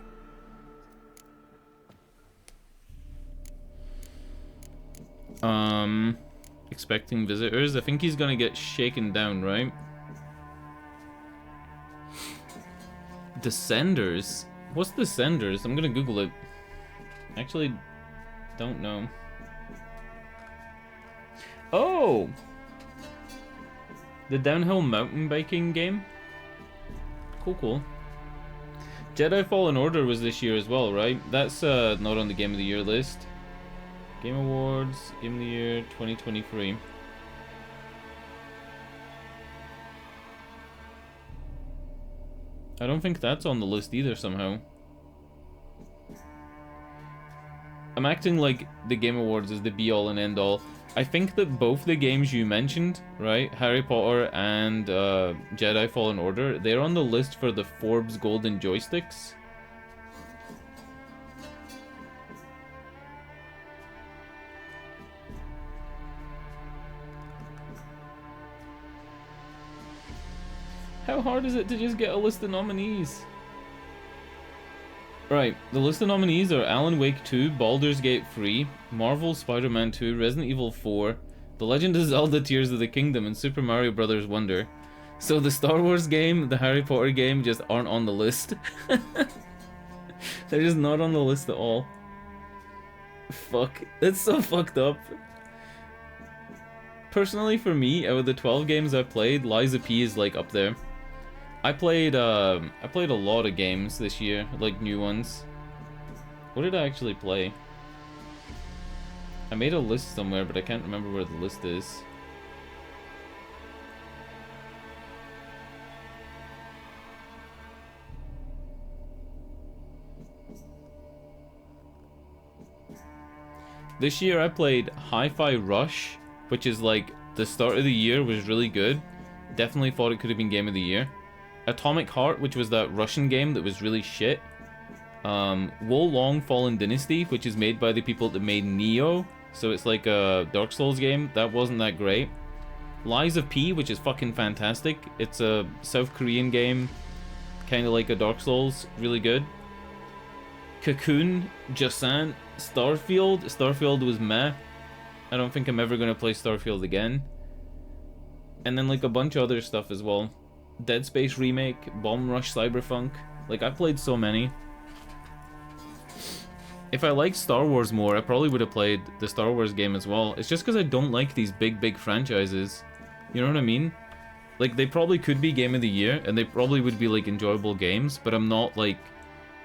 Expecting visitors. I think he's gonna get shaken down, right? Descenders? What's Descenders? I'm gonna Google it. Actually, don't know. Oh! The downhill mountain biking game? Cool. Jedi Fallen Order was this year as well, right? That's not on the Game of the Year list. Game Awards, Game of the Year 2023. I don't think that's on the list either somehow. I'm acting like the Game Awards is the be-all and end-all. I think that both the games you mentioned, right, Harry Potter and Jedi Fallen Order, they're on the list for the Forbes Golden Joysticks. How hard is it to just get a list of nominees? Right, the list of nominees are Alan Wake 2, Baldur's Gate 3, Marvel Spider-Man 2, Resident Evil 4, The Legend of Zelda Tears of the Kingdom, and Super Mario Bros. Wonder. So the Star Wars game, the Harry Potter game just aren't on the list. They're just not on the list at all. Fuck, it's so fucked up. Personally, for me, out of the 12 games I've played, Lies of P is like up there. I played a lot of games this year, like new ones. What did I actually play? I made a list somewhere, but I can't remember where the list is. This year I played Hi-Fi Rush, which is like the start of the year was really good. Definitely thought it could have been Game of the Year. Atomic Heart, which was that Russian game that was really shit. Wolong Fallen Dynasty, which is made by the people that made Neo, so it's like a Dark Souls game. That wasn't that great. Lies of P, which is fucking fantastic. It's a South Korean game, kind of like a Dark Souls, really good. Cocoon, Jasan, Starfield. Starfield was meh. I don't think I'm ever going to play Starfield again. And then like a bunch of other stuff as well. Dead Space Remake, Bomb Rush Cyberpunk. Like, I played so many. If I liked Star Wars more, I probably would have played the Star Wars game as well. It's just because I don't like these big franchises. You know what I mean? Like, they probably could be Game of the Year, and they probably would be, like, enjoyable games, but I'm not, like,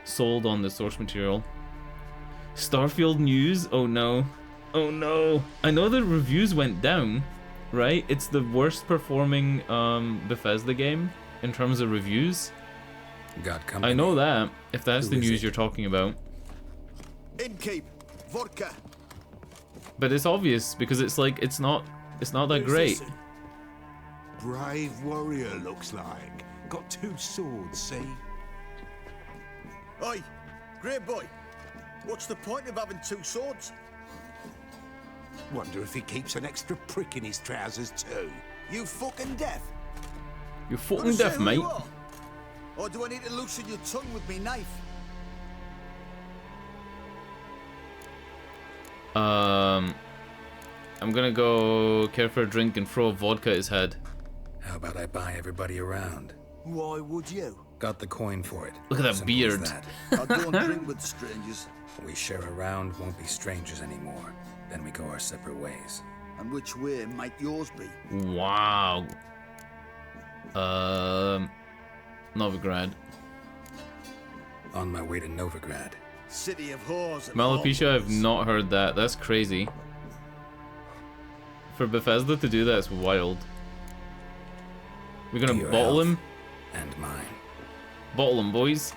sold on the source material. Starfield news? Oh no. Oh no. I know the reviews went down, right? It's the worst performing Bethesda game in terms of reviews. Got company. I know that, if that's the news you're talking about. Innkeep, vodka. But it's obvious because it's like it's not that great. Brave warrior looks like. Got 2 swords, see? Oi, great boy. What's the point of having 2 swords? Wonder if he keeps an extra prick in his trousers too. You fucking deaf? You fucking deaf, mate. You are? Or do I need to loosen your tongue with me knife? I'm gonna go care for a drink and throw vodka at his head. How about I buy everybody around? Why would you? Got the coin for it. Look at that Simple beard. as that. I don't drink with strangers. We share a round, won't be strangers anymore. Then we go our separate ways. And which way might yours be? Wow. Novigrad. On my way to Novigrad. City of whores and Malapisha, I've not heard that. That's crazy. For Bethesda to do that is wild. We're gonna bottle him. And mine. Bottle him, boys.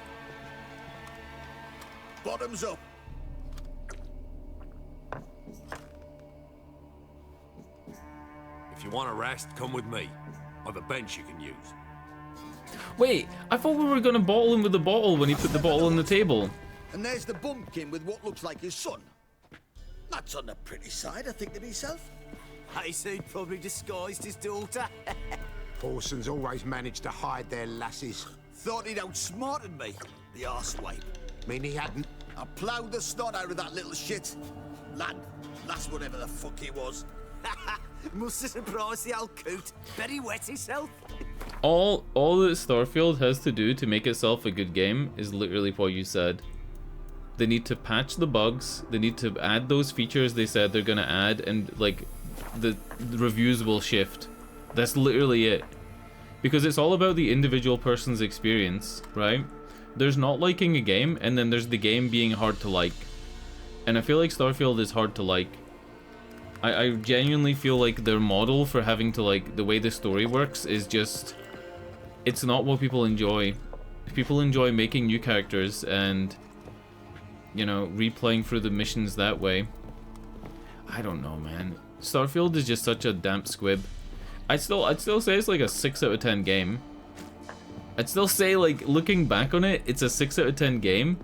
Bottoms up. If you want to rest, come with me. I've a bench you can use. Wait, I thought we were gonna bottle him with the bottle when he put the bottle on the table. And there's the bumpkin with what looks like his son. That's on the pretty side, I think to myself. I say he'd probably disguised his daughter. Porsons always manage to hide their lasses. Thought he'd outsmarted me, the arsewipe. Mean he hadn't? I ploughed the snot out of that little shit. Lad, that's whatever the fuck he was. Must have surprised the old coot. Bet he wet himself. All that Starfield has to do to make itself a good game is literally what you said. They need to patch the bugs, they need to add those features they said they're gonna add, and like the reviews will shift. That's literally it. Because it's all about the individual person's experience, right? There's not liking a game, and then there's the game being hard to like. And I feel like Starfield is hard to like. I genuinely feel like their model for having to like, the way the story works is just, it's not what people enjoy. People enjoy making new characters and, you know, replaying through the missions that way. I don't know, man. Starfield is just such a damp squib. I'd still say it's like a 6 out of 10 game. I'd still say, like, looking back on it, it's a 6 out of 10 game.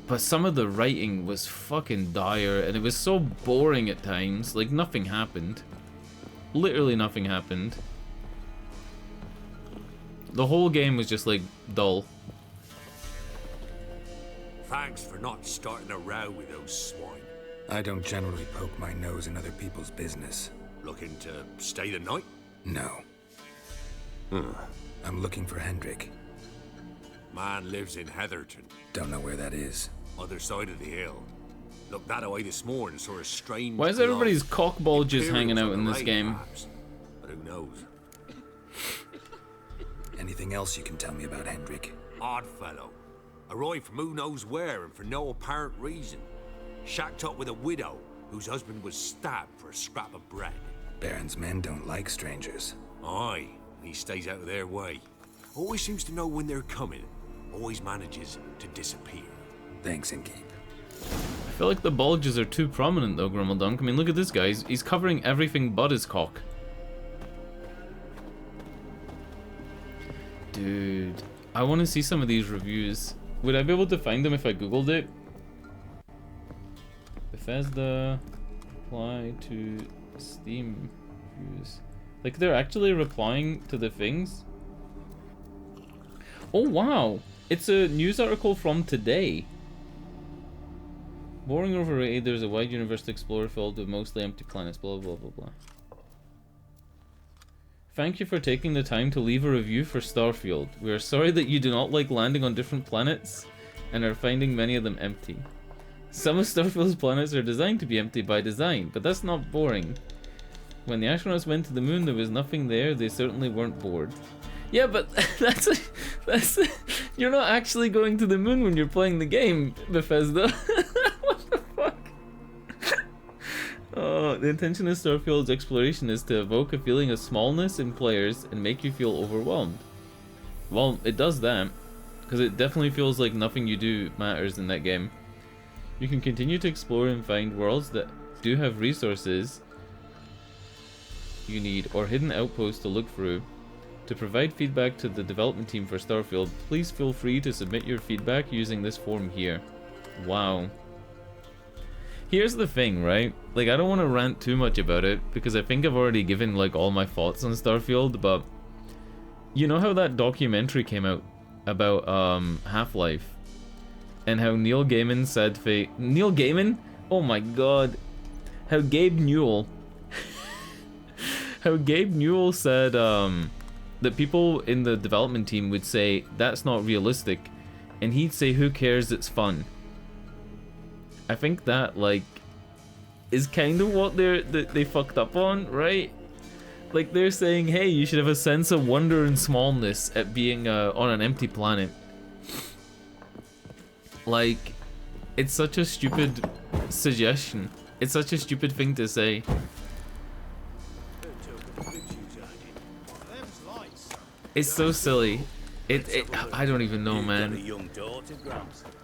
But some of the writing was fucking dire, and it was so boring at times. Like, nothing happened. Literally nothing happened. The whole game was just, like, dull. Thanks for not starting a row with those swine. I don't generally poke my nose in other people's business. Looking to stay the night? No. I'm looking for Hendrik. Man lives in Heatherton. Don't know where that is. Other side of the hill. Looked that away this morning, saw a strange... Why is everybody's cock bulges hanging out in this game? Perhaps. But who knows? Anything else you can tell me about Hendrik? Odd fellow. Arrived from who knows where and for no apparent reason. Shacked up with a widow whose husband was stabbed for a scrap of bread. Baron's men don't like strangers. Aye, he stays out of their way. Always seems to know when they're coming. Always manages to disappear. Thanks, Innkeep. I feel like the bulges are too prominent though, Grummeldunk. I mean, look at this guy. He's covering everything but his cock. Dude, I want to see some of these reviews. Would I be able to find them if I googled it? Bethesda reply to Steam reviews. Like, they're actually replying to the things? Oh wow! It's a news article from today. Boring overrated, there's a wide universe to explore filled with mostly empty planets, blah blah blah blah. Thank you for taking the time to leave a review for Starfield. We are sorry that you do not like landing on different planets and are finding many of them empty. Some of Starfield's planets are designed to be empty by design, but that's not boring. When the astronauts went to the moon, there was nothing there. They certainly weren't bored. Yeah, but that's you're not actually going to the moon when you're playing the game, Bethesda. What the fuck? Oh, the intention of Starfield's exploration is to evoke a feeling of smallness in players and make you feel overwhelmed. Well, it does that, because it definitely feels like nothing you do matters in that game. You can continue to explore and find worlds that do have resources you need or hidden outposts to look through. To provide feedback to the development team for Starfield, please feel free to submit your feedback using this form here. Wow. Here's the thing, right? Like, I don't want to rant too much about it because I think I've already given like all my thoughts on Starfield, but you know how that documentary came out about Half-Life and how Neil Gaiman said Neil Gaiman? Oh my god. How Gabe Newell said that people in the development team would say that's not realistic, and he'd say who cares, it's fun. I think that like is kind of what they fucked up on, right? Like, they're saying, hey, you should have a sense of wonder and smallness at being on an empty planet. Like, it's such a stupid suggestion. It's such a stupid thing to say. It's so silly. I don't even know, man.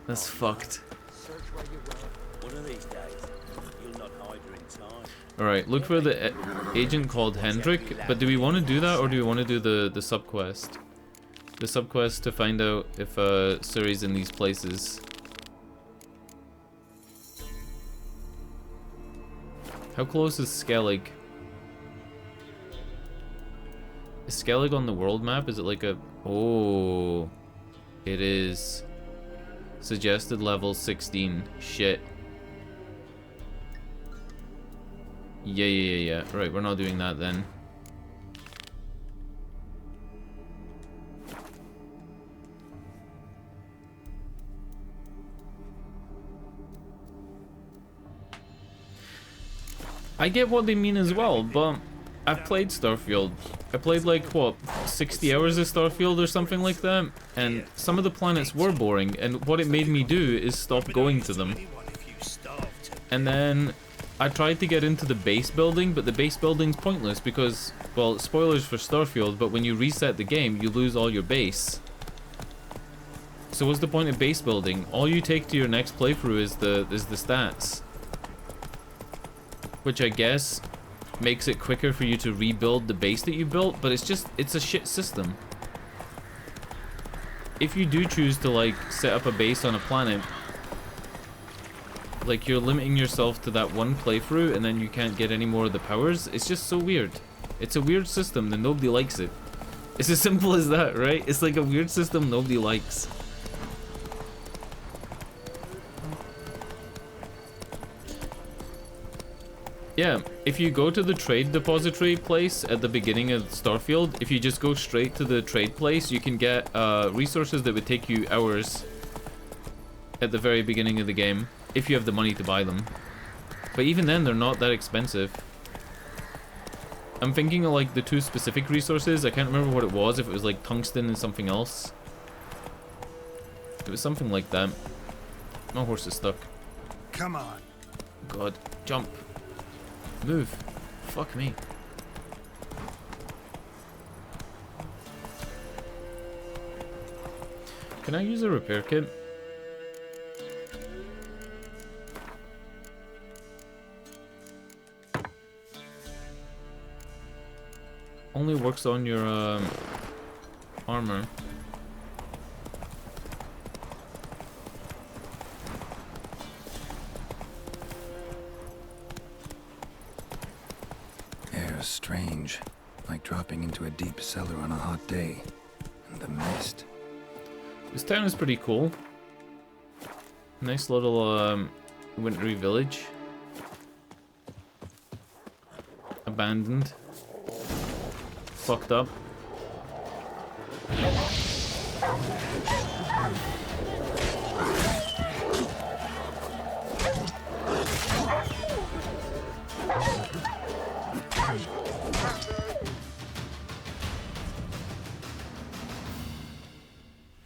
That's fucked. Alright, look for the agent called Hendrik, but do we want to do that or do we want to do the sub-quest? The sub-quest to find out if Suri's in these places. How close is Skellig? Is Skellig on the world map? Is it like a... Oh, it is. Suggested level 16. Shit. Yeah. Right, we're not doing that then. I get what they mean as well, but I've played Starfield. I played like, what, 60 hours of Starfield or something like that, and some of the planets were boring, and what it made me do is stop going to them. And then I tried to get into the base building, but the base building's pointless because, well, spoilers for Starfield, but when you reset the game, you lose all your base. So what's the point of base building? All you take to your next playthrough is the stats. Which I guess makes it quicker for you to rebuild the base that you built, but it's a shit system. If you do choose to like set up a base on a planet, like you're limiting yourself to that one playthrough and then you can't get any more of the powers. It's just so weird. It's a weird system and nobody likes it. It's as simple as that, right? It's like a weird system nobody likes. Yeah, if you go to the trade depository place at the beginning of Starfield, if you just go straight to the trade place, you can get resources that would take you hours at the very beginning of the game, if you have the money to buy them. But even then, they're not that expensive. I'm thinking of like the two specific resources. I can't remember what it was, if it was like tungsten and something else. It was something like that. My horse is stuck. Come on. God, jump. Move. Fuck me. Can I use a repair kit? Only works on your armor. Air is strange, like dropping into a deep cellar on a hot day. And the mist. This town is pretty cool. Nice little wintry village. Abandoned. Fucked up.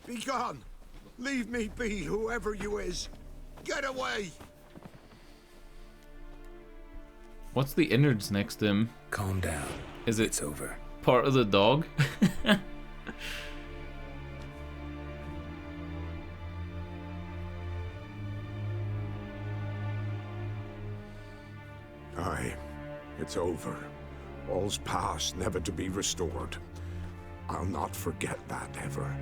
Be gone! Leave me be, whoever you is! Get away! What's the innards next to him? Calm down. Is it It's over. part of the dog? Aye, it's over. All's past, never to be restored. I'll not forget that ever.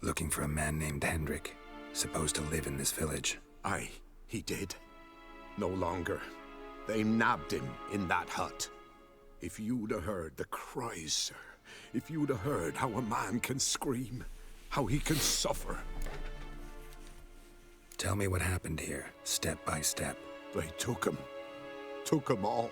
Looking for a man named Hendrik, supposed to live in this village. Aye, he did. No longer. They nabbed him in that hut. If you'd have heard the cries, sir. If you'd have heard how a man can scream, how he can suffer. Tell me what happened here, step by step. They took him. Took him all.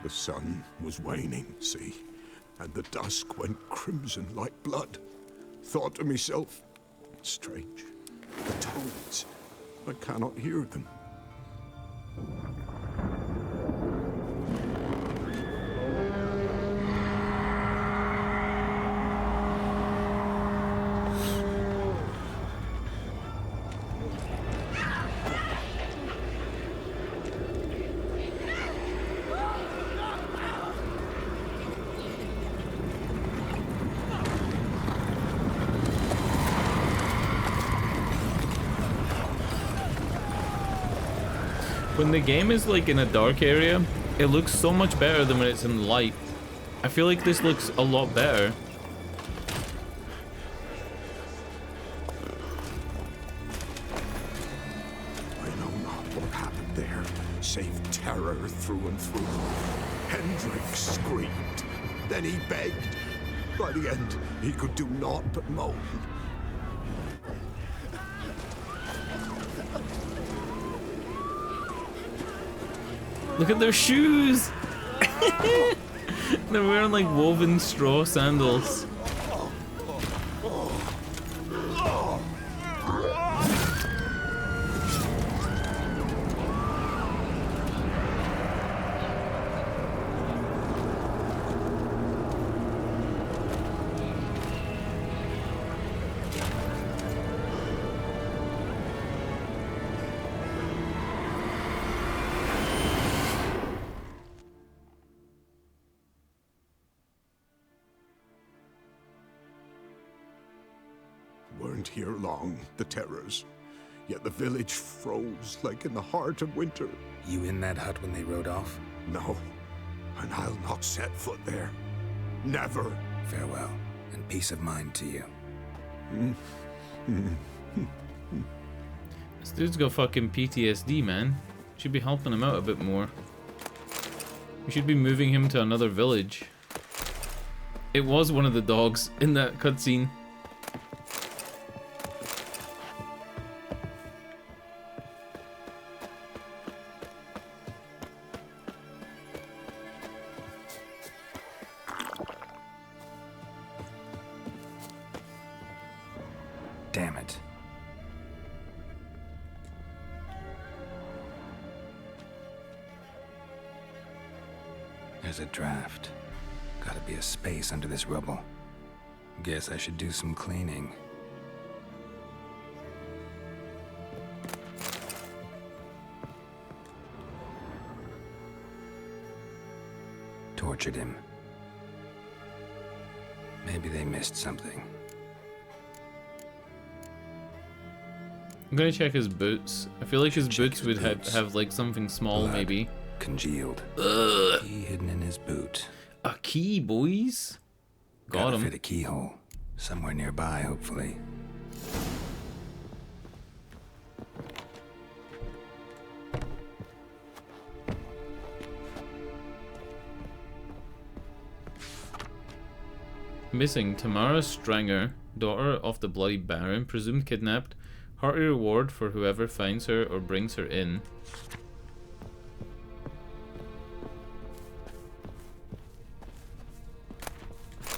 The sun was waning, see? And the dusk went crimson like blood. Thought to myself, strange, the toads, I cannot hear them. When the game is like in a dark area, it looks so much better than when it's in light. I feel like this looks a lot better. I know not what happened there, save terror through and through. Hendrik screamed, then he begged. By the end, he could do naught but moan. Look at their shoes! They're wearing like woven straw sandals. Weren't here long, the terrors. Yet the village froze like in the heart of winter. You in that hut when they rode off? No, and I'll not set foot there. Never. Farewell, and peace of mind to you. This dude's got fucking PTSD, man. Should be helping him out a bit more. We should be moving him to another village. It was one of the dogs in that cutscene. Damn it. There's a draft. Gotta be a space under this rubble. Guess I should do some cleaning. Tortured him. Maybe they missed something. I'm gonna check his boots. I feel like his boots would have like something small, Blood maybe. Congealed. Ugh. Key hidden in his boot. A key, boys. Got Gotta him. fit a keyhole. Somewhere nearby, hopefully. Missing Tamara Stranger, daughter of the Bloody Baron, presumed kidnapped. Hearty reward for whoever finds her or brings her in.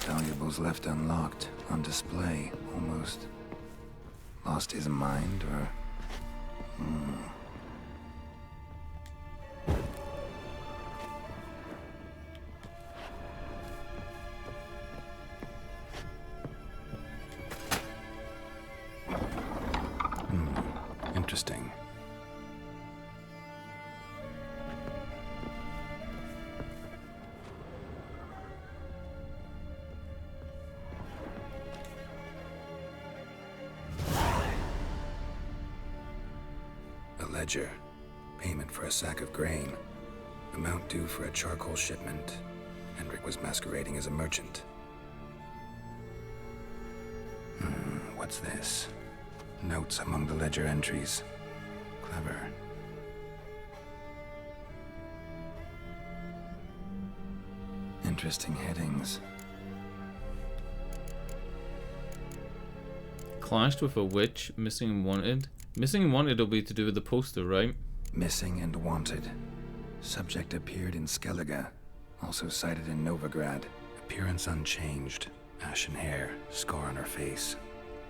Valuables left unlocked, on display, almost. Lost his mind, or... Interesting. A ledger. Payment for a sack of grain. Amount due for a charcoal shipment. Hendrik was masquerading as a merchant. What's this? Notes among the ledger entries. Clever. Interesting headings. Clashed with a witch, missing and wanted. Missing and wanted will be to do with the poster, right? Missing and wanted. Subject appeared in Skellige. Also sighted in Novigrad. Appearance unchanged. Ashen hair. Scar on her face.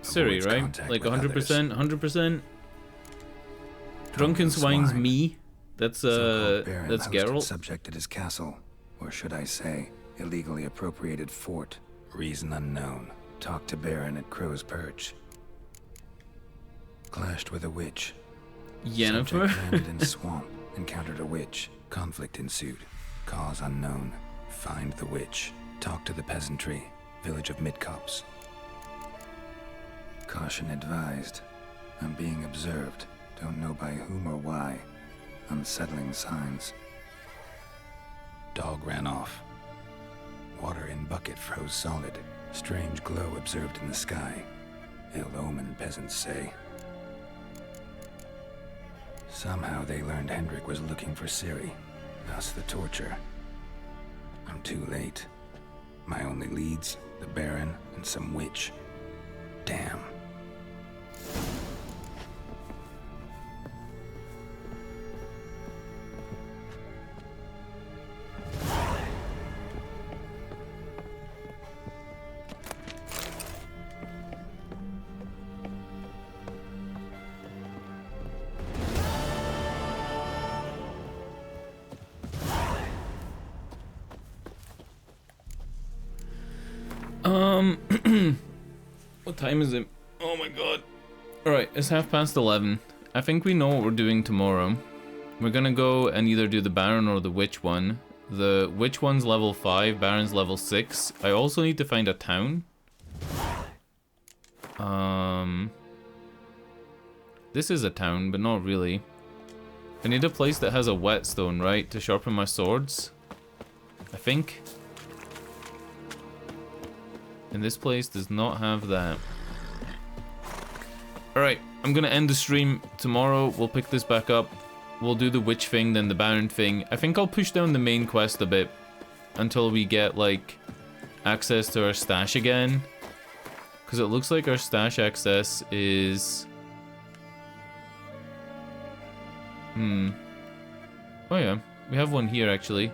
Siri, Avoids right? contact Like with 100%, 100%. Drunken Swine's swine. me. That's Baron that's hosted Geralt. subject at his castle, or should I say, illegally appropriated fort. Reason unknown. Talked to Baron at Crow's Perch. Clashed with a witch. Yennefer? Subject landed in swamp. Encountered a witch. Conflict ensued. Cause unknown. Find the witch. Talk to the peasantry. Village of Midcopse. Caution advised. I'm being observed. Don't know by whom or why. Unsettling signs. Dog ran off. Water in bucket froze solid. Strange glow observed in the sky. Ill omen, peasants say. Somehow they learned Hendrik was looking for Ciri. Thus the torture. I'm too late. My only leads, the Baron and some witch. Damn. What time is it? Oh my god. Alright, it's 11:30. I think we know what we're doing tomorrow. We're gonna go and either do the Baron or the Witch one. The Witch one's level 5, Baron's level 6. I also need to find a town. This is a town, but not really. I need a place that has a whetstone, right, to sharpen my swords. I think. And this place does not have that. Alright, I'm gonna end the stream. Tomorrow we'll pick this back up. We'll do the witch thing, then the Baron thing. I think I'll push down the main quest a bit until we get, like, access to our stash again. Because it looks like our stash access is... Oh yeah, we have one here actually.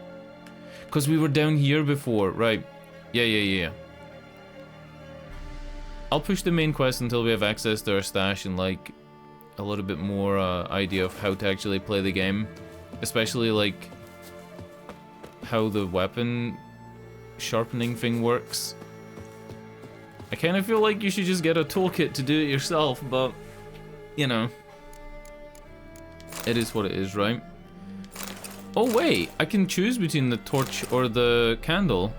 Because we were down here before, right. Yeah. I'll push the main quest until we have access to our stash and like a little bit more idea of how to actually play the game. Especially like how the weapon sharpening thing works. I kind of feel like you should just get a toolkit to do it yourself, but you know. It is what it is, right? Oh wait, I can choose between the torch or the candle.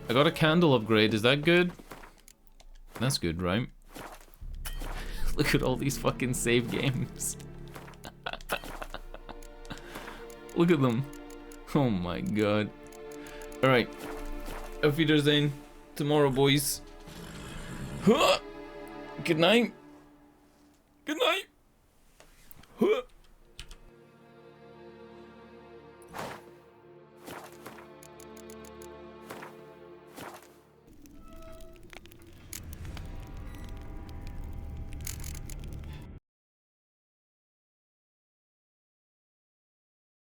I got a candle upgrade, is that good? That's good, right? Look at all these fucking save games. Look at them. Oh my god. Alright. Auf Wiedersehen. Tomorrow, boys. Good night.